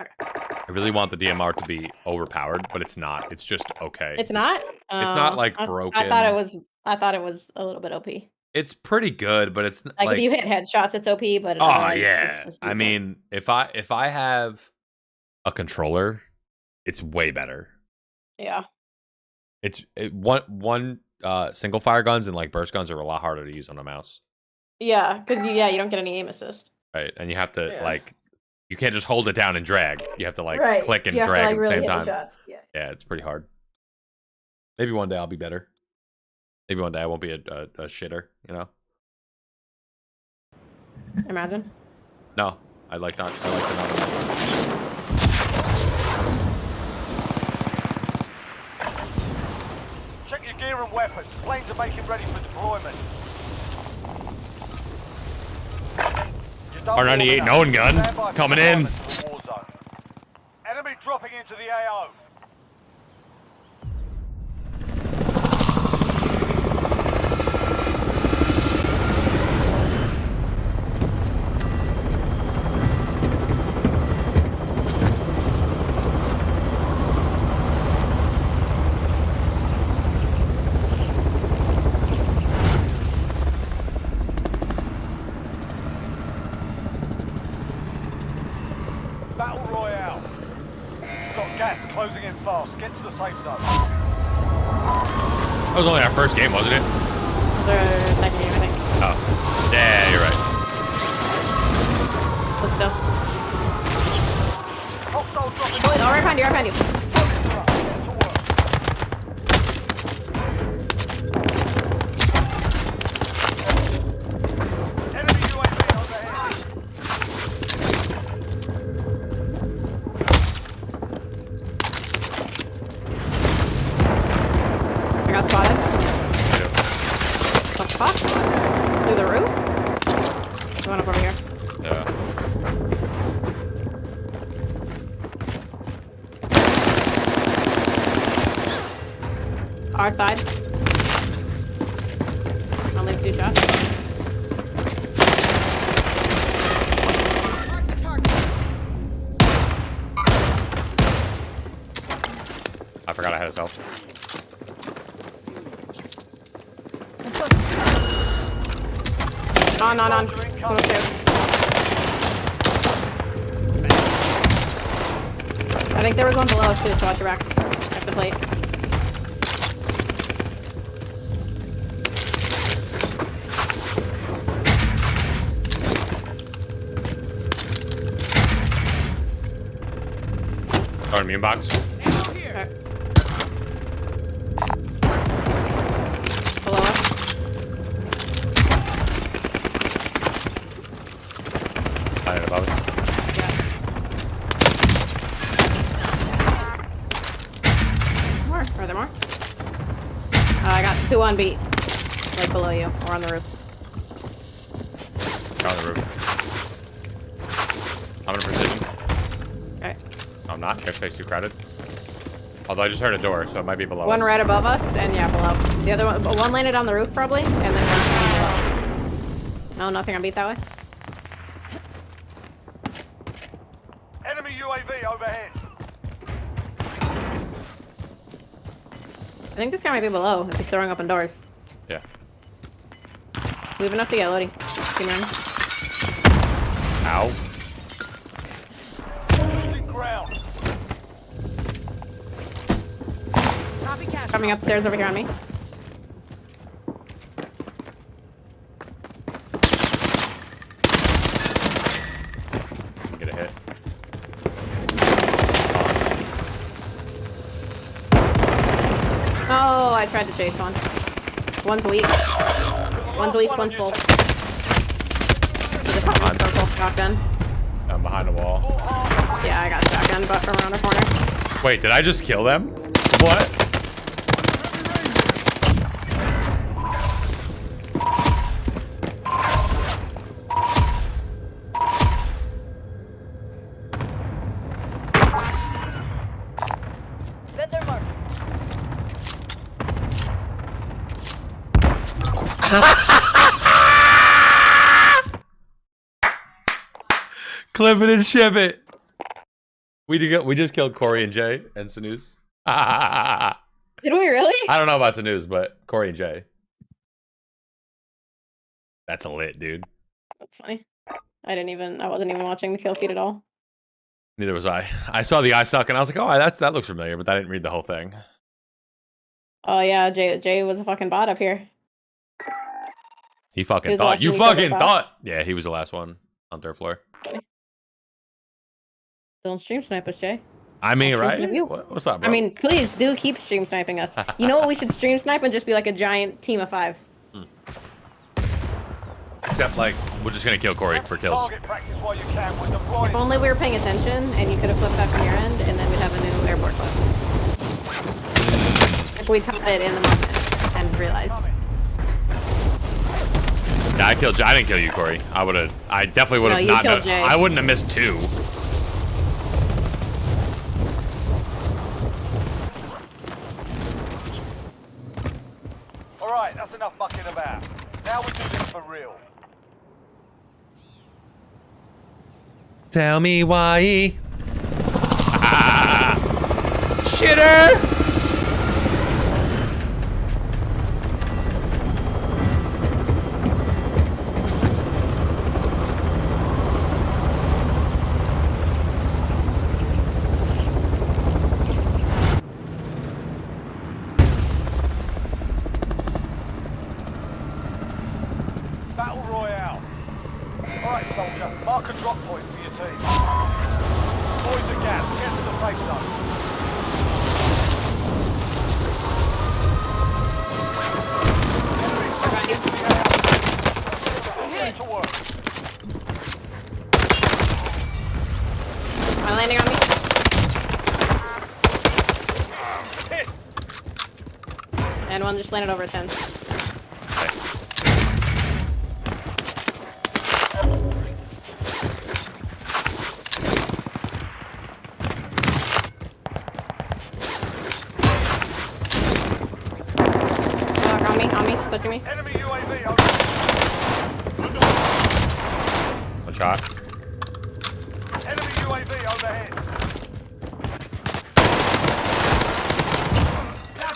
Okay. I really want the DMR to be overpowered, but it's not. It's just okay. It's not? It's not like broken. I thought it was a little bit OP. It's pretty good, but it's like like if you hit headshots, it's OP. But oh yeah, I mean, if I have a controller, it's way better. Yeah. One single fire guns and like burst guns are a lot harder to use on a mouse. Yeah, because you don't get any aim assist. Right, and you have to like, you can't just hold it down and drag. You have to like click and you drag have to, like, at the really same hit the time. shots. Yeah. Yeah, it's pretty hard. Maybe one day I'll be better. Maybe one day I won't be a shitter, you know? Imagine. No, I like the not. Check your gear and weapons. Planes are making ready for deployment. R98 Owen gun coming in. Enemy dropping into the AO. Battle Royale. Got gas closing in fast. Get to the safe zone. That was only our first game, wasn't it? The second game, I think. Oh, yeah, you're right. Let's go. Hostile dropping. Oh, right behind you, right behind you. Get to work. Enemy UAV overhead. I got spotted. What the fuck? Through the roof? There's one up over here. Yeah. Our side. Only 2 shots. Mark the target. I forgot I had a self. On. Come upstairs. I think there was one below us too, so watch your back. At the plate. Throwing immune box. Ammo here. Okay. Below us. Landing above us. More. Are there more? I got 2 on beat. Like below you, or on the roof. They're on the roof. I'm in a precision. Okay. I'm not. Airspace too crowded. Although I just heard a door, so it might be below One us. right above us, and yeah, below. The other one landed on the roof probably, and then one below. No, nothing on beat that way. Enemy UAV overhead. I think this guy might be below if he's throwing open doors. Yeah. We have enough to get loading. Keep running. Ow. Losing ground. Copy cash. Coming upstairs over here on me. Get a hit. I tried to chase one. One's weak. One's weak, one's full. Just purple shotgun. I'm behind the wall. Yeah, I got shotgun, but from around the corner. Wait, did I just kill them? What? Vendor mark. Clip it and ship it. We just killed Corey and Jay and Sanuz. Did we really? I don't know about Sanuz, but Corey and Jay. That's a lit, dude. That's funny. I wasn't even watching the kill feed at all. Neither was I. I saw the eye suck and I was like, oh, that looks familiar, but I didn't read the whole thing. Oh yeah, Jay was a fucking bot up here. He fucking He was thought. You watching each other fucking thought. Yeah, he was the last one on third floor. Don't stream snipe us, Jay. I mean, I'll right? stream snipe you. What's up, bro? I mean, please do keep stream sniping us. You know what? We should stream snipe and just be like a giant team of 5. Except, like, we're just gonna kill Corey for kills. Target practice while you can with the right. If only we were paying attention and you could have flipped that from your end, and then we'd have a new airport clip. If we caught it in the moment and realized. Yeah, I didn't kill you, Corey. I definitely would have you not. killed Jay. I wouldn't have missed 2. All right, that's enough mucking about. Now we do this for real. Tell me why. Shitter! Battle Royale. All right, soldier. Mark a drop point for your team. Avoid the gas. Get to the safe zone. Get to work. Am I landing on me? Hit. And one just landed over 10. On me, touching me. Enemy UAV over. One shot. Enemy UAV overhead.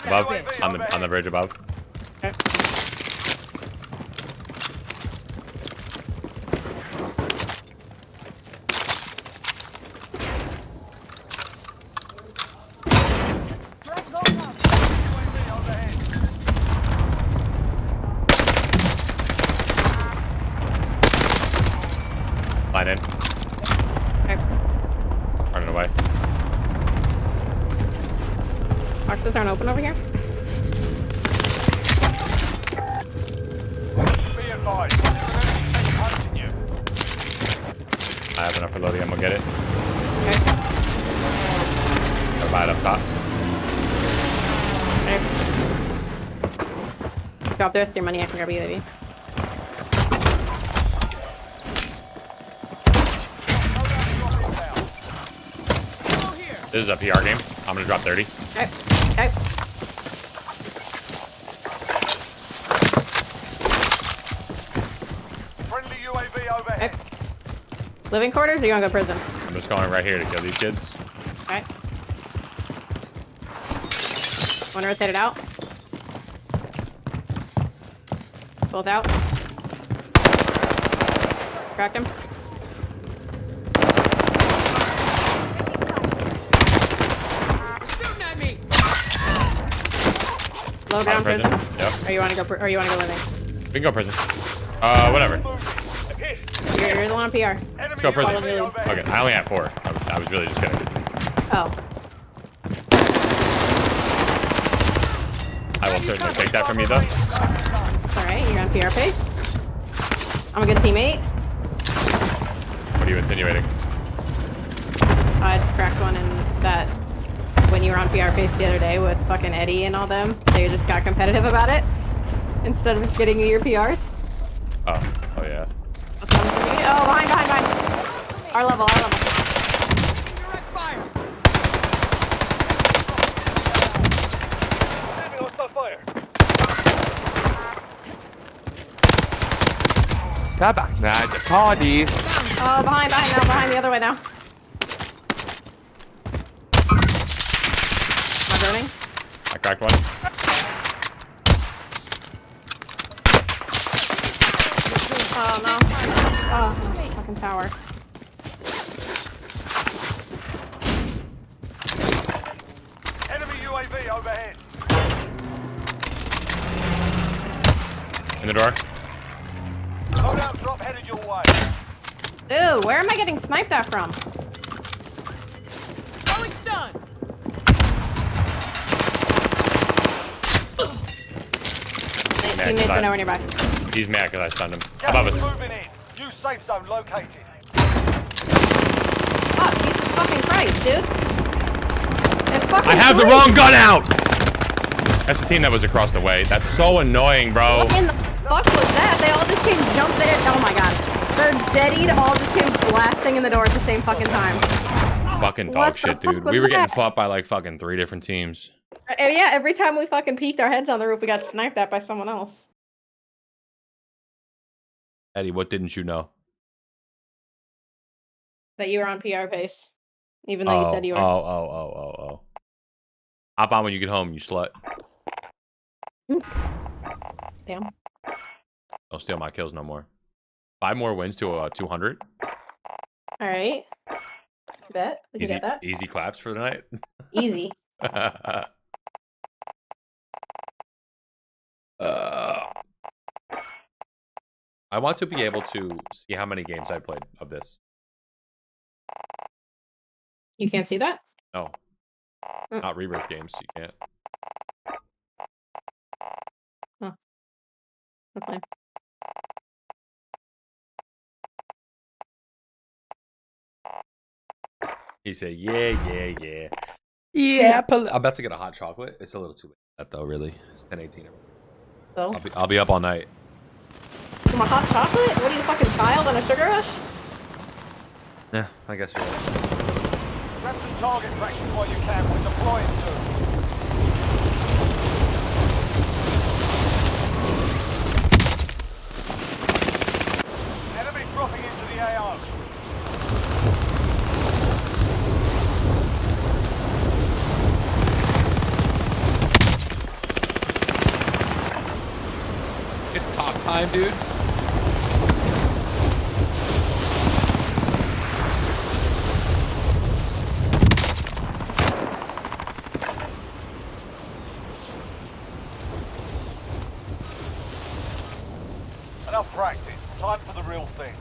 Above. UAV On the overhead. bridge above. Okay. UAV overhead. Line in. Okay. Running away. Boxes aren't open over here. Be advised. There's an enemy tank hunting you. I have enough for loading. I'm gonna get it. Okay. Gotta buy it up top. Okay. Drop there with your money. I can grab a UAV. This is a PR game. I'm gonna drop 30. Okay. Okay. Friendly UAV overhead. Okay. Living quarters, or you want to go prison? I'm just going right here to kill these kids. Okay. Want to rotate it out? Both out. Cracked him. Shooting at me. Low down prison. Yep. Or you want to go? Or you want to go living? We can go prison. Whatever. Hit. You're the one on PR. Enemy Let's go prison. UAV overhead. Okay, I only had 4. I was really just gonna. Oh. I will certainly take that from you, though. It's alright, you're on PR pace. I'm a good teammate. What are you insinuating? I just cracked one in that when you were on PR pace the other day with fucking Eddie and all them. They just got competitive about it instead of just getting you your PRs. Oh yeah. That's what I'm saying. Oh, behind. Our level. Direct fire. Enemy hostile fire. Tabak, nah, the parties. Oh, behind the other way now. Am I burning? I cracked one. Oh no. Oh, fucking tower. Enemy UAV overhead. In the door. Loadout drop headed your way. Dude, where am I getting sniped at from? Throwing stun. Teammates are nowhere nearby. He's mad because I stunned him. Gas Above is us. moving in. New safe zone located. Oh, Jesus fucking Christ, dude. It's fucking I have the three. wrong gun out! That's the team that was across the way. That's so annoying, bro. What in the fuck was that? They all just came jumping in. Oh my god. They're deadied, all just came blasting in the door at the same fucking time. Fucking What dog the shit, fuck dude. was We were getting that? fought by like fucking 3 different teams. And yeah, every time we fucking peeked our heads on the roof, we got sniped at by someone else. Eddie, what didn't you know? That you were on PR pace. Even though you said you were. Oh. Hop on when you get home, you slut. Damn. Don't steal my kills no more. 5 more wins to 200. Alright. Bet. We can get that. Easy claps for the night. Easy. I want to be able to see how many games I played of this. You can't see that? No. Not Rebirth games, you can't. That's fine. He said, yeah. Yeah, I'm about to get a hot chocolate. It's a little too late for that though, really. It's 10:18. So? I'll be up all night. From a hot chocolate? What are you, fucking child on a sugar rush? Yeah, I guess you're right. Grab some target practice while you can. We're deploying soon. Enemy dropping into the AO. It's talk time, dude. Enough practice. Time for the real thing.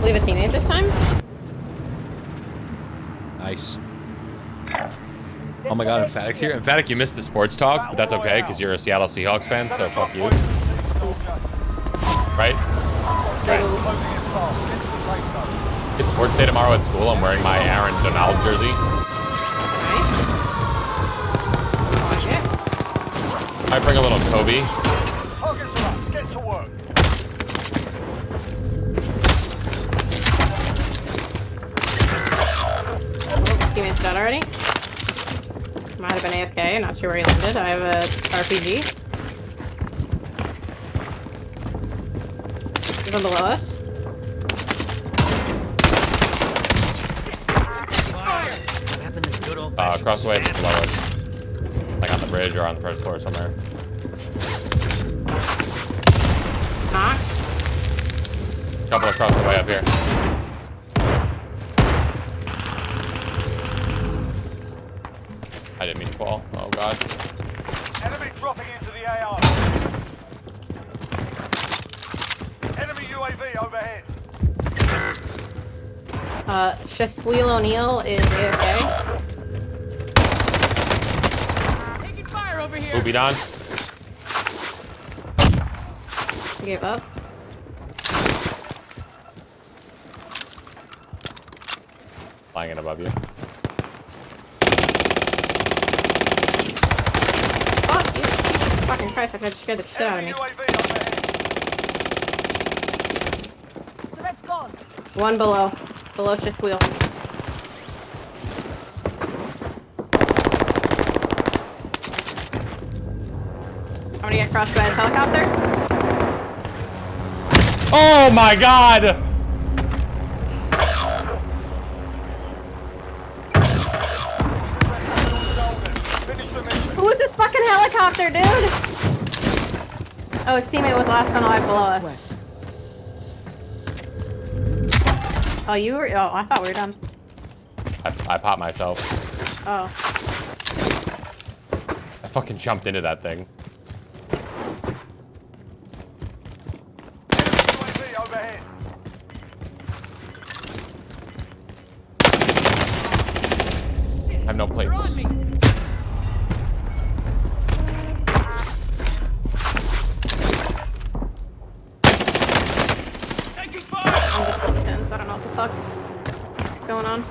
We have a teammate this time? Nice. Oh my god, Emphatic's here. Emphatic, you missed the sports talk, but that's okay, because you're a Seattle Seahawks fan, so fuck you. Right? Right. Closing in fast. Get to the safe zone. It's sports day tomorrow at school. I'm wearing my Aaron Donald jersey. Nice. Oh, shit. I bring a little Kobe. Targets are up. Get to work. Teammate's dead already? Might have been AFK, not sure where he landed. I have a RPG. Even below us. Across the way, it's below us. Like on the bridge or on the first floor somewhere. Knock. Couple across the way up here. I didn't mean to fall. Oh god. Enemy dropping into the AR. Enemy UAV overhead. Squeal O'Neal is AFK. Taking fire over here. Booby Don. Gave up. Flying in above you. Oh, Jesus fucking Christ, I just scared the shit out of Enemy me. UAV overhead. Threat's gone. One below. Below Squeal. I'm gonna get crushed by the helicopter. Oh my god! Finish the mission. Who is this fucking helicopter, dude? Oh, his teammate was last one alive below us. Oh, you were. Oh, I thought we were done. I popped myself. Oh. I fucking jumped into that thing. UAV overhead. I have no plates. Throwing me. Taking fire. I'm just looked in, so I don't know what the fuck is going on.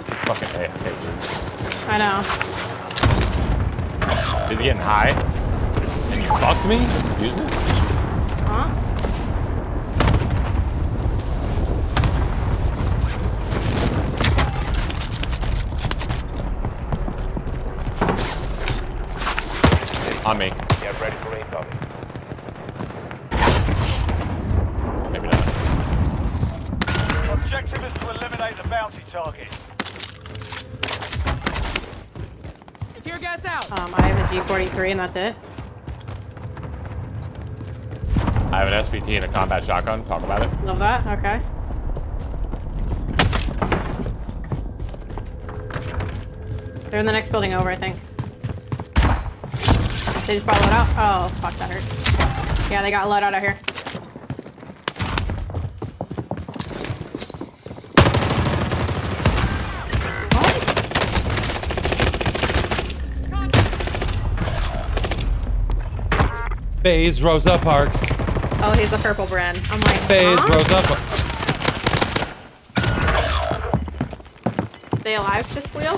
It's fucking AFK, dude. I know. Is he getting high? And you fucked me? Excuse me? Huh? On me. Get ready for incoming. Maybe not. Objective is to eliminate the bounty target. Tear gas out. I have a G43 and that's it. I have an SVT and a combat shotgun. Talk about it. Love that. Okay. They're in the next building over, I think. They just brought load out. Oh, fuck, that hurt. Yeah, they got load out here. FaZe Rosa Parks. Oh, he's a purple brand. I'm like, FaZe huh? Rosa Parks. Stay alive, Squeal.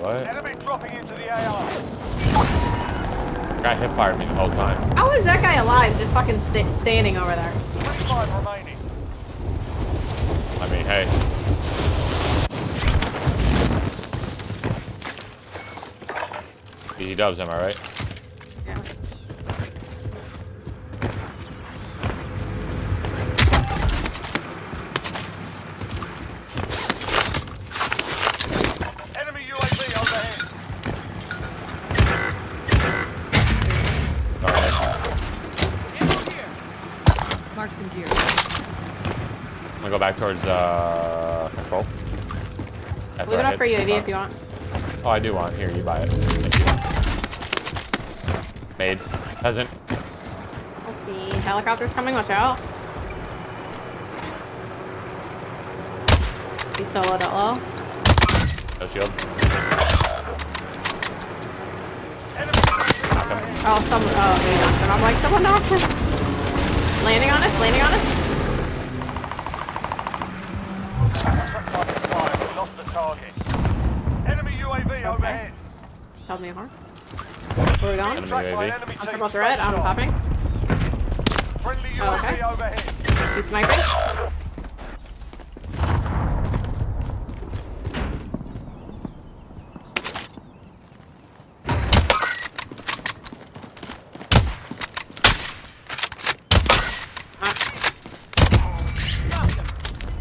What? Enemy dropping into the AR. Guy hip fired me the whole time. How is that guy alive? Just fucking standing over there. 25 remaining. I mean, hey. Easy dubs, am I right? Yeah. Enemy UAV overhead. Alright. Ammo here. Mark some gear. I'm gonna go back towards control. That's Leave it our up for hit. UAV if you want. Oh, I do want. Here, you buy it. Thank you. Made. Peasant. The helicopter's coming, watch out. He's solo that low. No shield. Enemy Knock him. Oh, someone. Oh, they knocked him. I'm like, someone knocked him. Landing on us, landing on us. Contract time expired. We lost the target. Enemy UAV overhead. Held me hard. Where are we going? Enemy Tracked by an UAV. enemy I'm team. about the red. I'm Straight popping. shot. Friendly Oh, UAV okay. overhead. He's sniping.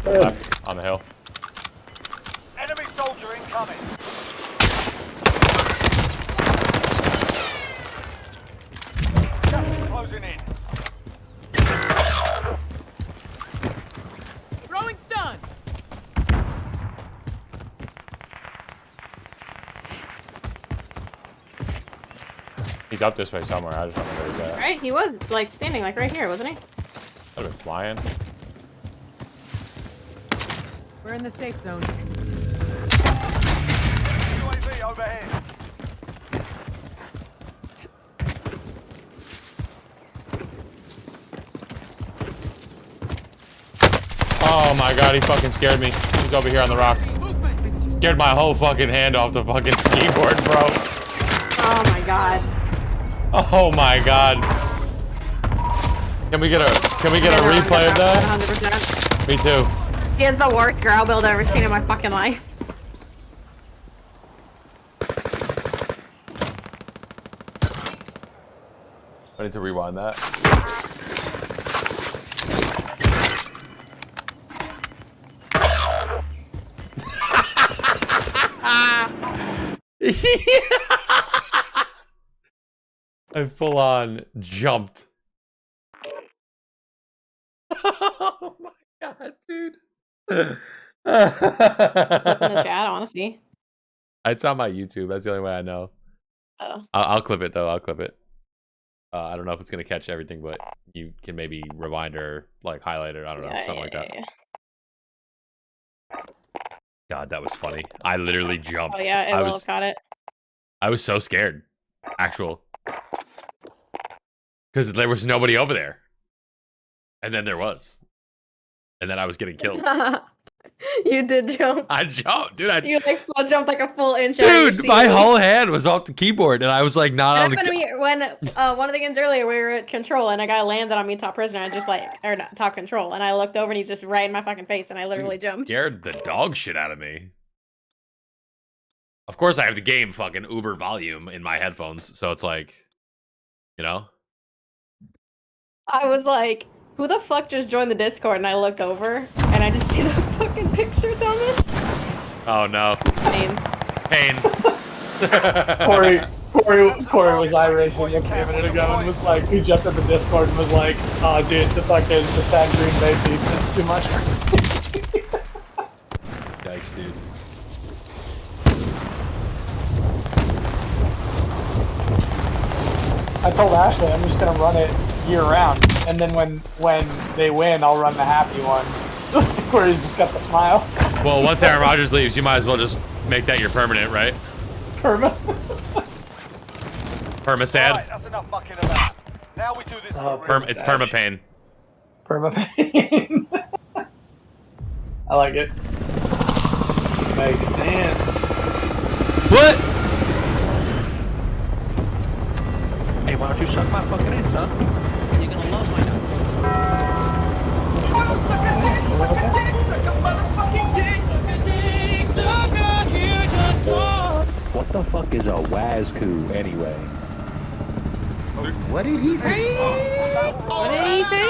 Left. On the hill. Enemy soldier incoming. Gas is closing in. Throwing stun. He's up this way somewhere. I just don't know where he's at. Right? He was like standing like right here, wasn't he? I've been flying. We're in the safe zone. UAV overhead. Oh my god, he fucking scared me. He's over here on the rock. Scared my whole fucking hand off the fucking keyboard, bro. Oh my god. Oh my god. Can we get a replay of that? 100%. Me too. He has the worst girl build I've ever seen in my fucking life. I need to rewind that. I full on jumped. Oh my god, dude. Flip in the chat, I want to see. It's on my YouTube. That's the only way I know. Oh. I'll clip it though. I'll clip it. I don't know if it's gonna catch everything, but you can maybe rewind or like highlight it. I don't know, something like that. Yeah. God, that was funny. I literally jumped. Oh yeah, it will have caught it. I was so scared. Because there was nobody over there. And then there was. And then I was getting killed. You did jump. I jumped, dude. You like full jumped like a full inch. Dude, my whole hand was off the keyboard, and I was like not on the. That happened to me when one of the games earlier we were at control, and a guy landed on me top prisoner. I just like or not, top control, and I looked over, and he's just right in my fucking face, and I literally jumped. Scared the dog shit out of me. Of course, I have the game fucking uber volume in my headphones, so it's like, you know. I was like, who the fuck just joined the Discord? And I looked over, and I just see the fucking picture, Thomas. Oh no. Pain. Corey was iRacing a minute ago and was like, he jumped at the Discord and was like, oh dude, the sad Green Bay beef is too much for me. Yikes, dude. I told Ashley I'm just gonna run it year round, and then when they win, I'll run the happy one, where he's just got the smile. Well, once Aaron Rodgers leaves, you might as well just make that your permanent, right? Perma sad. Right, that's enough mucking about. Now we do this. It's perma pain. Perma pain. I like it. Makes sense. What? Hey, why don't you suck my fucking ass, huh? You're gonna love my nuts. Suck a dick, suck a dick, suck a motherfucking dick, suck a dick, suck a here just one. What the fuck is a Wazcoo anyway? What did he say? What did he say?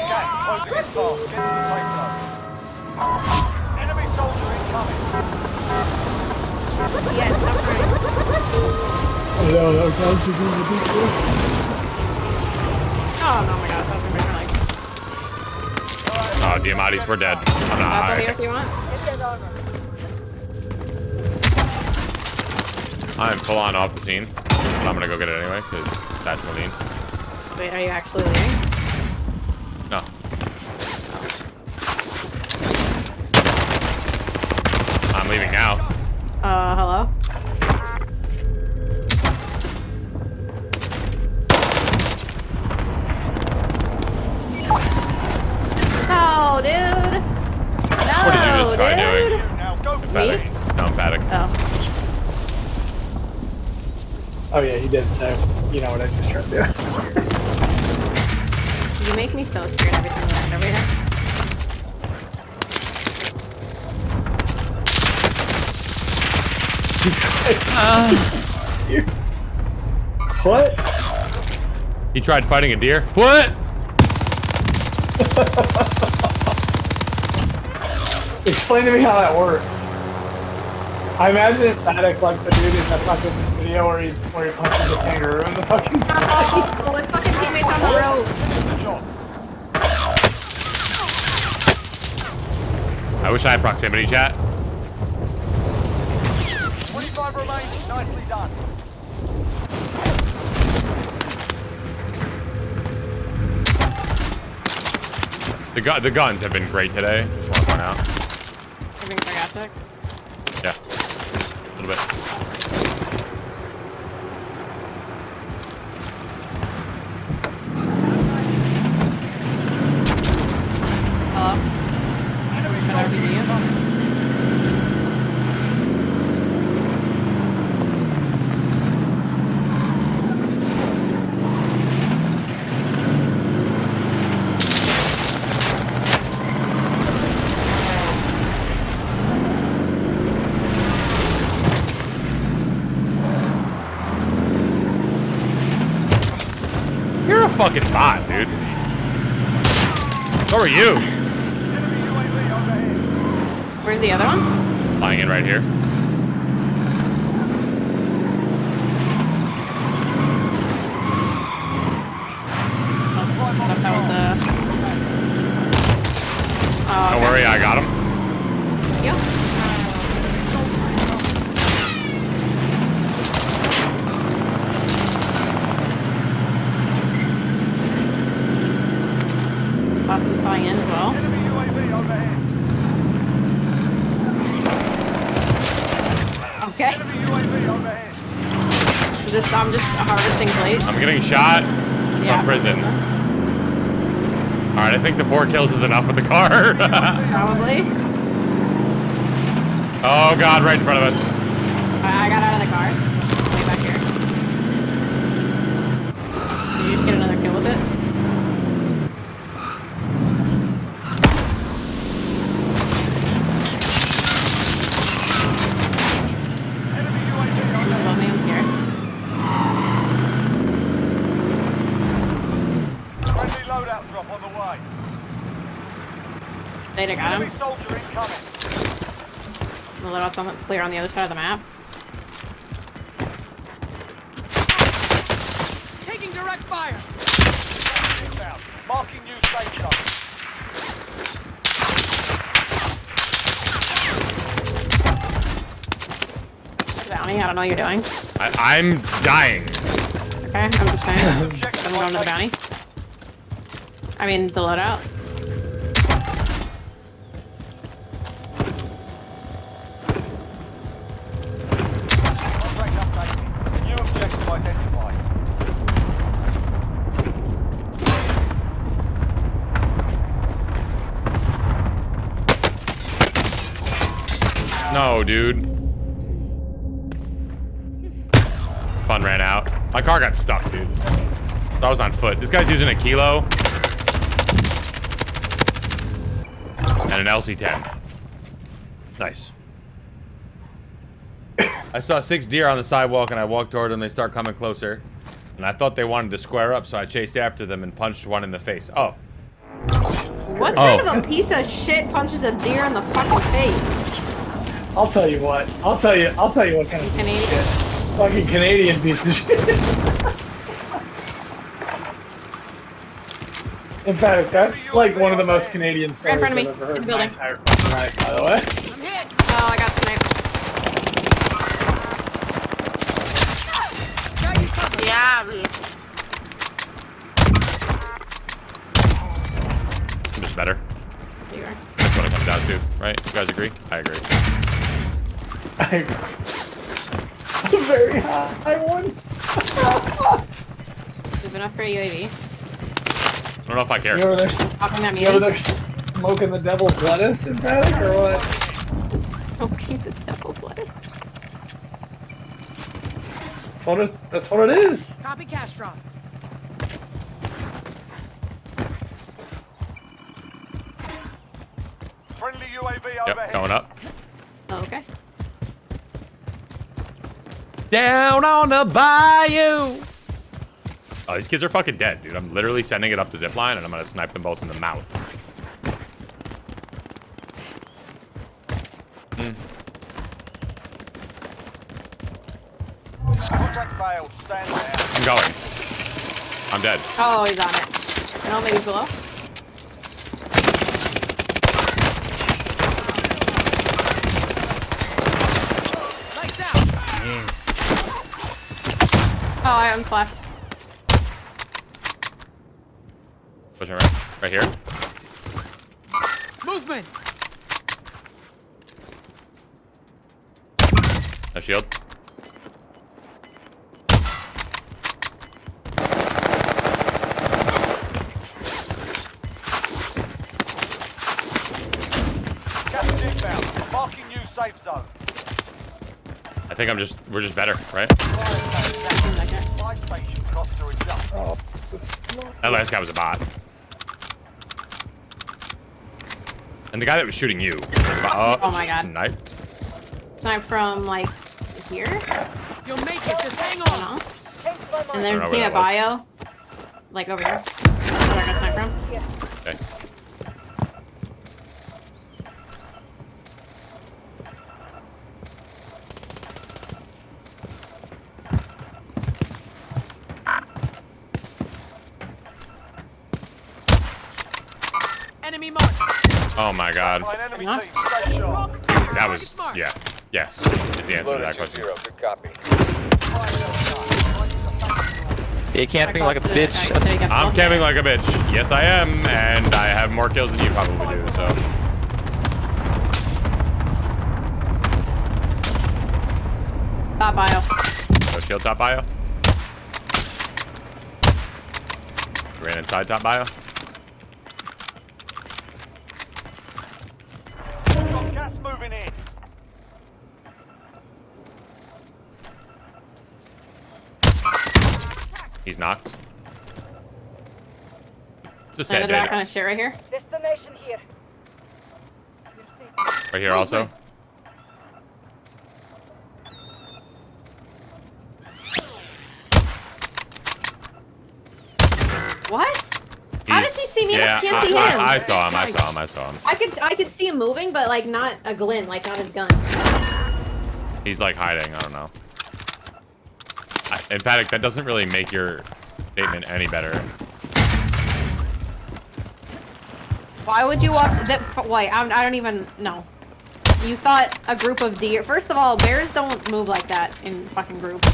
Gas closing in fast. Get to the safe zone. Enemy soldier incoming. Yes, I'm right. Oh no, my god, that's gonna be like. Oh, Diamandis, we're dead. I'm not Up high. here if you want. I'm full on off the scene. I'm gonna go get it anyway, because that's Moline. Wait, are you actually leaving? No. I'm leaving now. Hello? No, dude! No, What did you just try doing? Now go. Emphatic. No, emphatic. Oh. Oh yeah, he did, so you know what I just tried to do. You make me so scared every time you land over here. What? He tried fighting a deer. What? Explain to me how that works. I imagine it's static like the dude in that fucking video where he punches the kangaroo in the fucking face. Oh, his fucking teammates on the road. I wish I had proximity chat. 25 remain. Nicely done. The guns have been great today. Just want to point out. You're being sarcastic. Yeah. A little bit. Hello? Enemy soldier. You're a fucking bot, dude. So are you. Where's the other one? Flying in right here. I thought that was a... Oh, Don't okay. worry, I got him. Yep. Boston's flying in as well. Enemy UAV overhead. Okay. Enemy UAV overhead. I'm just harvesting plates. I'm getting shot Yeah. from prison. Alright, I think the 4 kills is enough with the car. Probably. Oh god, right in front of us. I got out of the car. Way back here. Did you get another kill with it? Enemy UAV overhead. Above me, I'm scared. Friendly loadout drop on the way. They got Enemy him. soldier incoming. The loadout's on clear on the other side of the map. Taking direct fire. Inbound. Marking new safe zone. Bounty, I don't know what you're doing. I'm dying. Okay, I'm just saying. I'm going to the bounty. I mean, the loadout. Contract updated. New objective identified. No, dude. Fun ran out. My car got stuck, dude. So I was on foot. This guy's using a kilo. And an LC-10. Nice. I saw 6 deer on the sidewalk and I walked toward them. They start coming closer. And I thought they wanted to square up, so I chased after them and punched one in the face. Oh. What kind of a piece of shit punches a deer in the fucking face? I'll tell you what. I'll tell you what kind of Canadian. shit. Fucking Canadian piece of shit. In fact, that's like one of the most Canadian stories Right in I've front of me, ever heard in in the my building. entire fucking life, by the way. I'm hit. Oh, I got sniped. Yeah. I'm just better. You are. That's what it comes down to, right? You guys agree? I agree. A very high one. Moving up for a UAV. I don't know if I care. You over there, Popping that you over mutant. there smoking the devil's lettuce in panic or what? Smoking the devil's lettuce. That's what it is. Copy cash drop. Friendly UAV Yep, overhead. going up. Oh, okay. Down on the bayou. Oh, these kids are fucking dead, dude. I'm literally sending it up the zip line and I'm gonna snipe them both in the mouth. Contract failed. Stand down. I'm going. I'm dead. Oh, he's on it. No, maybe he's below. Lights out. Oh, I'm flashed. Pushing right here. Movement! No shield. Gas is inbound. I'm marking new safe zone. I think we're just better, right? Fire station costs are adjusted. That last guy was a bot. And the guy that was shooting you. Oh my god. Sniped. Snipe from like here. You'll make it, just hang on. And then know where peanut that was. bio. Like over here. That's where I got sniped from. Okay. Enemy mark. Oh my god. By an enemy Huh? team, stay sharp. That was, yeah. Yes, is the answer to that question. Good copy. You camping like a bitch. I'm camping like a bitch. Yes, I am, and I have more kills than you probably do, so. Top bio. No shield top bio. Ran inside top bio. Got gas moving in. He's knocked. It's a And sad that day. kind of shit right here. Destination here. Right here also. What? How does he see me? Yeah, I can't see him. I saw him. I saw him. I saw him. I could see him moving, but like not a glint, like not his gun. He's like hiding. I don't know. In fact, that doesn't really make your statement any better. Why would you walk that? Wait, I don't even know. You thought a group of deer. First of all, bears don't move like that in fucking groups.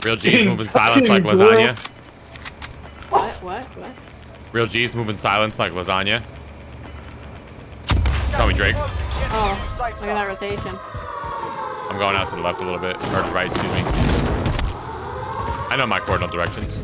Real G's move in silence like lasagna. What? Real G's move in silence like lasagna. Call me Drake. Oh, look at that rotation. I'm going out to the left a little bit. Or to the right, excuse me. I know my coordinate directions.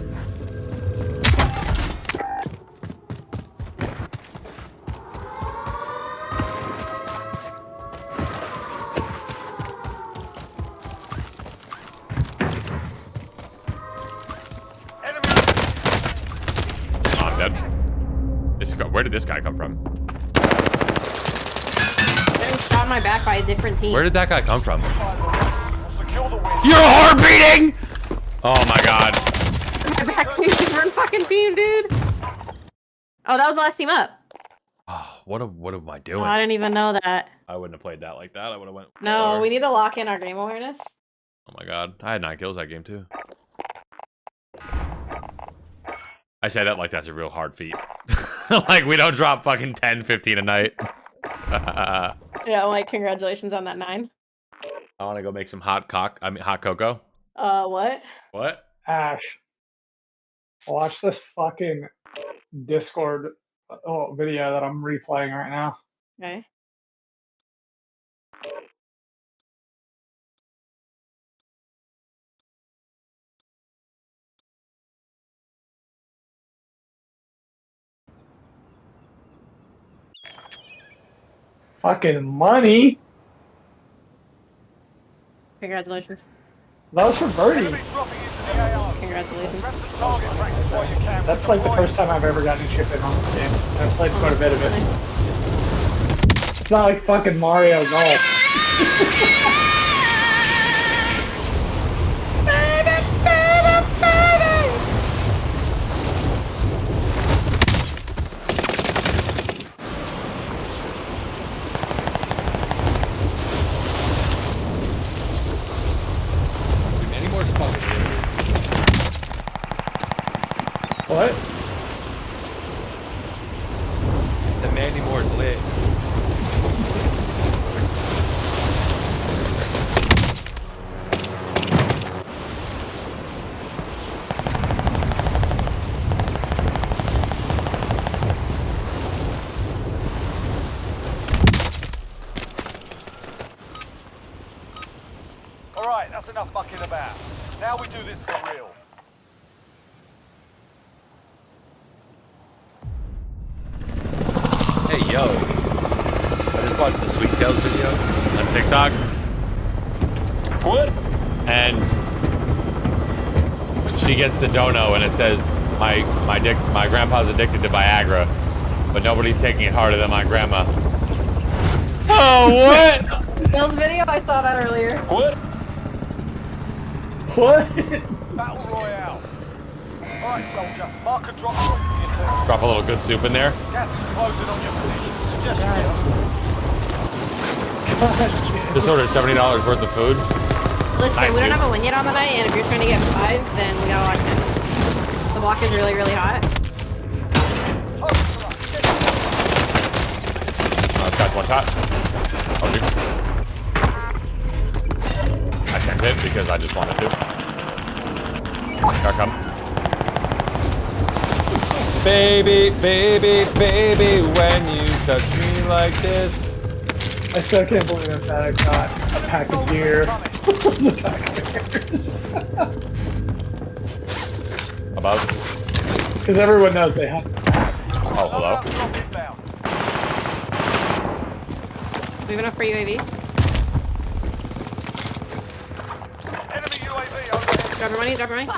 Oh, I'm dead. Where did this guy come from? They was shot in my back by a different team. Where did that guy come from? We'll secure the win. Your heart beating! Oh my god. My back by a different fucking team, dude. Oh, that was the last team up. Oh, what am I Oh, doing? I didn't even know that. I wouldn't have played that like that. I would have went. No, lower. we need to lock in our game awareness. Oh my god. I had 9 kills that game too. I say that like that's a real hard feat. Like we don't drop fucking 10, 15 a night. Yeah, like congratulations on that 9. I want to go make some hot cocoa. What? What? Ash, watch this fucking Discord video that I'm replaying right now. Okay. Fucking money. Congratulations. That was for Birdie. Enemy dropping into the AO. Congratulations. Grab some target practice while you can. That's like the first time I've ever gotten a chip in on this game. I've played quite a bit of it. It's not like fucking Mario Golf. Any more spots here? What? The Mandy Moore's lit. Right, that's enough bucking about. Now we do this for real. Hey, yo. I just watched the Sweet Tails video on TikTok. What? And she gets the dono and it says, my grandpa's addicted to Viagra, but nobody's taking it harder than my grandma. Oh, what? Bill's video, I saw that earlier. What? What? Battle Royale. Alright, soldier. Mark a drop point for your team. Drop a little good soup in there. Gas is closing on your position. Suggest you Just ordered $70 worth of food. Listen, Nice, we don't dude. have a win yet on the night, and if you're trying to get 5, then we gotta lock in. The block is really, really hot. Got one shot. Oh, dude. I sent it because I just wanted to. Here I come. Baby, baby, baby, when you touch me like this. I still can't believe that got a pack of gear. A pack of bears. Above. Because everyone knows they have packs. Oh, hello. Moving up for UAV. Enemy UAV overhead. Drop your money, drop your money.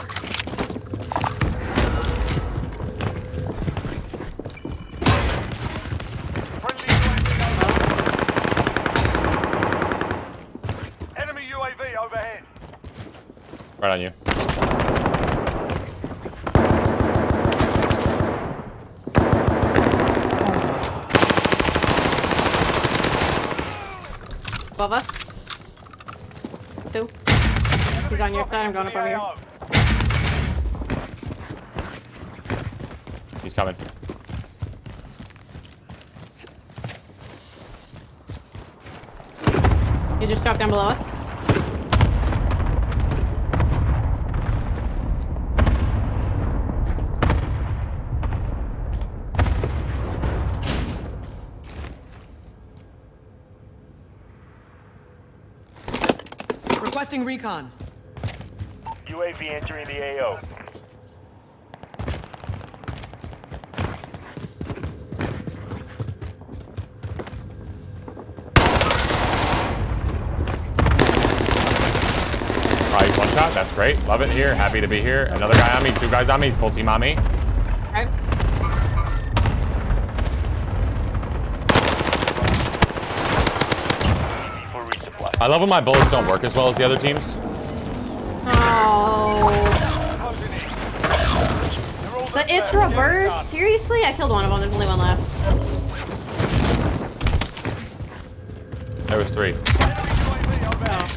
Friendly UAV overhead. Enemy UAV overhead. Right on you. Above us. 2. He's on your side, I'm going up over here. He's coming. You just dropped down below us. Requesting recon. UAV entering the AO. Alright, one shot. That's great. Love it here. Happy to be here. Another guy on me. 2 guys on me. Full team on me. Okay. For resupply. I love when my bullets don't work as well as the other teams. Oh. Closing in. They're all But that's it's left. Get it reversed. done. Seriously? I killed one of them. There's only one left. There was 3. Enemy UAV overhead.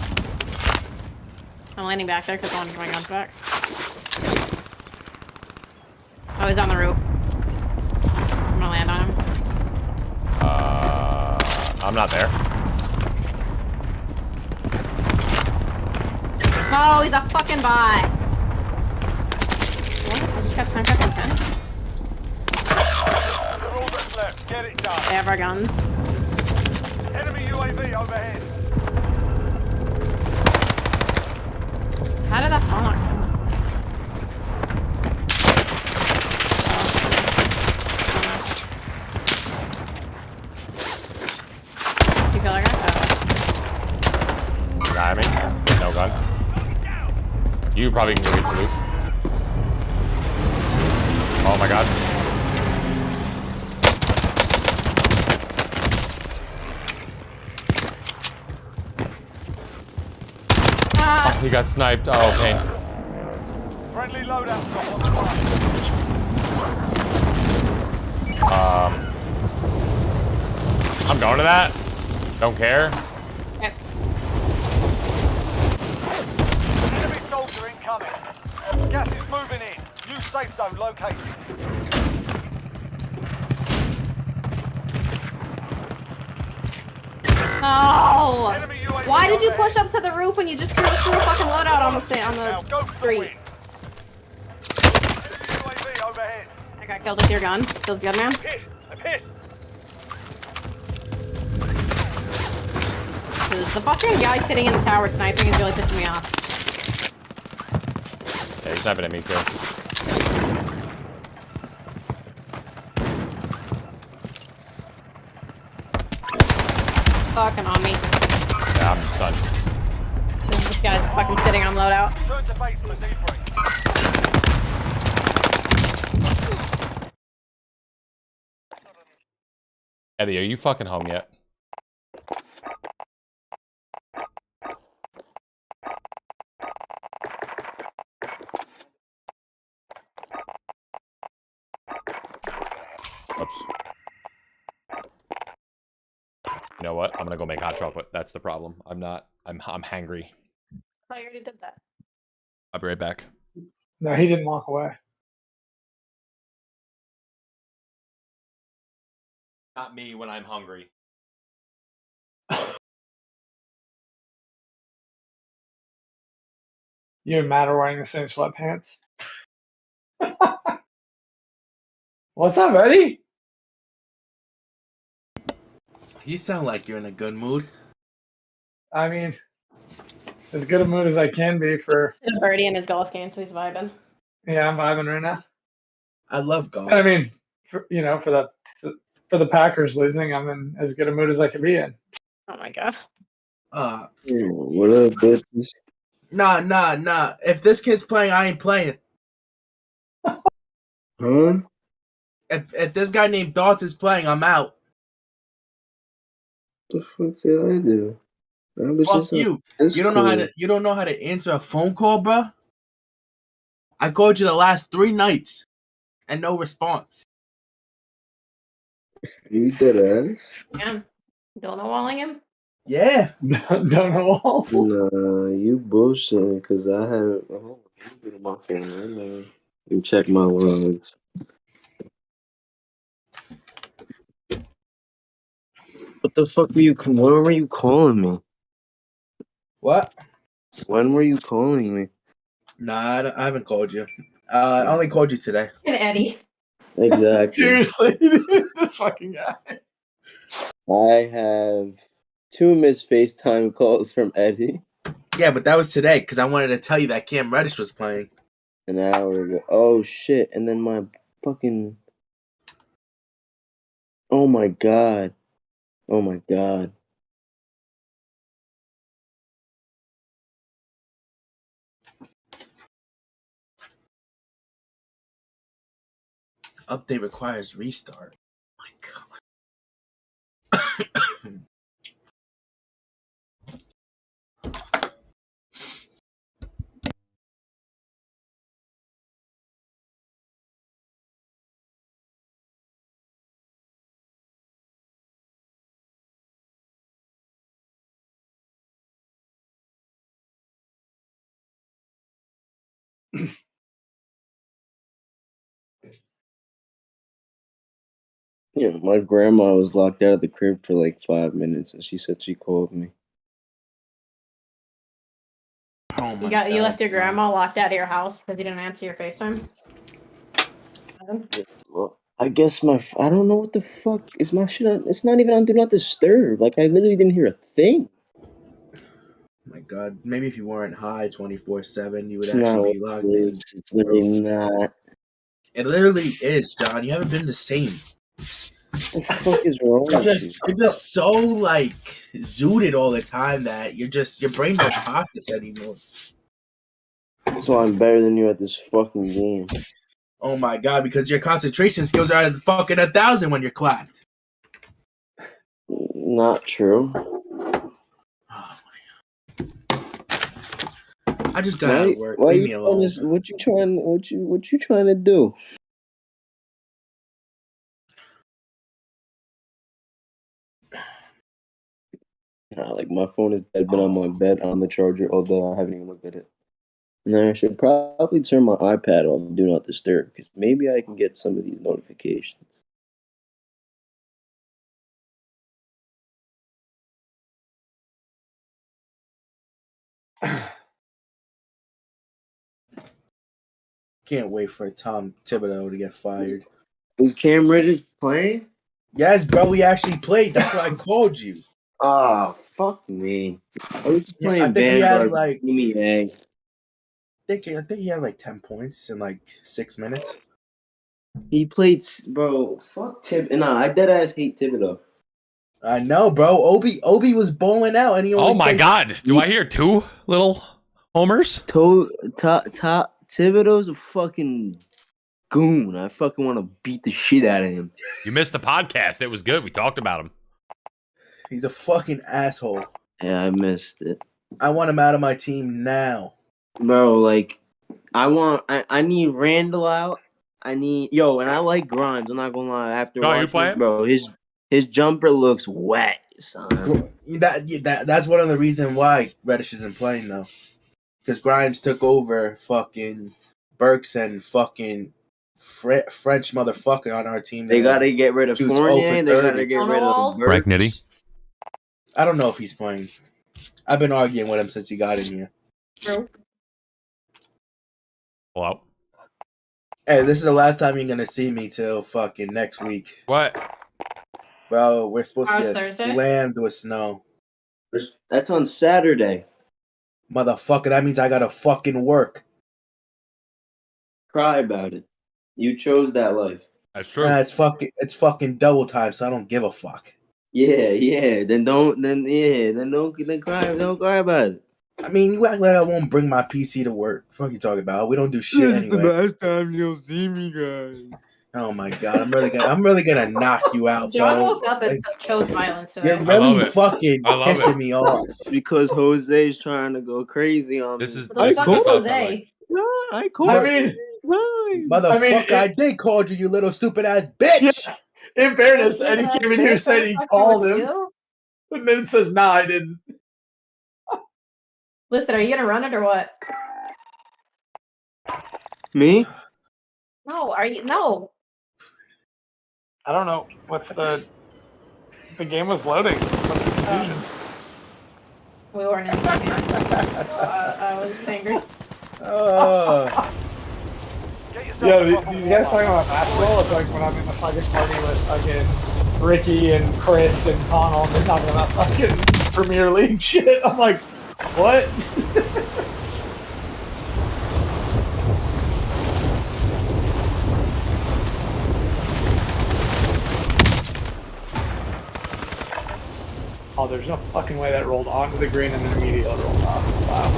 I'm landing back there because I wanted my guns back. Oh, he's on the roof. I'm gonna land on him. I'm not there. Oh, he's a fucking bot. What? I just got sniped up on 10. They're all that's left. Get it done. They have our guns. Enemy UAV overhead. How did that fall on him? You kill that guy? Guy on me. No gun. You probably can go get the loot. Oh my god. Ah, He got sniped. Oh, pain. Friendly loadout drop on the way. I'm going to that. Don't care. okay. Enemy soldier incoming. Gas is moving in. New safe zone located. Oh! Enemy UAV Why did you overhead. push up to the roof when you just threw a fucking loadout on Now the go for the street? win. Enemy UAV overhead. I got killed with your gun. Killed the gun man. Hit. I'm hit. dumbasses. The fucking guy sitting in the tower sniping is really pissing me off. Yeah, he's sniping at me too. Fucking on me. Yeah, I'm stunned. This guy's fucking sitting on loadout. Turn to base for debrief. Eddie, are you fucking home yet? Oops. You know what? I'm gonna go make hot chocolate. That's the problem. I'm hangry. I already did that. I'll be right back. No, he didn't walk away. Not me when I'm hungry. You and Matt are wearing the same sweatpants. What's up, Eddie? You sound like you're in a good mood. I mean, as good a mood as I can be for. Did a birdie in his golf game, so he's vibing. Yeah, I'm vibing right now. I love golf. And I mean, for the Packers losing, I'm in as good a mood as I can be in. Oh my god. What up, bitches? Nah. If this kid's playing, I ain't playing. Huh? If this guy named Dots is playing, I'm out. What the fuck did I do? Fuck you. You don't know how to answer a phone call, bro? I called you the last 3 nights and no response. You dead ass? Yeah. Don't know walling him? Yeah. Don't know all. Nah, you bullshitting because I have. Oh, let me get my phone right now. You check my logs. What the fuck were you? When were you calling me? What? When were you calling me? Nah, I haven't called you. I only called you today. And Eddie. Exactly. Seriously, dude, this fucking guy. I have 2 missed FaceTime calls from Eddie. Yeah, but that was today because I wanted to tell you that Cam Reddish was playing. An hour ago. Oh shit! And then my fucking. Oh my god. Oh my god. Update requires restart. Oh my god. Yeah, my grandma was locked out of the crib for like 5 minutes, and she said she called me. Oh my You left your grandma locked out of your house because you didn't answer your FaceTime? Well, I guess I don't know what the fuck is my shit on. It's not even on Do Not Disturb. Like, I literally didn't hear a thing. Oh my god. Maybe if you weren't high 24/7, you would It's not actually what be locked it in. is. It's literally not. It literally is, John. You haven't been the same. What the fuck is wrong with you? You're just so like zooted all the time that your brain don't process anymore. So I'm better than you at this fucking game. Oh my god, because your concentration skills are at fucking 1,000 when you're clapped. Not true. Oh my god. I just got out of work. Why Leave me you alone. what you trying to do? Nah, like my phone is dead, but on my bed on the charger all day. I haven't even looked at it. And I should probably turn my iPad off, Do Not Disturb, because maybe I can get some of these notifications. Can't wait for Tom Thibodeau to get fired. Is Cam Reddish playing? Yes, bro, we actually played. That's why I called you. Oh, fuck me. I was just Yeah, playing I think he had like I think he had like 10 points in like 6 minutes. He played, bro. Fuck Tib. Nah, I dead ass hate Thibodeau. I know, bro. Obi was bowling out, and he only. Oh my god! Do I hear two little homers? Thibodeau's a fucking goon. I fucking want to beat the shit out of him. You missed the podcast. It was good. We talked about him. He's a fucking asshole. Yeah, I missed it. I want him out of my team now, bro. Like, I need Randall out. And I like Grimes. I'm not gonna lie. After watching, bro, his jumper looks wet, son. That's one of the reasons why Reddish isn't playing though, because Grimes took over fucking Burks and fucking French motherfucker on our team. They gotta get rid of Fournier. They gotta get rid of Burks. Nitty. I don't know if he's playing. I've been arguing with him since he got in here. True. Hello. Hey, this is the last time you're gonna see me till fucking next week. What? Well, we're supposed to get Thursday? slammed with snow. That's on Saturday. Motherfucker, that means I gotta fucking work. Cry about it. You chose that life. That's true. It's fucking double time, so I don't give a fuck. Yeah. Then don't cry. Don't cry about it. I mean, you act like I won't bring my PC to work. Fuck you talking about? We don't do shit anyway. The last time you'll see me, guys. Oh my god, I'm really gonna knock you out, John bro. woke up and chose violence today. You're really fucking pissing me off. Because Jose's trying to go crazy on me. This is Jose. I called. Motherfucker, I did call you, you little stupid ass bitch. Yeah, in fairness, Eddie came in here saying he called him, and then says, "Nah, I didn't." Listen, are you gonna run it or what? Me? No, are you? No. I don't know. What's the game was loading. What's the confusion? We weren't in the game. I was angry. Yeah, these guys talking about basketball, it's like when I'm in the fucking party with fucking Ricky and Chris and Connell, and they're talking about fucking Premier League shit. I'm like, what? Oh, there's no fucking way that rolled onto the green and then immediately rolled off. Wow.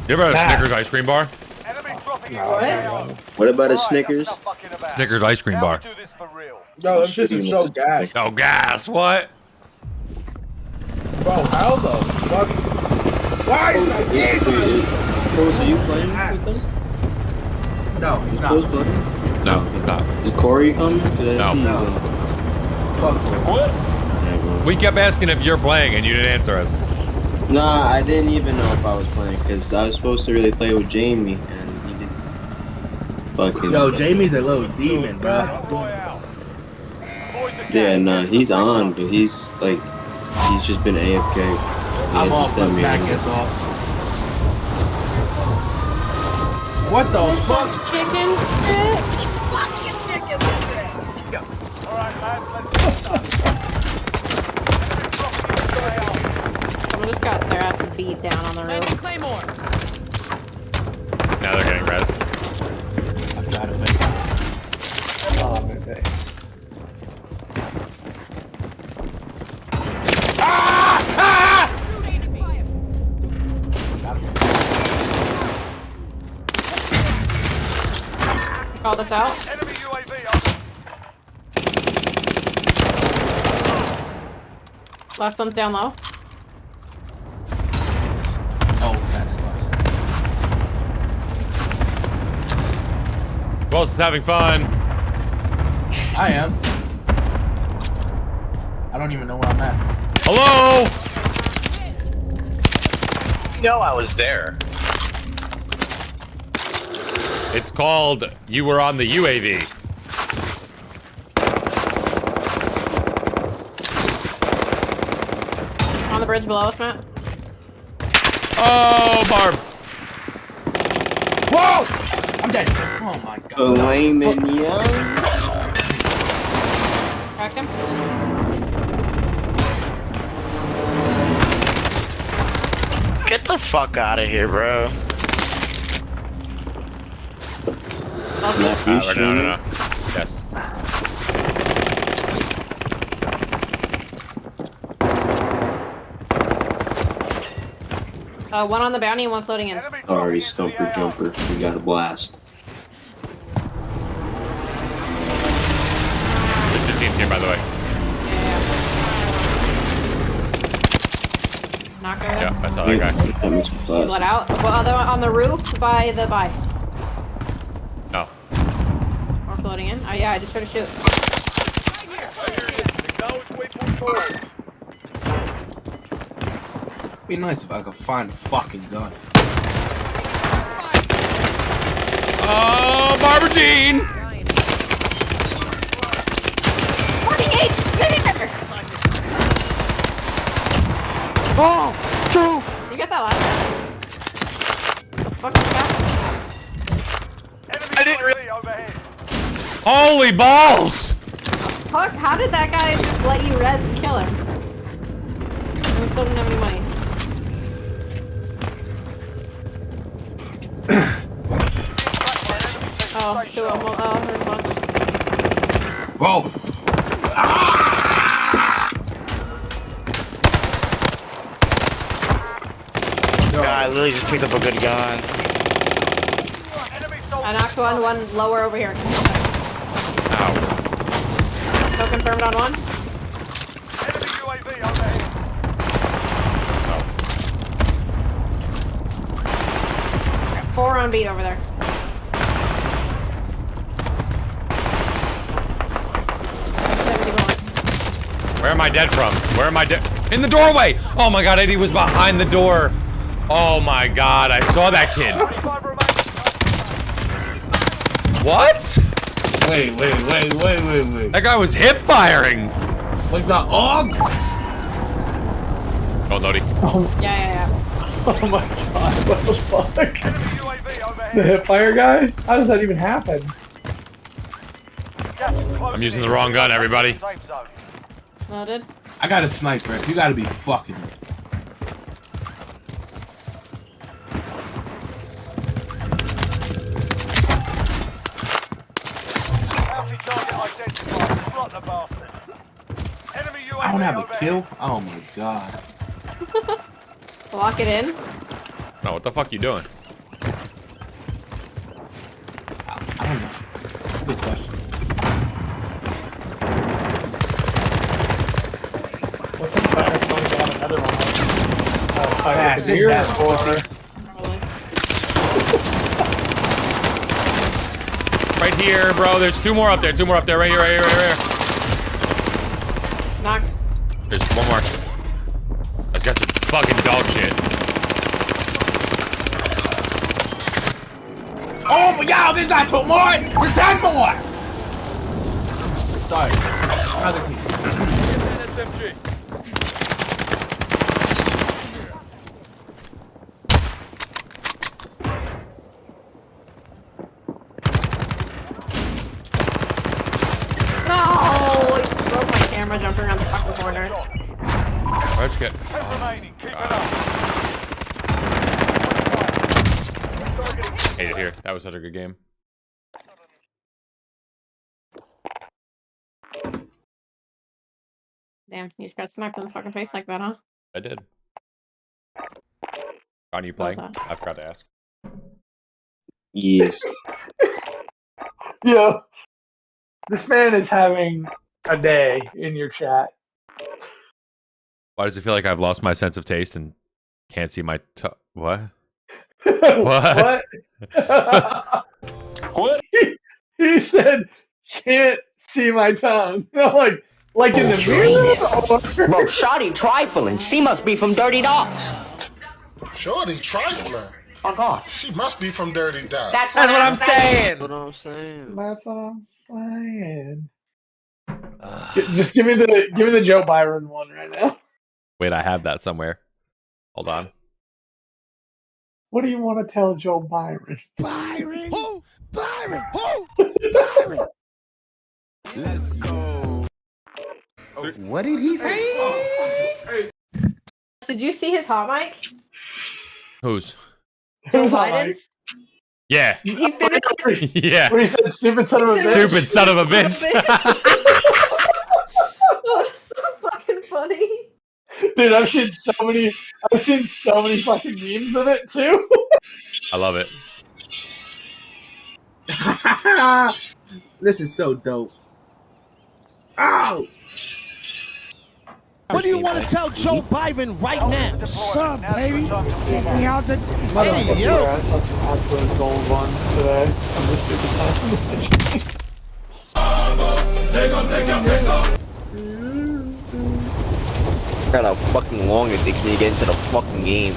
You ever had a Snickers ice cream bar? What about a Snickers? Snickers ice cream bar. No, them shit is so gas. Oh, gas, what? Bro, how the fuck? Why is my game? Are you playing with them? No, he's not. No, he's not. Is Corey coming? No. What? We kept asking if you're playing and you didn't answer us. Nah, I didn't even know if I was playing because I was supposed to really play with Jamie and he didn't. Fucking. Yo, Jamie's a little demon, bro. Yeah, nah, he's on, but he's like, he's just been AFK. I'm off once Matt gets off. What the fuck? Chicken strips? Fucking chicken strips! Alright, lads, let's Someone just got their ass beat down on the roof. Claymore. Now they're getting res. I've got it, man. Oh, okay. Call this out. enemy UAV up. Last one's down low. Oh, that's close. Wells is having fun. I am. I don't even know where I'm at. Hello? You know I was there. It's called You Were on the UAV. On the bridge below us, Matt. Oh, Barb. Whoa! I'm dead. Oh my god. Lame and young. Cracked him. Get the fuck out of here, bro. Snap, you No. streaming? Yes. One on the bounty and one floating in. Enemy Sorry, dropping into the Stumper AO. Jumper. We got a blast. There's 2 teams here, by the way. Yeah. Knocked over there. Yeah, I saw that guy. That makes me He fast. let out. Well, other one on the roof by the by. No. Or floating in. Oh yeah, I just tried to shoot. Be nice if I could find a fucking gun. Oh, Barbara Jean! 48! Millimeter! Oh, true. You get that last time? The fuck is that? I didn't really overhead. Holy balls! Fuck, how did that guy just let you res and kill him? And we still didn't have any money. Oh, cool. Oh, heard a bunch. Whoa! God, I literally just picked up a good gun. Enemy soldiers. I knocked one lower over here. Ow. No confirmed on one. Enemy UAV overhead. Oh. 4 on beat over there. Where am I dead from? Where am I dead? In the doorway! Oh my god, Eddie was behind the door. Oh my god, I saw that kid. What? Wait. That guy was hip firing. Like the AUG? Oh, Lodi. Yeah. Oh my god, what the fuck? Enemy UAV overhead. The hipfire guy? How does that even happen? Gas is closing I'm using in. the wrong gun, everybody. Safe zone. Loaded. I got a sniper. You gotta be fucking me. Bounty target identified. Slot the bastard. Enemy UAV I don't have a overhead. kill? Oh my god. Lock it in. No, what the fuck you doing? I don't know. Good question. What's in fire? Going down another one. Fire Pass it, here. pass Or... Probably. Right here, bro. There's 2 more up there. 2 more up there. Right here. Knocked. There's 1 more. I just got some fucking dog shit. Oh my god, there's not 2 more! There's 10 more! Sorry. Another team. No! I just broke my camera jumping around the fucking corner. Let's get. 10 remaining. Keep it up. Hate it here. That was such a good game. Damn, you just got smacked in the fucking face like that, huh? I did. Are you playing? Well done. I forgot to ask. Yes. Yeah. This man is having a day in your chat. Why does it feel like I've lost my sense of taste and can't see my what? What? What? He said, can't see my tongue. Like in the mirror? Bro, Shawty trifling. She must be from Dirty Dogs. Shorty trifling. Oh God. She must be from Dirty Dogs. That's what I'm saying. That's what I'm saying. That's what I'm saying. Just give me the Joe Byron one right now. Wait, I have that somewhere. Hold on. What do you want to tell Joe Byron? Byron! Who? Byron! Who? Byron! Let's go. What did he say? Did you see his hot mic? Whose? Joe Biden's? Yeah. He finished. Yeah. Where he said, "Stupid son of a bitch." Stupid son of a bitch. Oh, that's so fucking funny. Dude, I've seen so many fucking memes of it too. I love it. This is so dope. Ow! What do you want to tell Joe Biden right now? What's up, baby? Take me out the... Hey, yo! I saw some absolute gold ones today. I'm just stupid son of a bitch. They gonna take your piss off. God, how fucking long it takes me to get into the fucking game.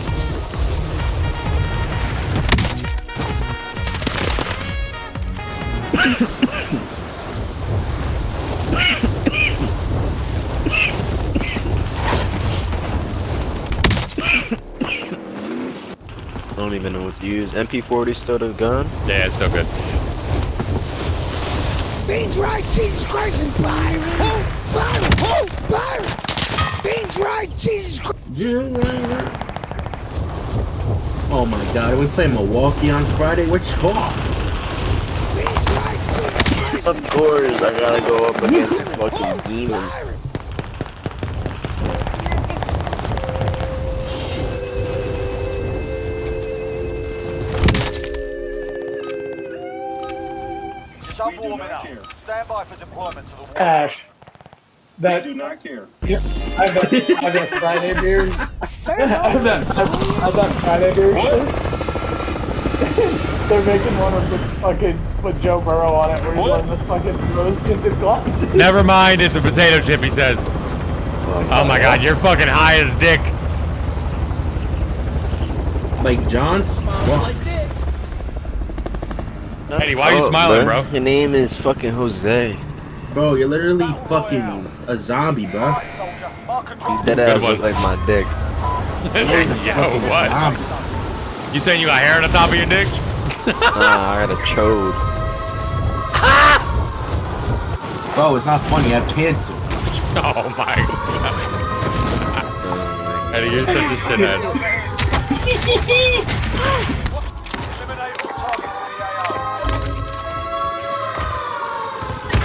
I don't even know what to use. MP40 still the gun? Yeah, it's still good. Beans right, Jesus Christ, and Byron. Who? Byron. Who? Byron. Beans right, Jesus Christ. Oh my god, we play Milwaukee on Friday? We're chalked. Beans right, Jesus Christ. Of course, I gotta go up against the fucking demon. Sun warming up. Stand by for deployment to the war. Ash. That do not care. Yeah, I've got Friday beers. I've got Friday beers. They're making one of the fucking with Joe Burrow on it, where he's wearing this fucking rose-tinted glasses. Never mind, it's a potato chip, he says. Oh my god, you're fucking high as dick. Like John? Eddie, why are you smiling, bro? Your name is fucking Jose. Bro, you're literally fucking a zombie, bro. That ass looks like my dick. Yo, what? You saying you got hair on the top of your dick? Nah, I got a chode. Bro, it's not funny, I have cancer. Oh my god. Eddie, you're such a shithead.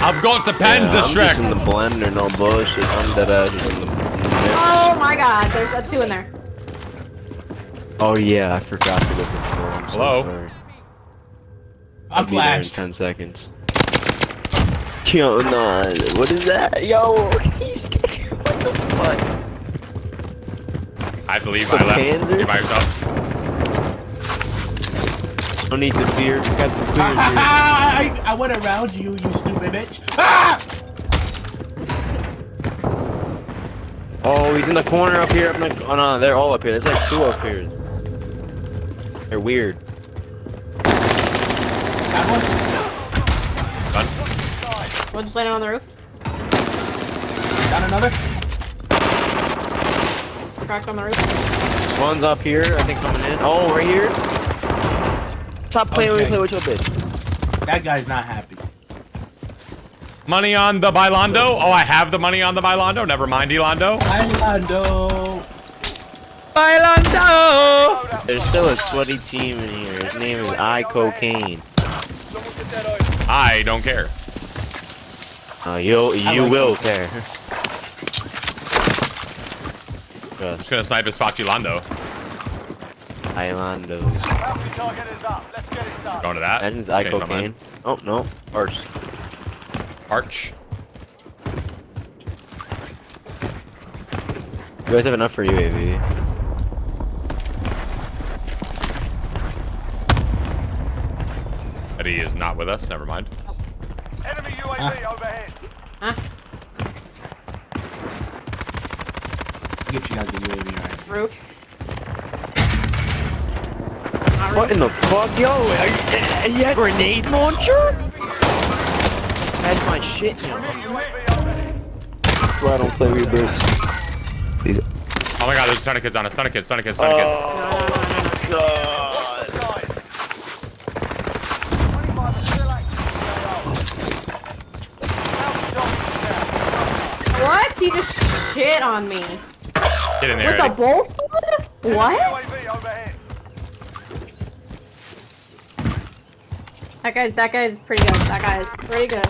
I've got the Panzer Shrek. I'm just in the blender, no bullshit. I'm dead ass in the Oh my god, there's a 2 in there. Oh yeah, I forgot to go control. I'm so Hello? sorry. I'm I'll be there in flashed. 10 seconds. Yo, no, what is that? Yo, he's what the fuck? I believe I left. Panzer? You by yourself. Don't need the fear. Got the fear. I went around you, you stupid bitch. Ah! Oh, he's in the corner up here. Oh no, they're all up here. There's like 2 up here. They're weird. We'll just land on the roof. Got another? Cracked on the roof. One's up here, I think coming in. Oh, right here. Stop playing when you play with your bitch. That guy's not happy. Money on the Bailando? Oh, I have the money on the Bailando. Never mind, Elando. Bailando. Bailando! There's still a sweaty team in here. His name is Cocaine. I don't care. You will care. I'm just gonna snipe his Facilando. Islando. Going to that. That is Okay, Cocaine. Oh no, Arch. Arch. You guys have enough for UAV. Eddie is not with us. Never mind. Enemy UAV overhead. Huh? Get you guys a UAV, right? Roof. What in the fuck, yo? Are you a grenade launcher? That's my shit, yo. That's why I don't play Rebirth. Oh my god, there's a ton of kids on us. Ton of kids. No. What? He just shit on me. Get in there. With a bullseye? What? That guy's pretty good. That guy's pretty good.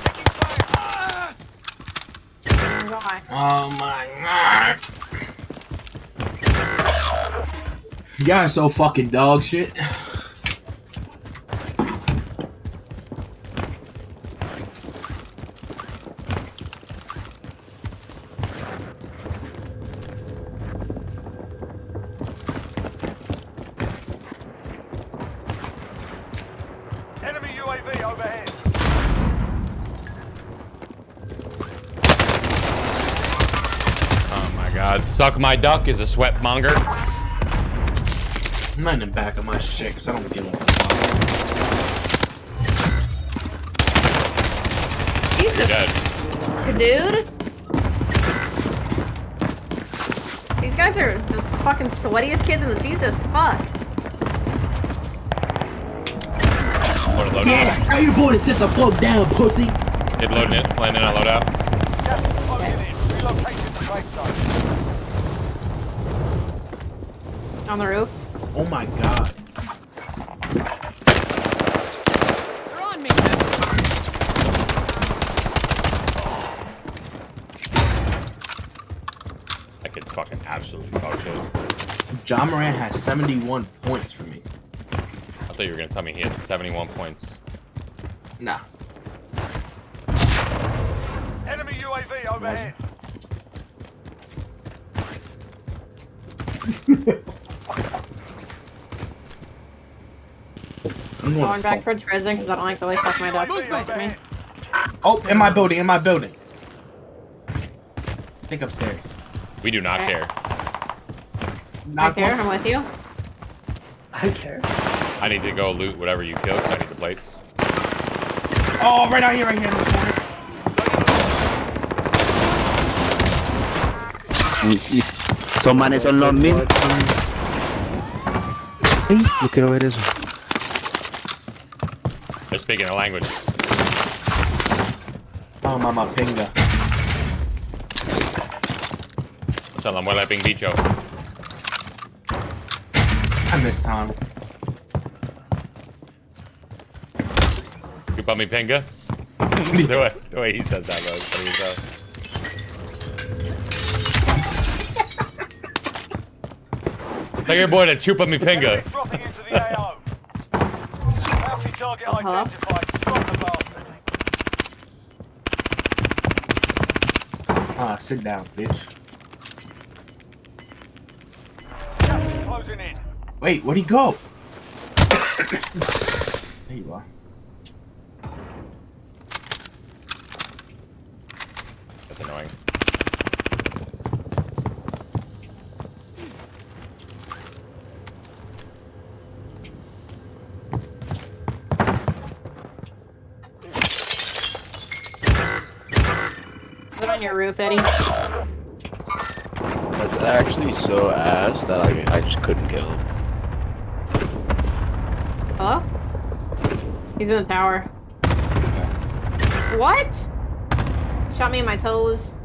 Oh my god. You guys are so fucking dog shit. Enemy UAV overhead. Oh my god. Suck my duck is a sweatmonger. I'm not in the back of my shit because I don't give a fuck. Jesus. You're dead. Dude. These guys are the fucking sweatiest kids in the Jesus fuck. Yeah, how you boy to sit the fuck down, pussy? Kid loading in, playing in, I load out. Gas is closing in. Relocating the safe zone. On the roof. Oh my god. They're on me. That kid's fucking absolutely dog shit. John Moran has 71 points for me. I thought you were gonna tell me he had 71 points. Nah. Enemy UAV overhead. I'm Going back towards prison because I don't like the way suck my duck. Look at me. Oh, in my building, in my building. I think upstairs. We do not care. I care. I'm with you. I care. I need to go loot whatever you killed. I need the plates. Oh, right out here, right here in this corner. Son manes son los mismos. Yo quiero ver eso. They're speaking a language. Oh, mama pinga. Se la muela ping bicho. I miss Tom. Chupa mi pinga. The way he says that, bro. It's funny as hell. Tell your boy to chupa mi pinga. Dropping into the AO. Bounty target identified. Stop the bastard. Ah, sit down, bitch. Gas is closing in. Wait, where'd he go? There you are. That's annoying. Put on your roof, Eddie. That's actually so ass that I just couldn't kill him. Hello? He's in the tower. What? Shot me in my toes.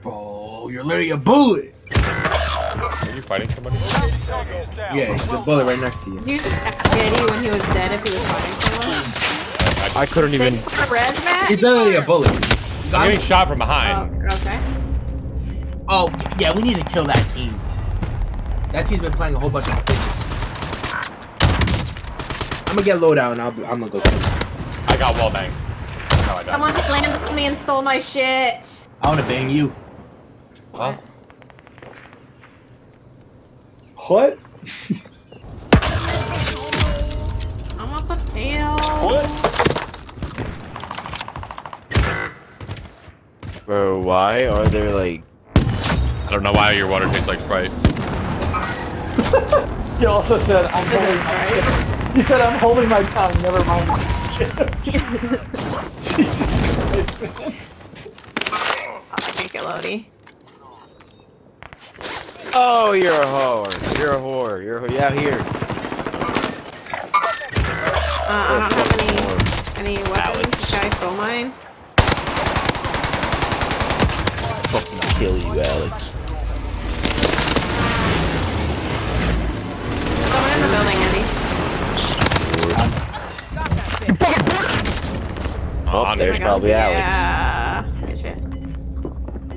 Bro, you're literally a bullet. Are you fighting somebody? Yeah, there's a bullet right next to you. Did you just ask Eddie when he was dead if he was fighting someone? I couldn't even. Res match? He's literally a bullet. I'm getting shot from behind. Oh, okay. Oh, yeah, we need to kill that team. That team's been playing a whole bunch of bitches. I'm gonna get low down and I'm gonna go kill him. I got wall bang. That's how I died. Someone just landed on me and stole my shit. I wanna bang you. Huh? What? I'm a potato. What? Bro, why are there like? I don't know why your water tastes like Sprite. You also said I'm This going is right. He said, I'm holding my tongue, never mind. Jesus Christ, man. I can kill Odie. Oh, you're a whore. You're a whore. You're out here. I don't have any weapons. Alex. This guy stole mine. Fucking kill you, Alex. Someone in the building, Andy. Oh, there's probably Alex. Yeah. Good shit.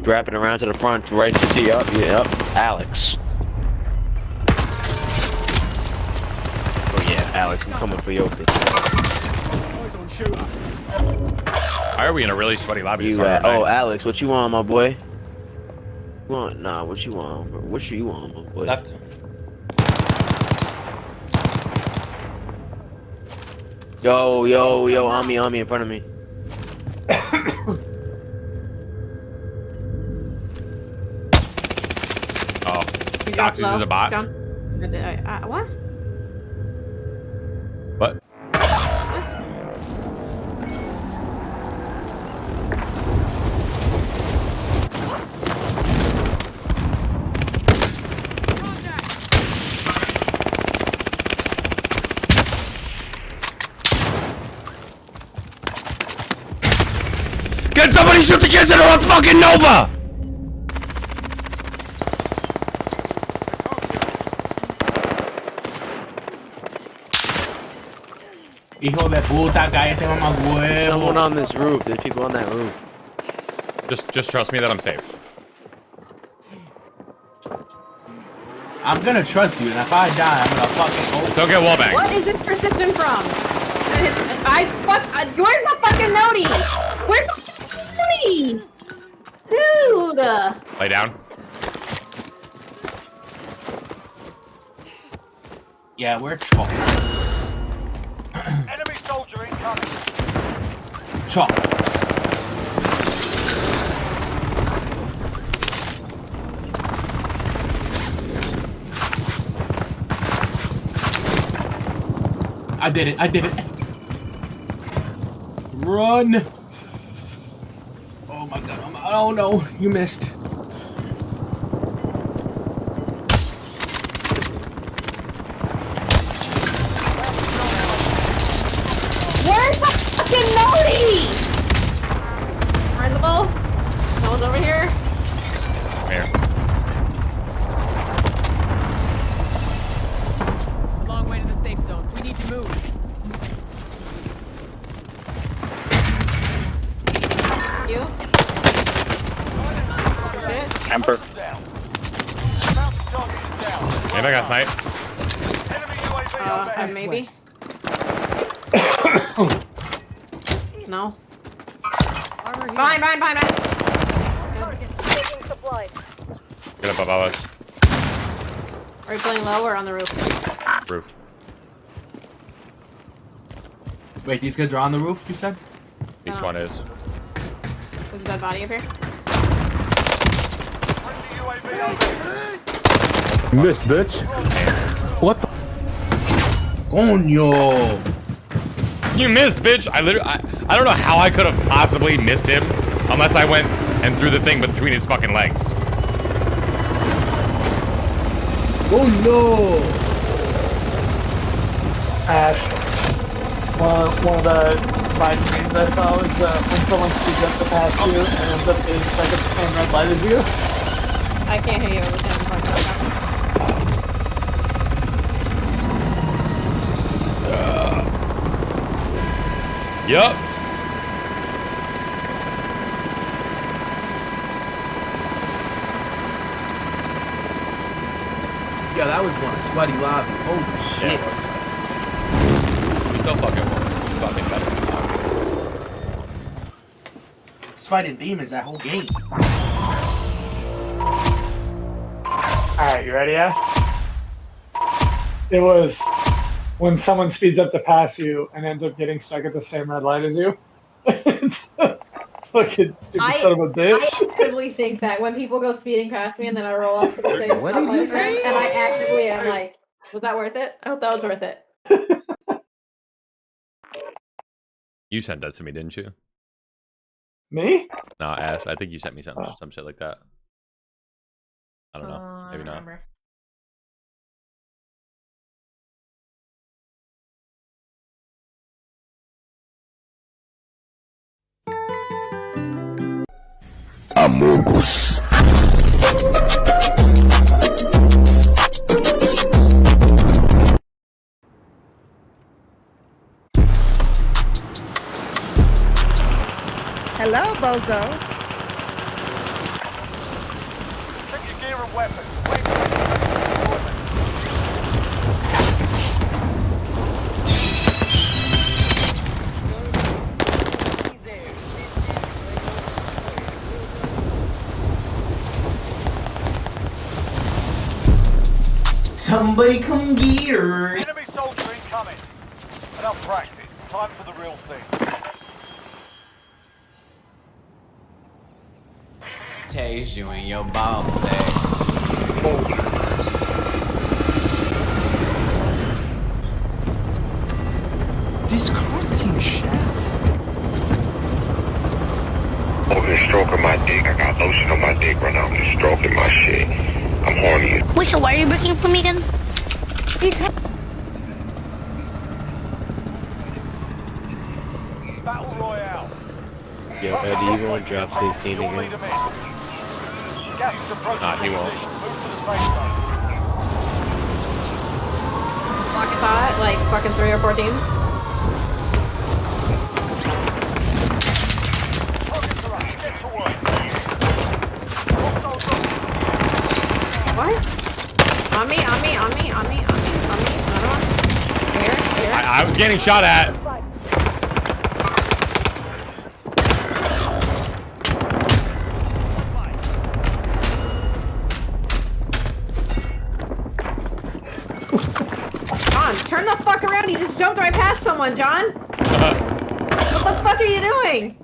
Wrapping around to the front, right to see up. Yep, Alex. Oh yeah, Alex, I'm coming for your bitch. Why are we in a really sweaty lobby? Oh, Alex, what you want, my boy? What? Nah, what you want? What you want, my boy? Left. Yo, on me, in front of me. Oh, Doxy's is a bot. What? What? Can somebody shoot the kids that are on fucking Nova? Hijo de puta, cállate, mamá huevo. Someone on this roof. There's people on that roof. Just trust me that I'm safe. I'm gonna trust you, and if I die, I'm gonna fucking. Don't get wallbang. What is this precision from? Where's the fucking Nodi? Where's the Nodi? Dude! Lay down. Yeah, we're chalk. Enemy soldier incoming. Chalk. I did it. Run. Oh my god. Oh no, you missed. Where's the fucking Nodi? Risible? No one's over here? Here. A long way to the safe zone. We need to move. You? Camper. Maybe I got snipe. Maybe. No. Fine. Get up above us. Are we playing low or on the roof? Roof. Wait, these guys are on the roof, you said? East one is. There's a dead body up here. Miss, bitch. What the? Coño. You missed, bitch. I don't know how I could have possibly missed him unless I went and threw the thing between his fucking legs. Oh no. Ash. One of the vibe streams I saw was when someone speeds up to pass you and ends up being stuck at the same red light as you. I can't hear you over there. Yup. Yeah, that was one sweaty lobby. Holy shit. We still fucking won. Fucking better. I was fighting demons that whole game. Alright, you ready, Ash? It was when someone speeds up to pass you and ends up getting stuck at the same red light as you. Fucking stupid son of a bitch. I actively think that when people go speeding past me and then I roll off to the same What spot did you like say? and I actively am like, was that worth it? I hope that was worth it. You sent that to me, didn't you? Me? No, Ash. I think you sent me some shit like that. I don't know. I Maybe don't not. remember. Amogus. Hello, Bozo. Check your gear and weapons. Wait for deployment. Somebody come get her. Enemy soldier incoming. Enough practice. Time for the real thing. Taste you in your ball sack. Disgusting shit. Over the stroking my dick. I got lotion on my dick right now. I'm just stroking my shit. I'm horny. Wait, so why are you looking for me again? Battle Royale. Yo, Eddie, you won't drop 15 again. Gas is approaching. Nah, he won't. Move to the safe zone. Rocket thought, like fucking 3 or 4 teams. Targets are up. Get to work. What? On me. Another one. Here. I was getting shot at. John, turn the fuck around. He just jumped right past someone, John. What the fuck are you doing?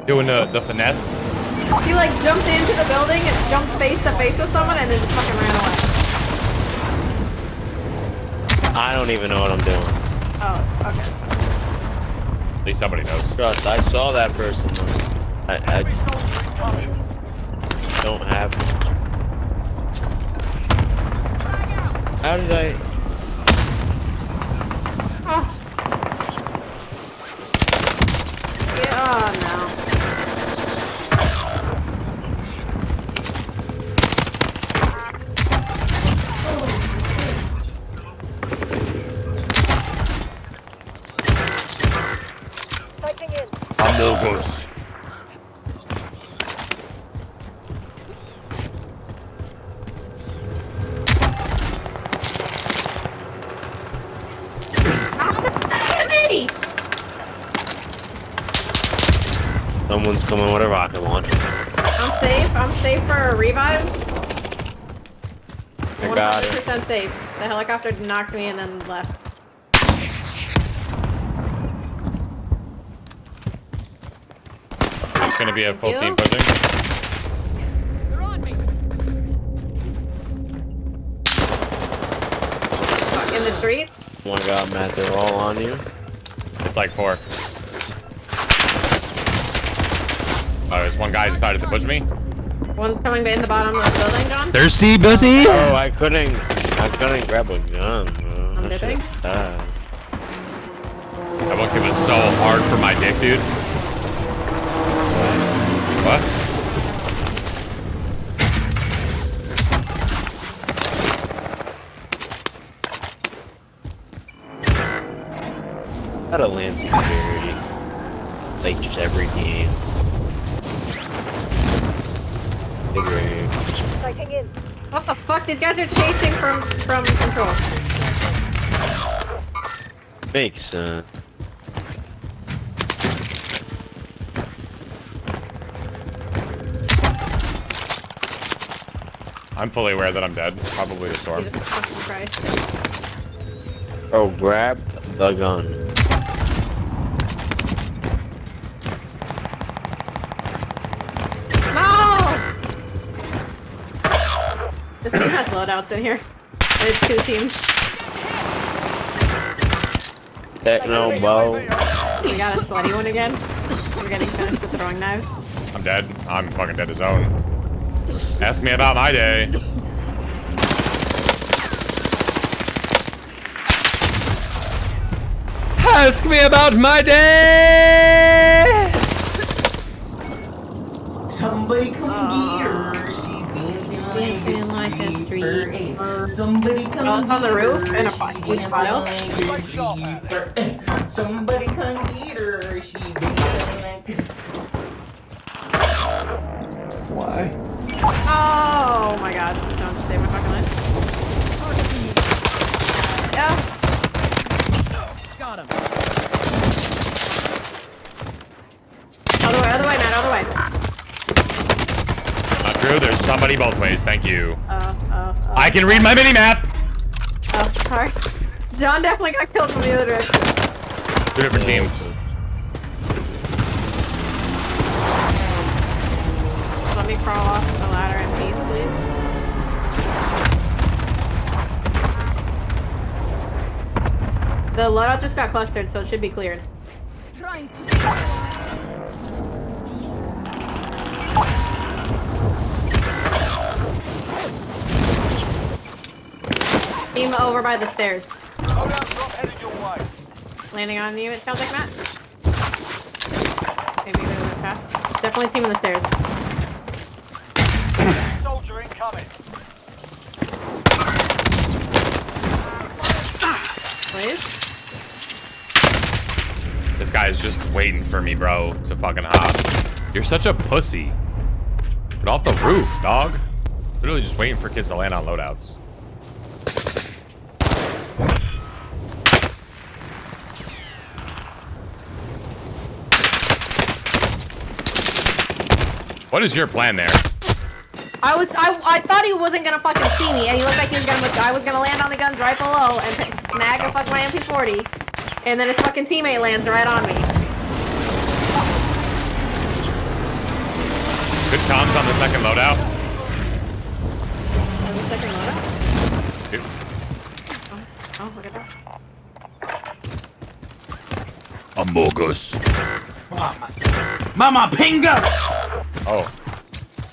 Doing the finesse. He like jumped into the building and jumped face to face with someone and then just fucking ran away. I don't even know what I'm doing. Oh, okay. At least somebody knows. Trust, I saw that person. I don't have. How did I? Oh. Yeah, oh no. Amogus. Someone's coming with a rocket launcher. I'm safe for a revive. I got it. 100% safe. The helicopter knocked me and then left. It's gonna be a full team pushing. They're on me. In the streets. Oh my god, Matt, they're all on you. It's like 4. Oh, there's one guy decided to push me. One's coming in the bottom of the building, John. Thirsty, busy? Oh, I couldn't grab a gun, bro. I'm dipping. That one kid was so hard for my dick, dude. What? How to land security. Like just every game. What the fuck? These guys are chasing from control. Makes sense. I'm fully aware that I'm dead. Probably the storm. Jesus fucking Christ. Oh, grab the gun. No! This team has loadouts in here. There's 2 teams. Techno bow. We got a sweaty one again. We're getting finished with throwing knives. I'm dead. I'm fucking dead as own. Ask me about my day. Ask me about my day. Somebody come get her. She's dancing like a street. Somebody come it's on the roof in a dancing pile. like somebody come get her. She dancing like this. Why? Oh my god. Don't just save my fucking life. Yeah. Got him. Other way, Matt, other way. Not true. There's somebody both ways. Thank you. I can read my mini map. Oh, sorry. John definitely got killed from the other direction. 2 different teams. Let me crawl off the ladder in peace, please. The loadout just got clustered, so it should be cleared. Trying to Team over by the stairs. Loadout drop headed your way. Landing on you, it sounds like, Matt. Maybe they went past. Definitely team on the stairs. Soldier incoming. Please? This guy's just waiting for me, bro, to fucking hop. You're such a pussy. Get off the roof, dog. Literally just waiting for kids to land on loadouts. What is your plan there? I thought he wasn't gonna fucking see me, and he looked like he was gonna. I was gonna land on the guns right below and snag a fuck my MP40, and then his fucking teammate lands right on me. Good comms on the second loadout. On the second loadout? Dude. Oh, look at that. Amogus. Mama Pinga! Oh.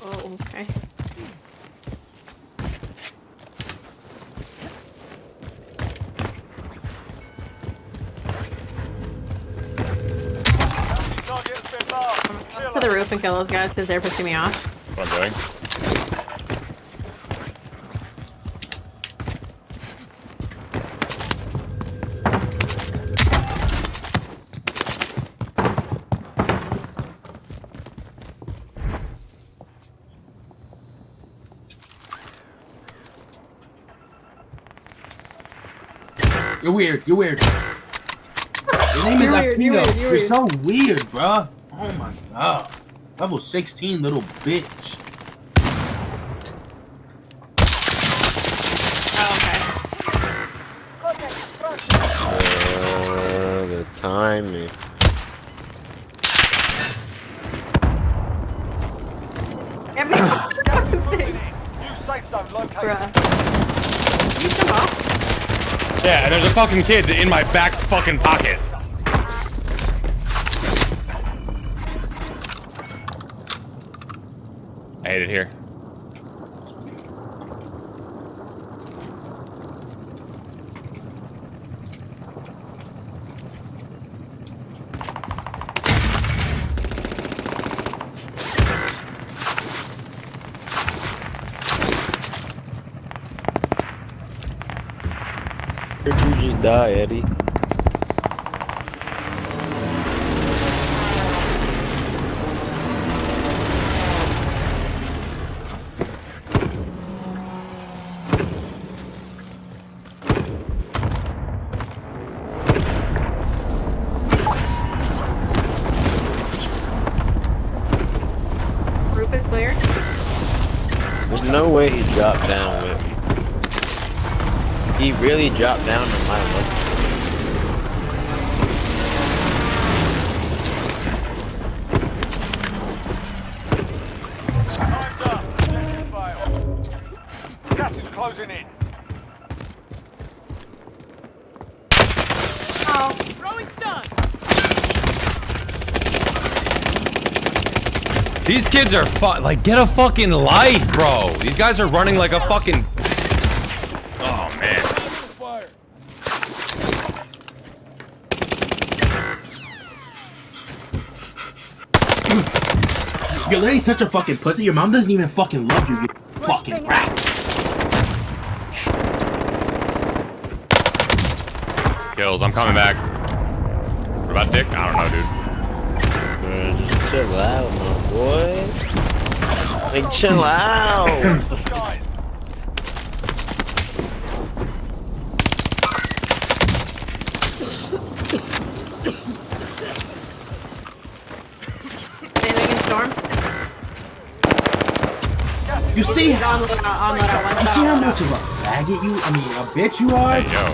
Oh, okay. To the roof and kill those guys because they're pissing me off. What I'm doing. You're weird. You're weird. Your name is Akino. You're so weird, bruh. Oh my god. Level 16, little bitch. The timing. Every fucking thing. New safe zone located. Bruh. You come off. Yeah, and there's a fucking kid in my back fucking pocket. I hate it here. Where'd you just die, Eddie? Roof is clear. There's no way he dropped down with me. He really dropped down to my level. Time's up. Objective failed. Gas is closing in. Oh. throwing stun. These kids are like, get a fucking life, bro. These guys are running like a fucking. Oh man. You're literally such a fucking pussy. Your mom doesn't even fucking love you. You fucking rat. Kills. I'm coming back. What about Dick? I don't know, dude. Just chill out, my boy. Like, chill out. Anything in storm? You see? On loadout, You see how much of a faggot you? I mean, a bitch you are. Hey, yo.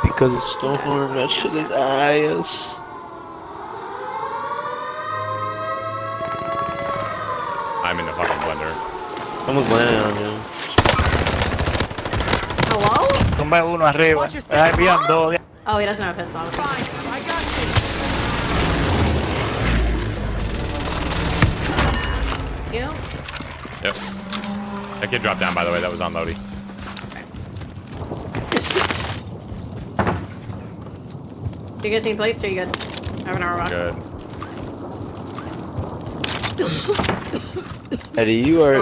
Because it's storm, that shit is ass. I'm in the fucking blender. Someone's landing on you. Hello? Tumba uno arriba. Ahí habían dos. Oh, he doesn't have a pistol. Fine, I got you. You? Yep. That kid dropped down, by the way. That was on Lodi. Do you guys need plates or are you good? I have an hour walk. Good. Eddie, you are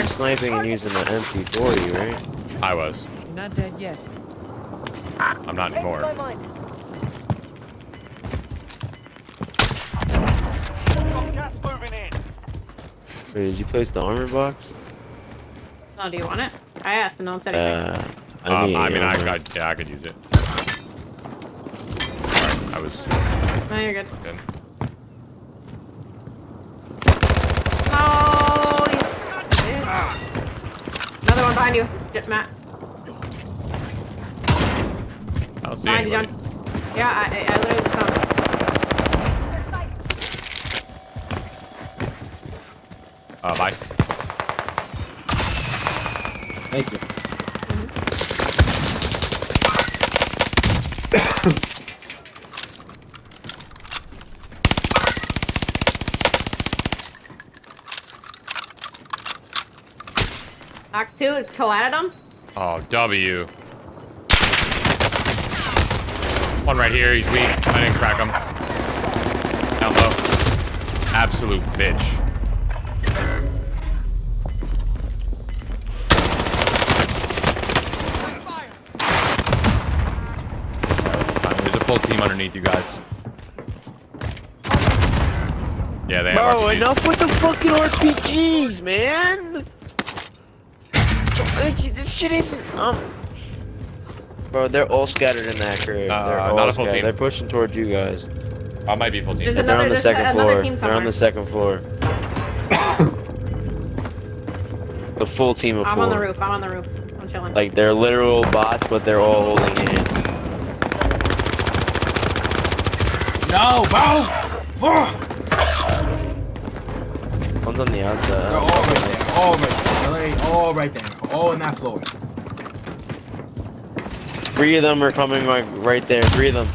sniping and using the MP40, right? I was. You're not dead yet. I'm not anymore. Gas moving in. Wait, did you place the armor box? Oh, do you want it? I asked and no one said anything. I could use it. Alright, I was. No, you're good. Good. Oh, you stupid. Another one behind you. Get Matt. I don't see Behind you, anybody. John. Yeah, I literally saw him. Bye. Thank you. Knock two, toe at him. Oh, W. One right here. He's weak. I didn't crack him. Down low. Absolute bitch. There's a full team underneath you guys. Yeah, they have Bro, RPGs. enough with the fucking RPGs, man! This shit isn't, Bro, they're all scattered in that crib. They're all not a full scattered. team. They're pushing towards you guys. I might be full team. There's They're on the second floor. team They're on the second floor. The full team of I'm four. on the roof. I'm on the roof. I'm chilling. Like, they're literal bots, but they're all holding hands. No, bro! Fuck! One's on the outside. They're all right there. All right there. They're all right there. All in that floor. 3 of them are coming like right there. 3 of them.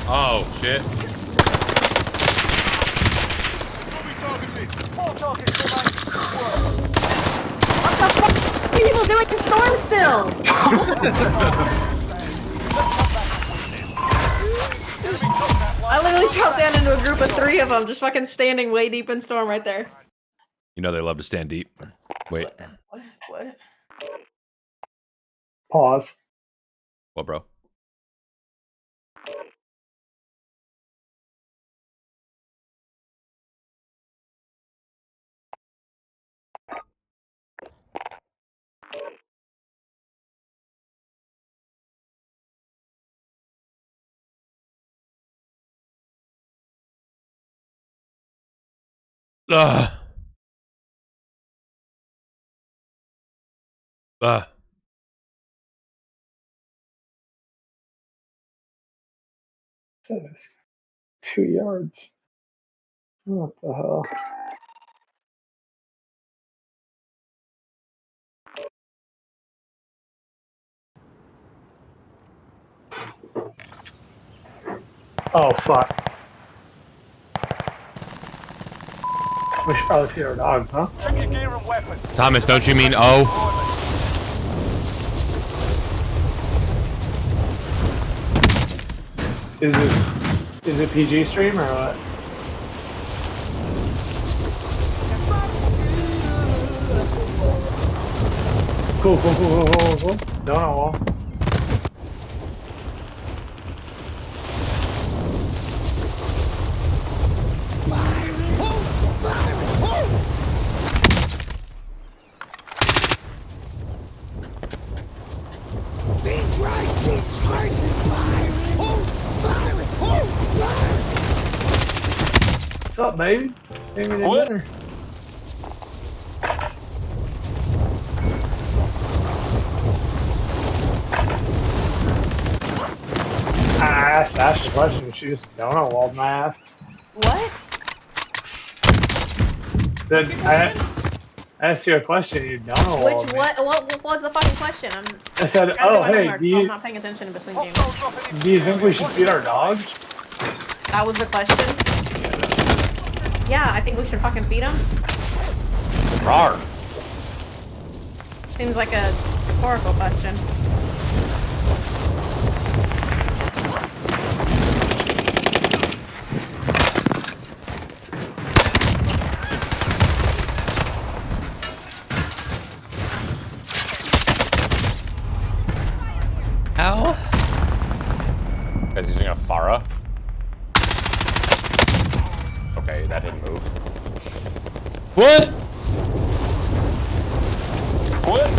Oh, shit. What the fuck are people doing in storm still? I literally dropped down into a group of 3 of them, just fucking standing way deep in storm right there. You know they love to stand deep. Wait. What? Pause. What, bro? Ugh. Ugh. So 2 yards. What the hell? Oh, fuck. We should probably feed our dogs, huh? Check your gear and weapons. Thomas, don't you mean oh? Is it PG stream or what? Cool. No. Beats right, Jesus Christ, and Byron! What's up, baby? Maybe dinner. I asked Ash a question, she just don't know walled my ass. What? Said I asked you a question, you don't know walled me. What was the fucking question? I said, trying to oh do my hey, homework, do so I'm you not paying attention in between games. do you think we should feed our dogs? That was the question. Yeah, I think we should fucking feed them. Rawr. Seems like a rhetorical question. How? Guys using a Farah. Okay, that didn't move. What? What?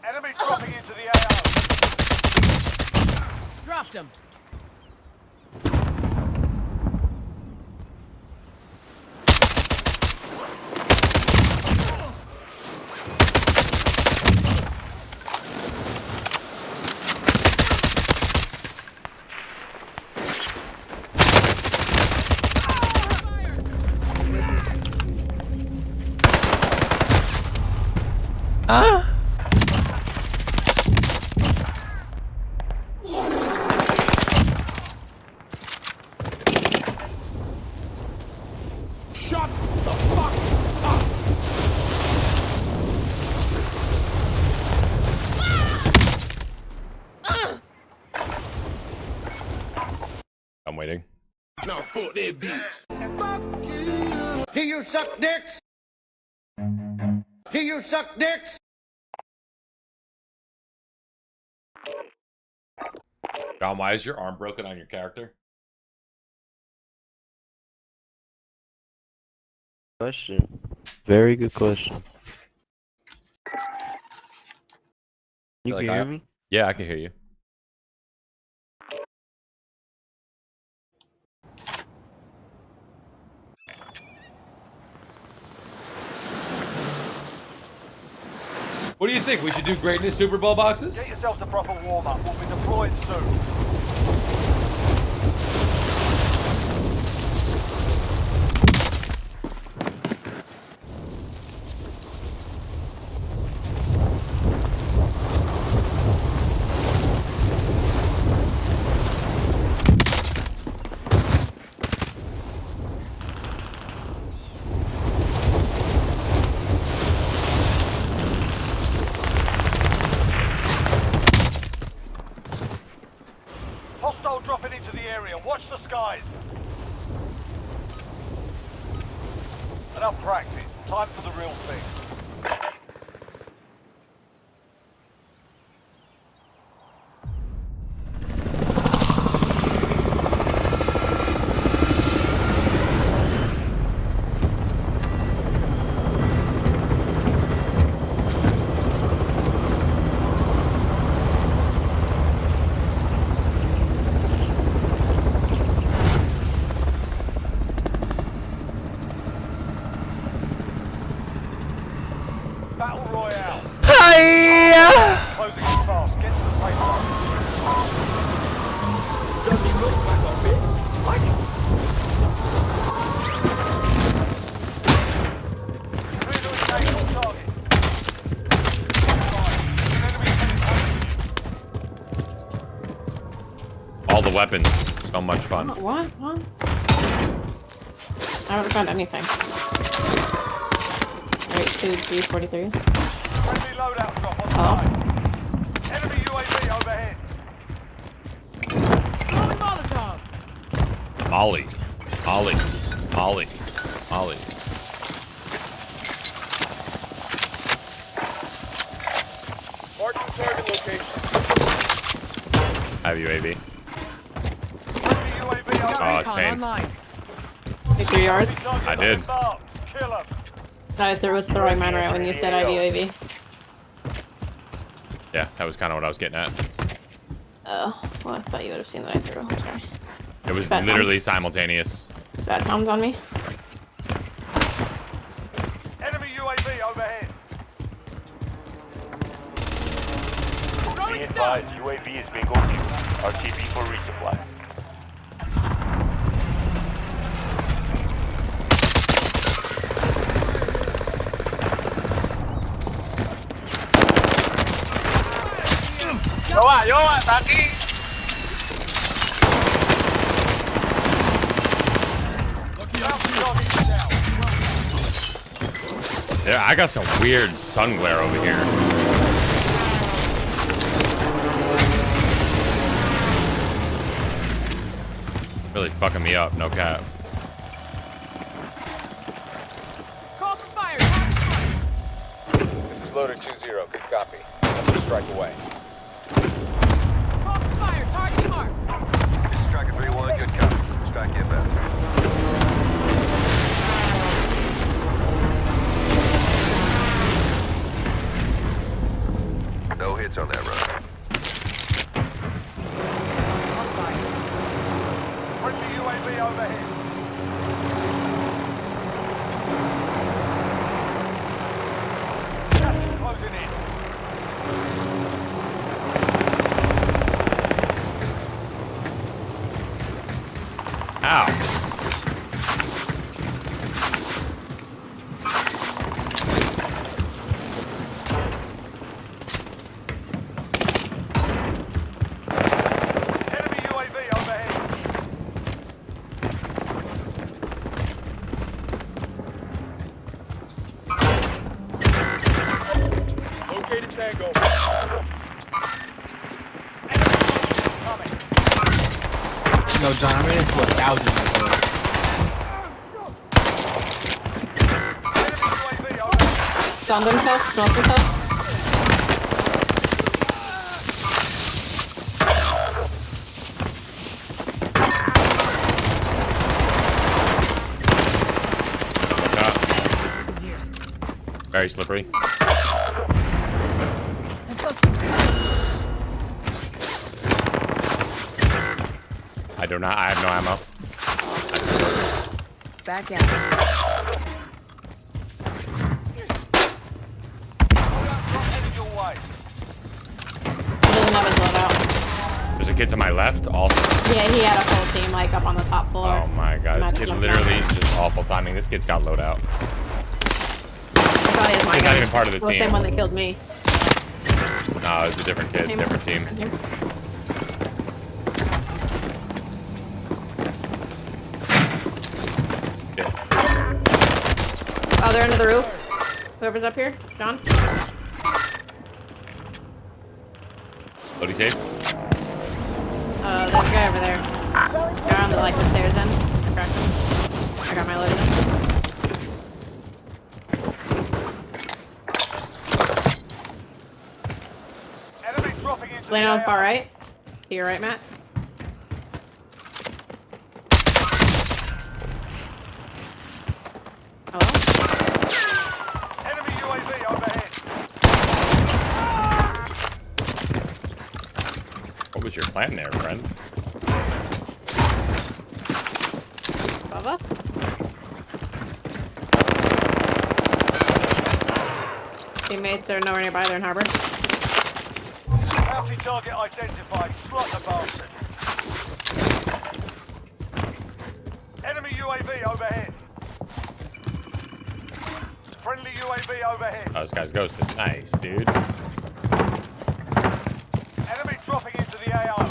Enemy dropping into the AO. Dropped him. Shut the fuck up! I'm waiting. Now fuck that bitch. Here you suck dicks! Here you suck dicks! John, why is your arm broken on your character? Question. Very good question. You Like can hear me? Yeah, I can hear you. What do you think? We should do greatness Super Bowl boxes? Get yourself to proper warm-up. We'll be deployed soon. Hostile dropping into the area. Watch the skies. Enough practice. Time for the real thing. weapons. So much fun. What? Huh? I haven't found anything. Wait, 2 G43s. Friendly loadout drop on the line. Enemy UAV overhead. Throwing Molotov. Molly. Molly. Molly. Molly. Marking target location. I have UAV. Enemy UAV Oh, overhead. it's pain. Online. 53 yards. I did. Kill him. I was throwing mine right when you said I have UAV. Yeah, that was kind of what I was getting at. Oh, well, I thought you would have seen that I threw. I'm sorry. It was Bad literally simultaneous. Is that comms on me? Enemy UAV overhead. Be advised, UAV is bingo fuel. RTB for resupply. Yo, está aquí. Yeah, I got some weird sun glare over here. Really fucking me up, no cap. Call for fire. This is loader 2-0. Good copy. Let's strike away. Call for fire. Target marked. This is Striker 3-1. Good copy. Strike inbound. No hits on that run. Friendly UAV overhead. Gas is closing in. Ow. Enemy UAV overhead. Located Tango. Coming. No, John, I'm in for 1,000. Stunned himself, smoked himself. Very slippery. I do not. I have no ammo. Back out. He doesn't have his loadout. There's a kid to my left. Also. Yeah, he had a full team like up on the top floor. Oh my god, this kid literally just awful timing. This kid's got loadout. I thought he was my He's guy. not even part of the The team. same one that killed me. No, it's a different kid, different team. Oh, they're under the roof. Whoever's up here, John. What do you say? There's a guy over there. Guy on the like the stairs in. I cracked him. I got my loaded. Enemy dropping into Laying the on the far AO. right. To your right, Matt. Hello? Enemy UAV overhead. What was your plan there, friend? Above us? Teammates are nowhere nearby. They're in harbor. Bounty target identified. Slot the bastard. Enemy UAV overhead. Friendly UAV overhead. Oh, this guy's ghosted. Nice, dude. Enemy dropping into the AO.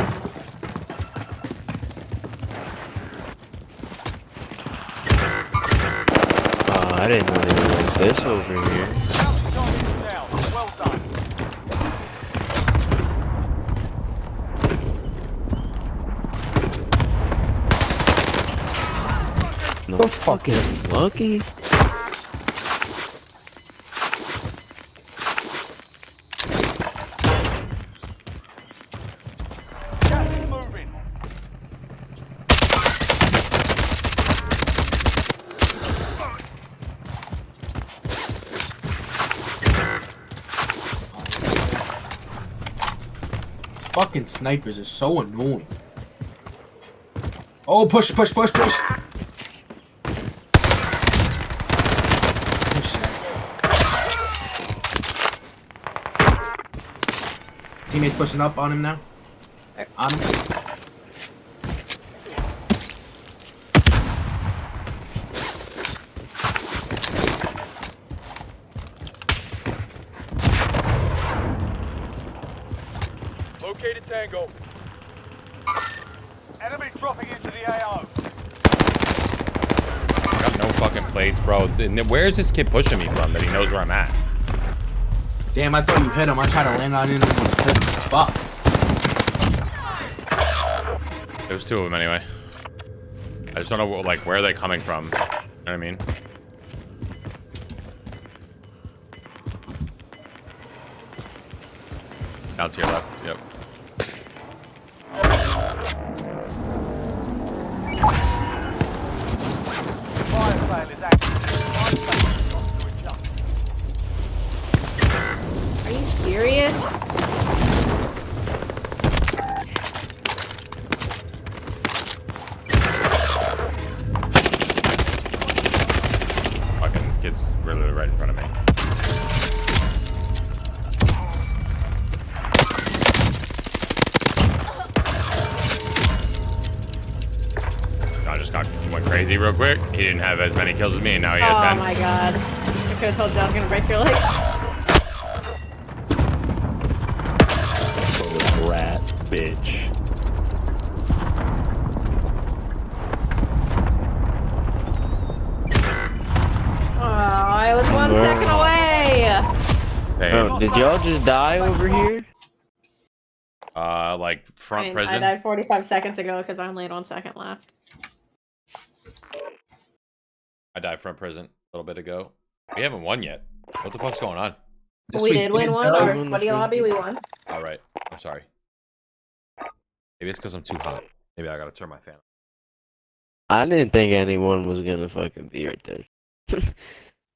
I didn't know they were like this over here. Down. Well done. No fuck is Lucky? Gas is moving. Fucking snipers are so annoying. Oh, push. Teammates pushing up on him now. On him. Located Tango. Enemy dropping into the AO. Got no fucking plates, bro. Where is this kid pushing me from that he knows where I'm at? Damn, I thought you hit him. I tried to land on him and fuck. There was two of them anyway. I just don't know, like, where are they coming from? You know what I mean? Down to your left. Yep. Fire sale is active. Fire sale is not to adjust. Are you serious? Fucking kid's really right in front of me. I just went crazy real quick. He didn't have as many kills as me, and now he has 10. Oh my god. I could have told you I was gonna break your legs. That's a rat, bitch. Oh, I was 1 second away. Oh, did y'all just die over here? Like front prison. I died 45 seconds ago because I only had 1 second left. I died front prison a little bit ago. We haven't won yet. What the fuck's going on? We did win one. Our sweaty lobby, we won. All right. I'm sorry. Maybe it's because I'm too hot. Maybe I gotta turn my fan on. I didn't think anyone was gonna fucking be right there.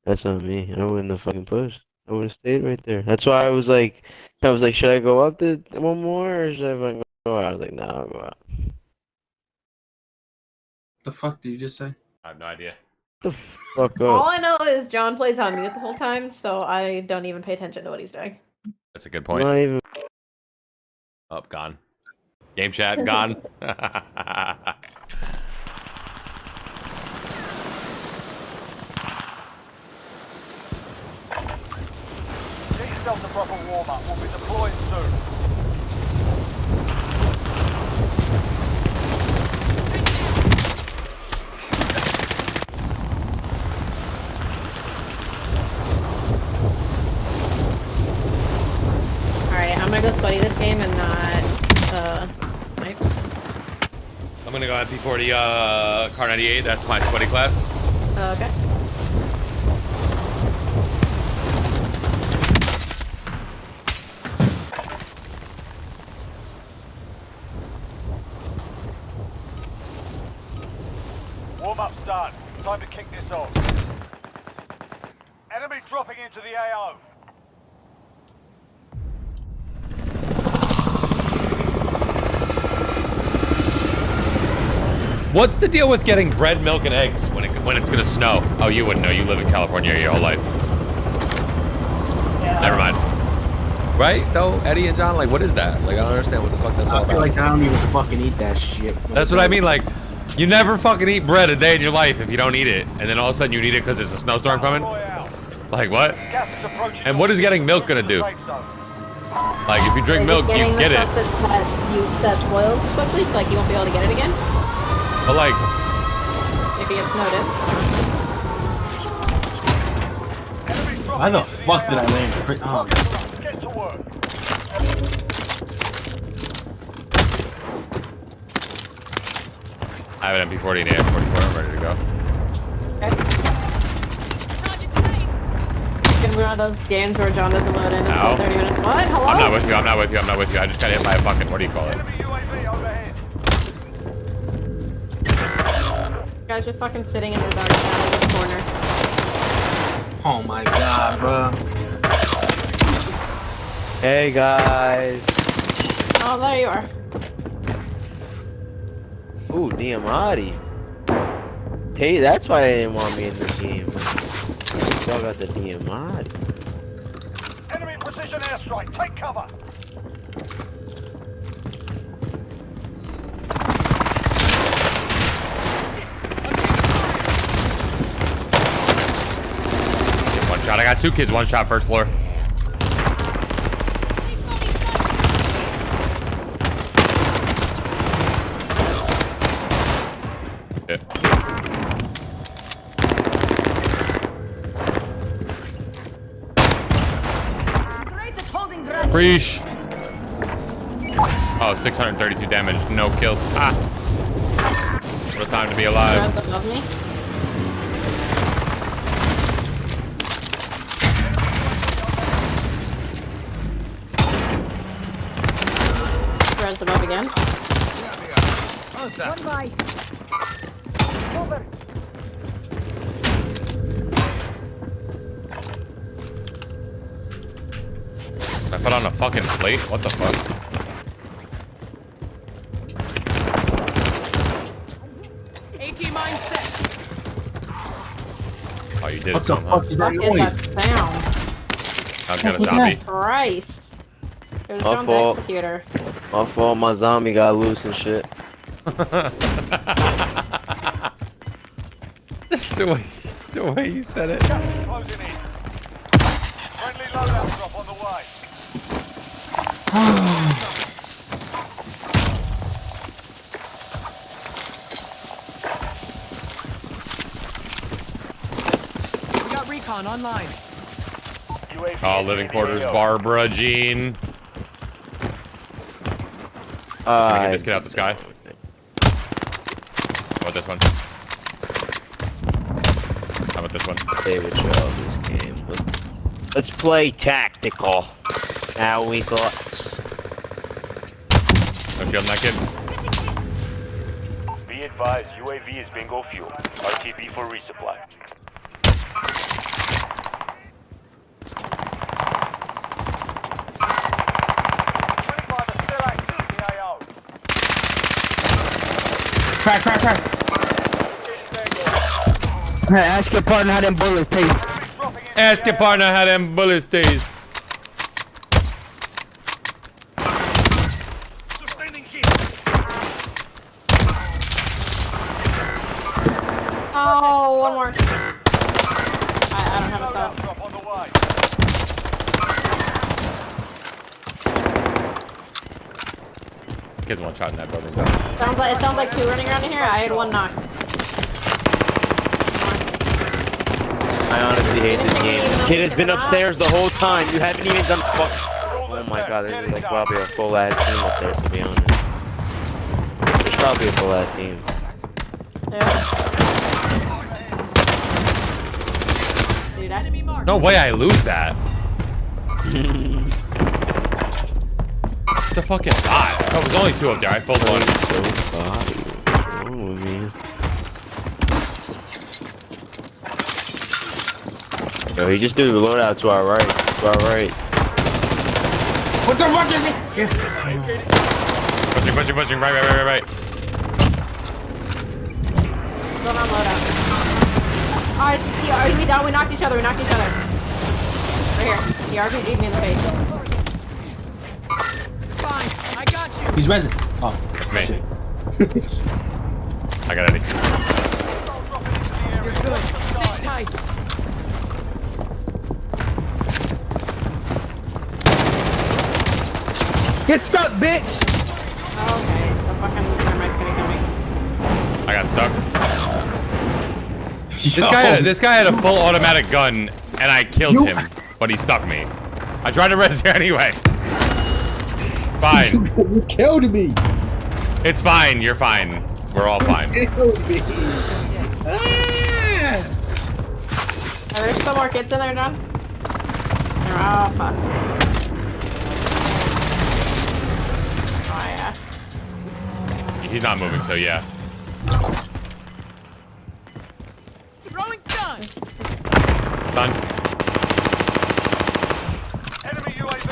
That's not me. I wouldn't have fucking pushed. I would have stayed right there. That's why I was like, should I go up the one more or should I fucking go out? I was like, nah, I'll go out. The fuck did you just say? I have no idea. The fuck up. All I know is John plays on mute the whole time, so I don't even pay attention to what he's doing. That's a good point. Not even. Oh, gone. Game chat, gone. Get yourself the proper warm-up. We'll be deploying soon. Alright, I'm gonna go study this game and not, snipe. I'm gonna go at P40 Car 98. That's my sweaty class. Okay. Warm-up's done. Time to kick this off. Enemy dropping into the AO. What's the deal with getting bread, milk, and eggs when it's gonna snow? Oh, you wouldn't know. You live in California your whole life. Yeah. Never mind. Right though, Eddie and John. Like, what is that? Like, I don't understand what the fuck that's all about. I feel like I don't even fucking eat that shit. That's what I mean. Like, you never fucking eat bread a day in your life if you don't eat it, and then all of a sudden you need it because there's a snowstorm coming. Like what? And what is getting milk gonna do? Like, if you drink milk, you get it. That spoils quickly, so like you won't be able to get it again. But like, If you get snowed in. Why the fuck did I land? Oh. Get to work. I have an MP40 and AS44. I'm ready to go. It's gonna be one of those games where John doesn't load in until 30 minutes. What? Hello? I'm not with you. I'm not with you. I'm not with you. I just got hit by a fucking, what do you call it? Guys just fucking sitting in the dark shadow of the corner. Oh my god, bro. Hey guys. Oh, there you are. Ooh, Diamatti. Hey, that's why they didn't want me in the game. Y'all got the Diamatti. Enemy precision airstrike. Take cover. One shot. I got 2 kids. 1 shot, first floor. Preach. Oh, 632 damage, no kills. Ah. What a time to be alive. Above me. Red's above again. One by. Over. I put on a fucking plate? What the fuck? AT mine set. Oh, you did What it the somehow. fuck is that What is noise? that sound? I was gonna zombie. Christ. There's My John's fault. executor. My fault, my zombie got loose and shit. This is the way you said it. Closing in. Friendly loadout drop on the way. We got recon online. UAV Oh, living quarters, Barbara Jean. Gonna get this kid out the sky. How about this one? How about this one? Stay with y'all this game. Let's play tactical. How we thought. No shield on that kid. Be advised, UAV is bingo fuel. RTB for resupply. Crack, crack, crack. Hey, ask your partner how them bullets taste. Ask your partner how them bullets taste. Oh, one more. I don't have a stop. Kids one shot in that building. It sounds like 2 running around in here. I had 1 knocked. I honestly hate this game. This kid has been upstairs the whole time. You haven't even done fuck. Oh my god, there's like probably a full ass team up there, to be honest. There's probably a full ass team. No way I lose that. The fucking bot. Oh, there's only 2 up there. I pulled one. What's wrong with me? Yo, he just did the loadout to our right. To our right. What the fuck is it? Yeah. Pushing. Right. Going on loadout. Alright, we down. We knocked each other. Right here. He RPG'd me in the face. Fine, I got you. He's resin. Oh. Me. I got Eddie. You're good. Sit tight. Get stuck, bitch! Okay, the fucking thermite's gonna kill me. I got stuck. This guy had a full automatic gun and I killed him, but he stuck me. I tried to res you anyway. Fine. You killed me. It's fine. You're fine. We're all fine. You killed me. Are there still more kids in there, John? They're all fun. Oh, yeah. He's not moving, so yeah. Throwing stun. Done. Enemy UAV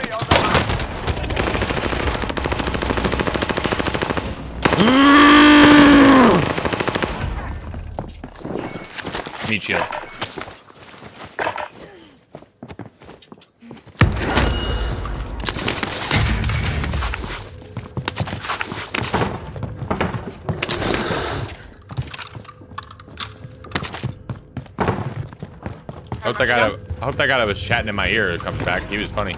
Meat shield. I hope that guy that was chatting in my ear comes back. He was funny.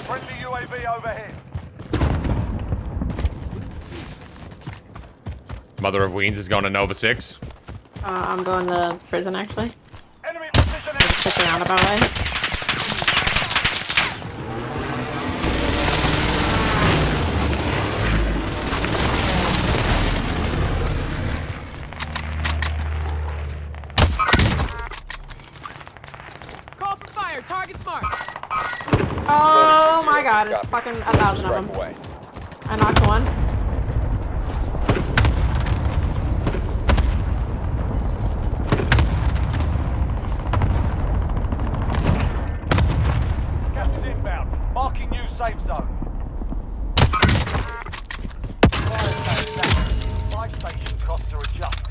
Friendly UAV overhead. Mother of Weens is going to Nova 6. I'm going to prison, actually. Enemy position. Stick around about way. Call for fire. Target's marked. Oh my god, it's fucking 1,000 of them. I knocked one. Gas is inbound. Marking new safe zone. Fire station costs are adjusted.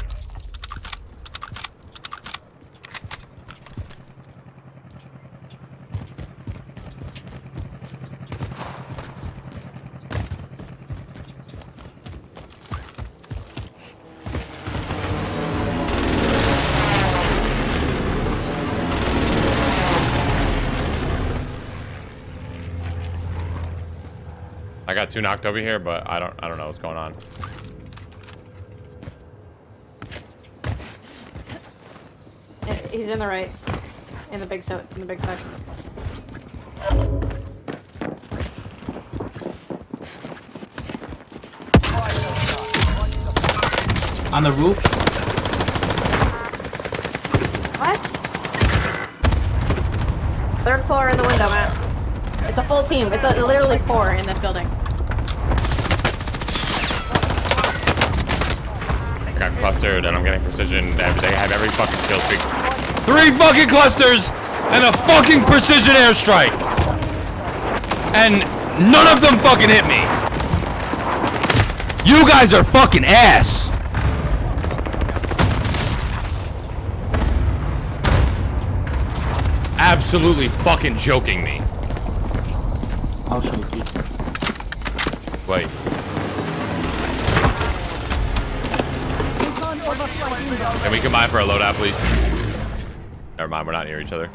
I got 2 knocked over here, but I don't know what's going on. He's in the right. In the big section. On the roof. What? 3rd floor in the window, Matt. It's a full team. It's literally 4 in this building. Got clustered, and I'm getting precision. They have every fucking kill streak. 3 fucking clusters and a fucking precision airstrike, and none of them fucking hit me. You guys are fucking ass. Absolutely fucking joking me. I'll show you. Wait. Can we combine for a loadout, please? Never mind, we're not near each other.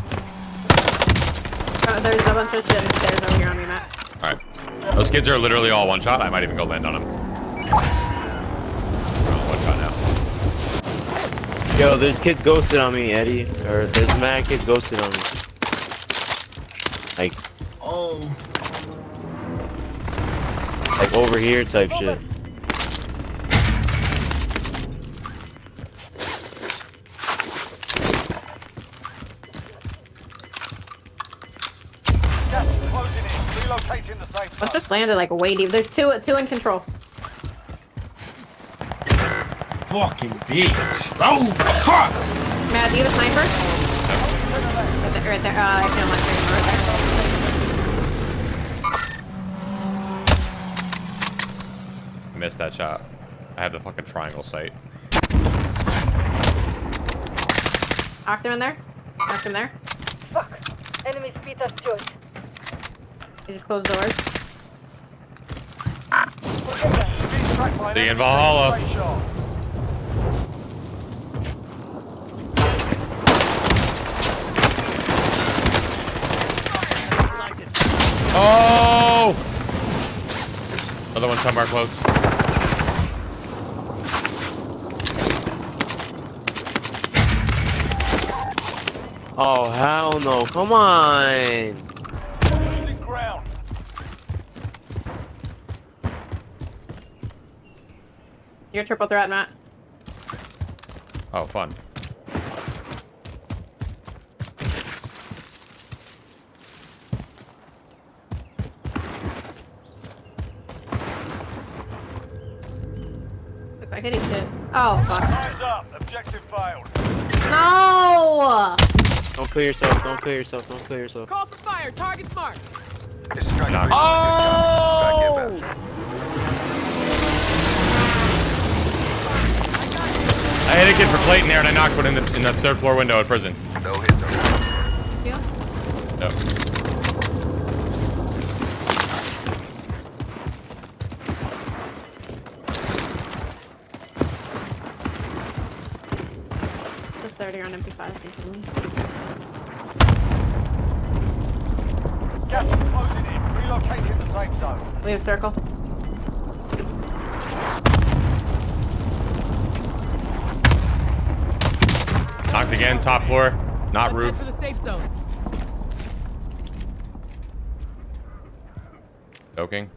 There's a bunch of shit upstairs over here on me, Matt. Alright. Those kids are literally all one shot. I might even go land on them. They're all one shot now. Yo, there's kids ghosted on me, Eddie. Or there's mad kids ghosted on me. Like, like over here type shit. Gas is closing in. Relocating the safe Let's zone. just landed like way deep. There's two in control. Fucking bitch. Oh, fuck. Matt, do you have a sniper? Right there. I feel my sniper right there. I missed that shot. I have the fucking triangle sight. Knocked him in there. Knocked him there. Fuck. Enemies beat us to it. He just closed doors. See you in Valhalla. Oh! Other one somewhere close. Oh, hell no. Come on. Losing ground. You're triple threat, Matt. Oh, fun. Looks like Eddie's hit. Oh, fuck. Time's up. Objective failed. No! Don't kill yourself. Don't kill yourself. Don't kill yourself. Call for fire. Target's marked. Oh! I hit a kid for plating there, and I knocked one in the third floor window at prison. No hits are Yeah. Yep. Just 30 on MP5. Gas is closing in. Relocating the safe zone. We have circle. Knocked again, top floor, not Let's roof. head for the safe zone. Joking.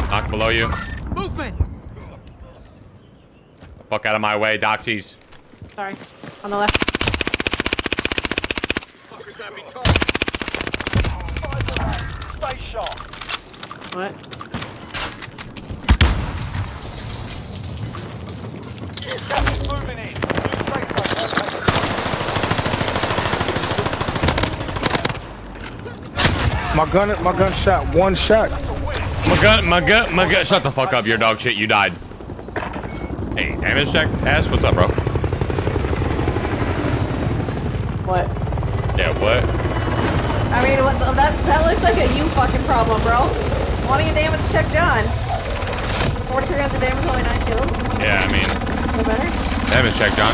Knocked below you. Movement. The fuck out of my way, Doxies. Sorry. On the left. Fuckers have me Stay sharp. What? Gas is moving in. New safe zone. My gun shot one shot. My gun. Shut the fuck up, you're dog shit. You died. Hey, damage check. Ash, what's up, bro? What? Yeah, what? I mean, that looks like a you fucking problem, bro. Wanting a damage check done. 4,300 damage, only 9 kills. Yeah, I mean. No better? Damage check, John.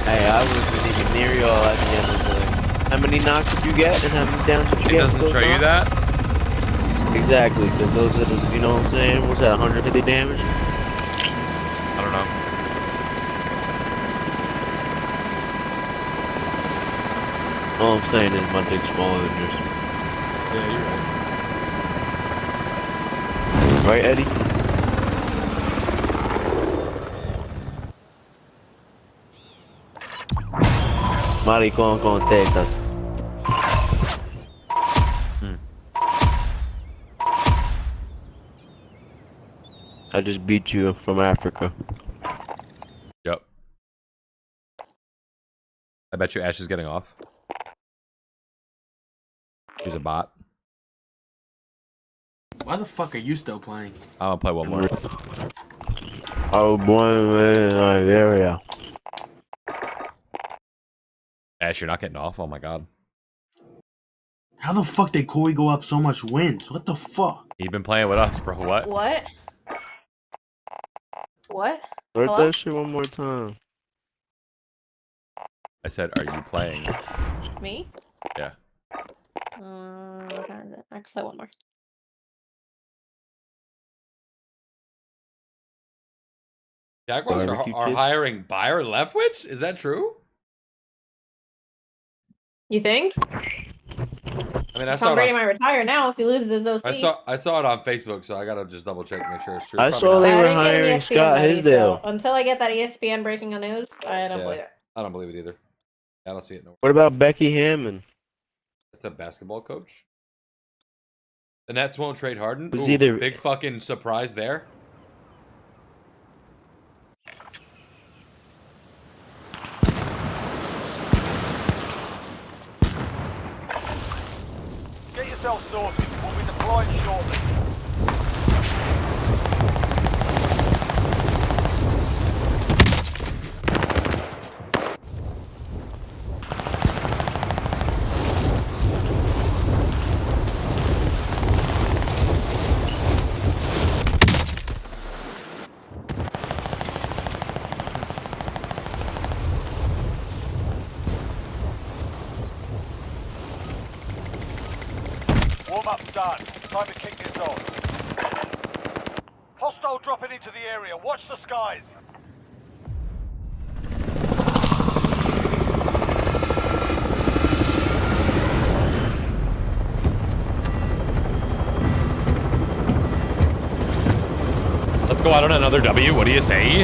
Hey, I wasn't even near y'all at the end of the day. How many knocks did you get and how many downs did you It get? doesn't show you that? Exactly, because those are the, you know what I'm saying? What's that, 150 damage? I don't know. All I'm saying is my dick's smaller than yours. Yeah, you're right. Right, Eddie? Maricón con tetas. I just beat you from Africa. Yep. I bet you Ash is getting off. He's a bot. Why the fuck are you still playing? I'm gonna play one more. I was born in Nigeria. Ash, you're not getting off? Oh my god. How the fuck did Corey go up so much wins? What the fuck? You've been playing with us, bro. What? What? What? Start Hello? that shit one more time. I said, are you playing? Me? Yeah. What time is it? I can play one more. Jaguars are hiring Byron Leftwich? Is that true? You think? I mean, I saw Tom it Brady on, might retire now if he loses his OC. I saw it on Facebook, so I gotta just double check to make sure it's true. I Probably saw not. they I were didn't get an hiring ESPN Scott buddy, Hisdale. so until I get that ESPN breaking news, I don't believe it. I don't believe it either. I don't see it nowhere. What about Becky Hammond? That's a basketball coach. The Nets won't trade Harden. Was Ooh, either- big fucking surprise there. Get yourself sorted. We'll be deploying shortly. Warm-up's done. Time to kick this off. Hostile dropping into the area. Watch the skies. Let's go out on another W. What do you say?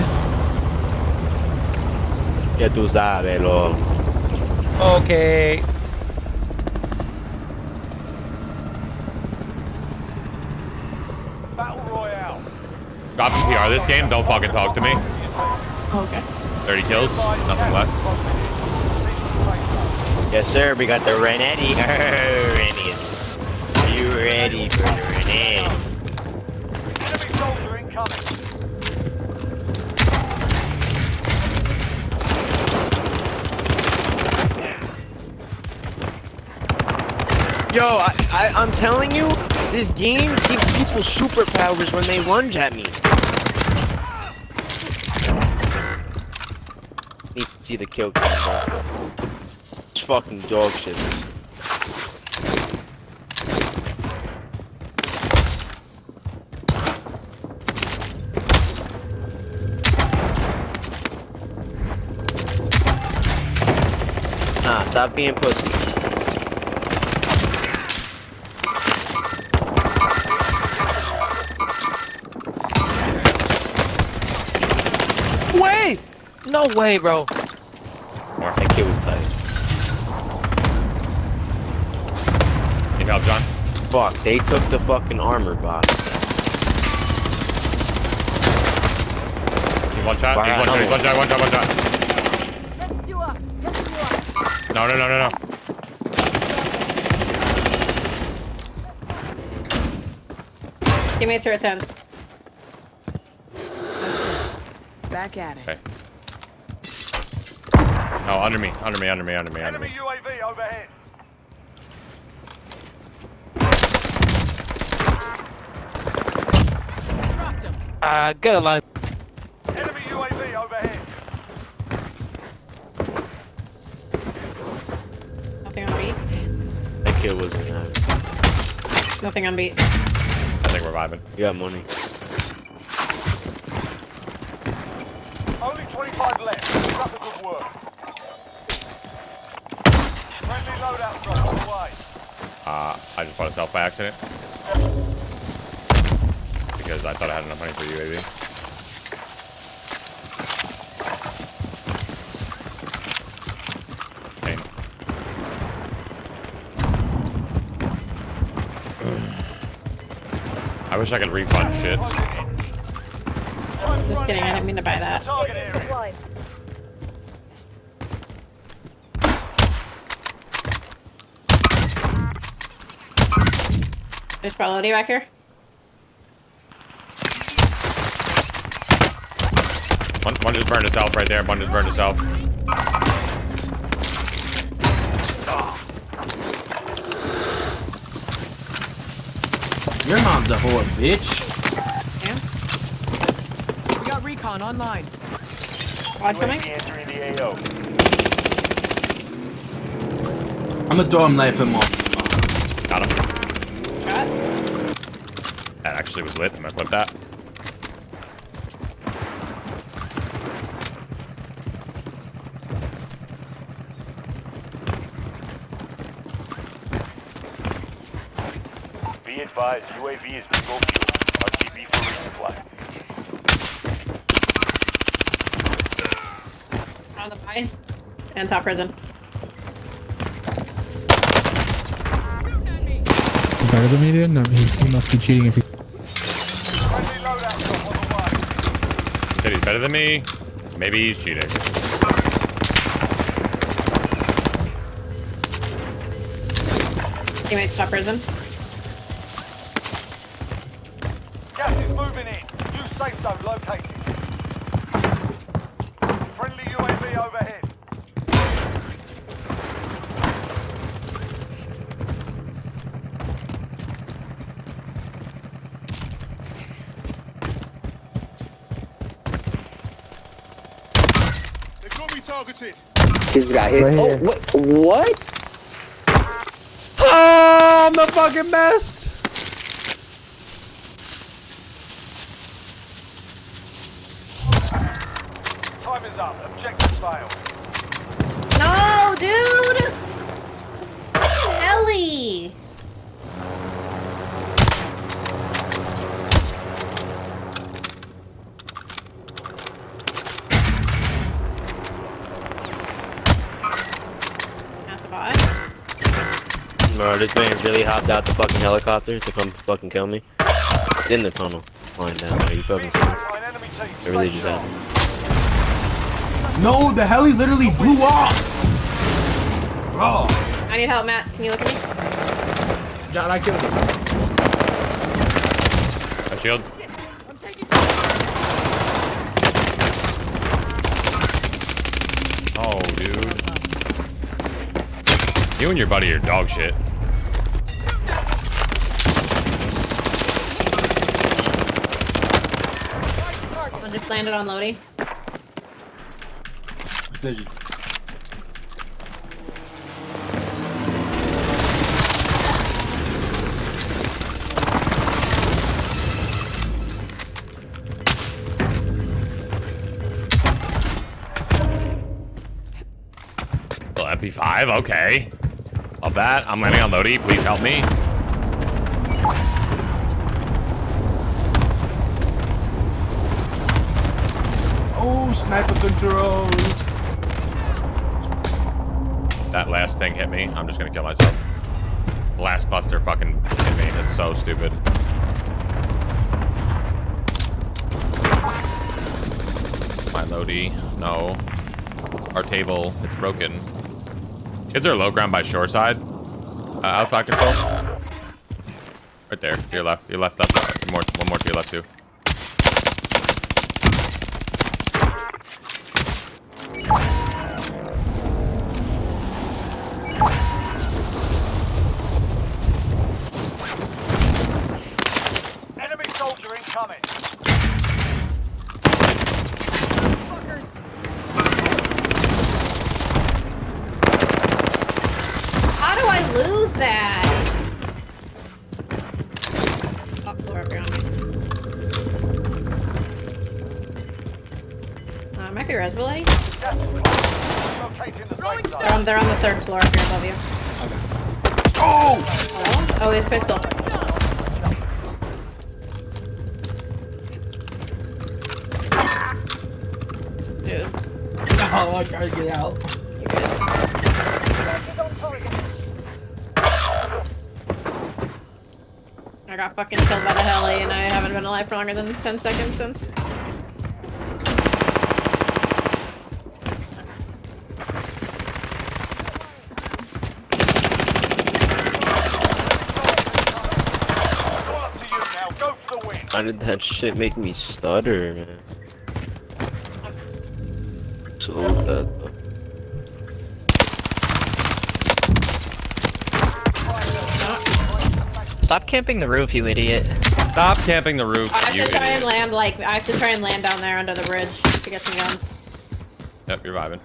Ya tú sabes, lo. Okay. Battle Royale. Got from PR this game. Don't fucking talk to me. Okay. 30 kills, nothing less. Yes, sir. We got the Renetti. Renetti. Are you ready for the Renetti? Enemy soldier incoming. Yo, I'm telling you, this game gives people superpowers when they lunge at me. Need to see the kill cam, bro. It's fucking dog shit. Nah, stop being pussy. Wait! No way, bro. That kid was tight. Need help, John? Fuck, they took the fucking armor box. He's one shot. He's one shot. Let's do up. No. Teammates are tense. Back at it. Okay. Oh, under me. Enemy UAV overhead. Dropped him. Get a line. Enemy UAV overhead. Nothing on beat. That kid wasn't gonna. Nothing on beat. I think we're vibing. You got money. Only 25 left. Keep up the good work. Friendly loadout drop on the way. I just bought a self by accident. Because I thought I had enough money for UAV. I wish I could refund shit. Just kidding, I didn't mean to buy that. Target area. There's probability back here. One just burned itself right there. One just burned itself. Your mom's a whore, bitch. We got recon online. Watch coming. Entering the AO. I'm gonna throw him knife him off. Got him. Shot. That actually was lit. I'm gonna clip that. Be advised, UAV is bingo fuel. RTB for resupply. On the buy. And top prison. Better than me, dude? No, he must be cheating if he... Friendly loadout drop on the way. He said he's better than me. Maybe he's cheating. Teammates top prison. Gas is moving in. New safe zone located. Friendly UAV overhead. They got me targeted. He's got hit. Right Oh, here. what? Oh, I'm the fucking best. Time is up. Objective failed. No, dude! Fucking Ellie! this man's really hopped out the fucking helicopter to come fucking kill me. In the tunnel, flying down. Are you fucking kidding me? It really just happened. No, the heli literally blew off. Bro. I need help, Matt. Can you look at me? John, I killed him. A shield. Oh, dude. You and your buddy are dog shit. I just landed on Lodi. Precision. MP5, okay. Love that. I'm landing on Lodi. Please help me. Oh, sniper control. That last thing hit me. I'm just gonna kill myself. Last cluster fucking hit me. It's so stupid. My Lodi. No. Our table, it's broken. Kids are low ground by shoreside. Outside control. Right there, to your left, up. One more to your left too. Enemy soldier incoming. How do I lose that? Top floor up here on me. Might be res ability. They're on the third floor up here above you. Oh! Oh, his pistol. Dude. Oh, I tried to get out. I got fucking killed by the heli and I haven't been alive for longer than 10 seconds since. Why did that shit make me stutter, man? So bad. Stop camping the roof, you idiot. Stop camping the roof, I have you to try idiot. and land I have to try and land down there under the bridge to get some guns. Yep, you're vibing.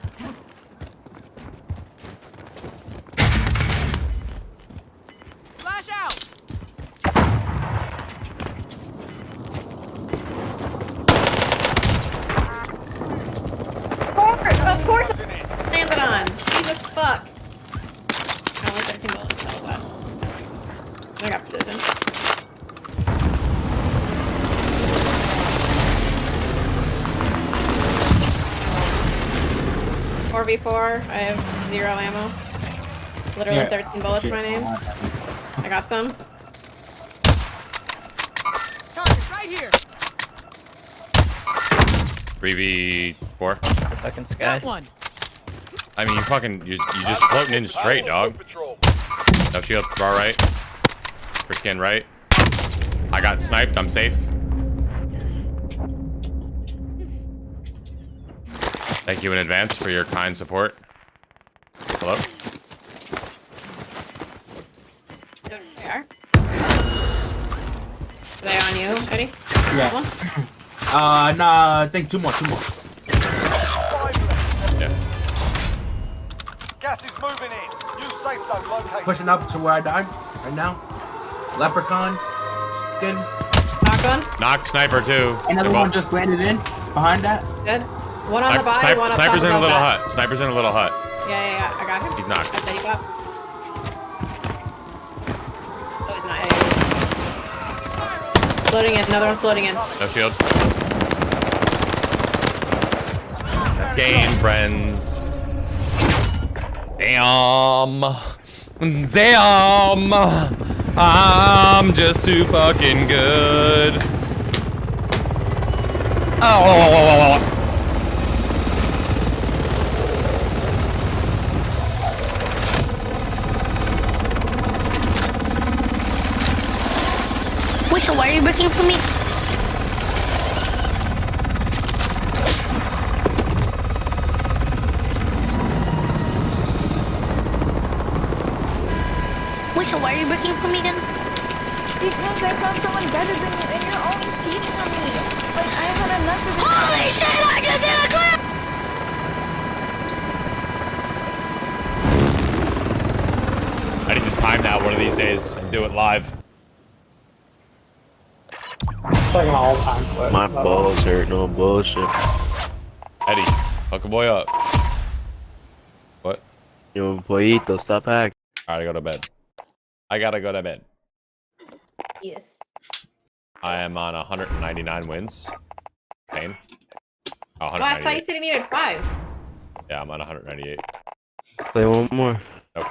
Flash out! Of course I landed on. Jesus fuck. I only 13 bullets, so that. I got precision. 4v4, I have 0 ammo. Literally Yeah. 13 bullets to my name. I got them. Target right here. 3v4. Fucking sky. Got one. I mean, you just floating in straight, dog. No shield, far right. Freaking right. I got sniped, I'm safe. Thank you in advance for your kind support. Hello? There they are. Are they on you, Eddie? Yeah. One? Nah, I think two more. Yeah. Gas is moving in. New safe zone located. Pushing up to where I died right now. Leprechaun. Skin. Knock one. Knock sniper too. Another one just landed in behind that. Good. One on the body, one up top Sniper's in a above little that. hut. Sniper's in a little hut. Yeah. I got him. He's knocked. I said he popped. Oh, he's not. Floating in. Another one floating in. No shield. That's game, friends. Damn. Damn, I'm just too fucking good. Oh. Whistle, why are you looking for me? Whistle, why are you looking for me then? Because I found someone better than you and you're always cheating on me. Like, I had enough of this. Holy shit, I just hit a clip! I need to time that one of these days and do it live. It's like an all-time clip. My balls hurt, no bullshit. Eddie, hook a boy up. What? Yo, boyito, stop hacking. Alright, I go to bed. I gotta go to bed. Yes. I am on 199 wins. Same. Oh, I thought you said you needed 5. Yeah, I'm on 198. Play one more. Nope.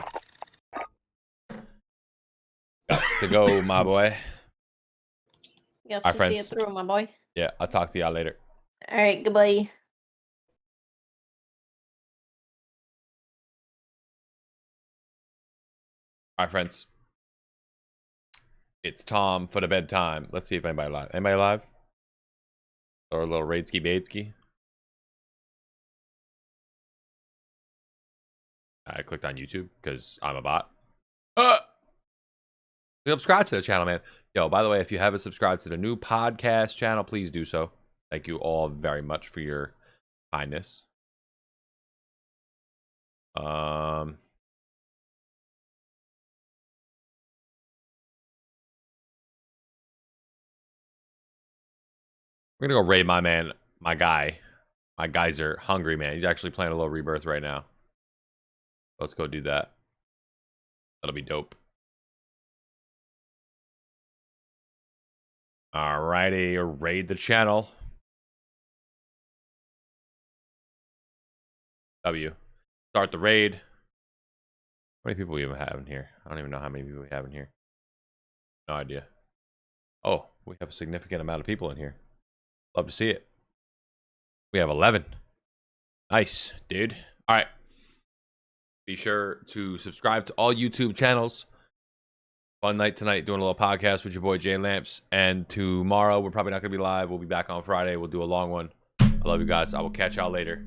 Got to go, my boy. Yes, Our to friends. see it through, my boy. Yeah, I'll talk to y'all later. All right, goodbye. All right, friends. It's Tom for the bedtime. Let's see if anybody live. Anybody live? Or a little raidski baitski. I clicked on YouTube because I'm a bot. Subscribe to the channel, man. Yo, by the way, if you haven't subscribed to the new podcast channel, please do so. Thank you all very much for your kindness. We're gonna go raid my man, my geyser, hungry man. He's actually playing a little Rebirth right now. Let's go do that. That'll be dope. Alrighty, raid the channel. W. Start the raid. How many people we even have in here? I don't even know how many people we have in here. No idea. Oh, we have a significant amount of people in here. Love to see it. We have 11. Nice, dude. All right. Be sure to subscribe to all YouTube channels. Fun night tonight doing a little podcast with your boy Jay Lamps. And tomorrow, we're probably not going to be live. We'll be back on Friday. We'll do a long one. I love you guys. I will catch y'all later.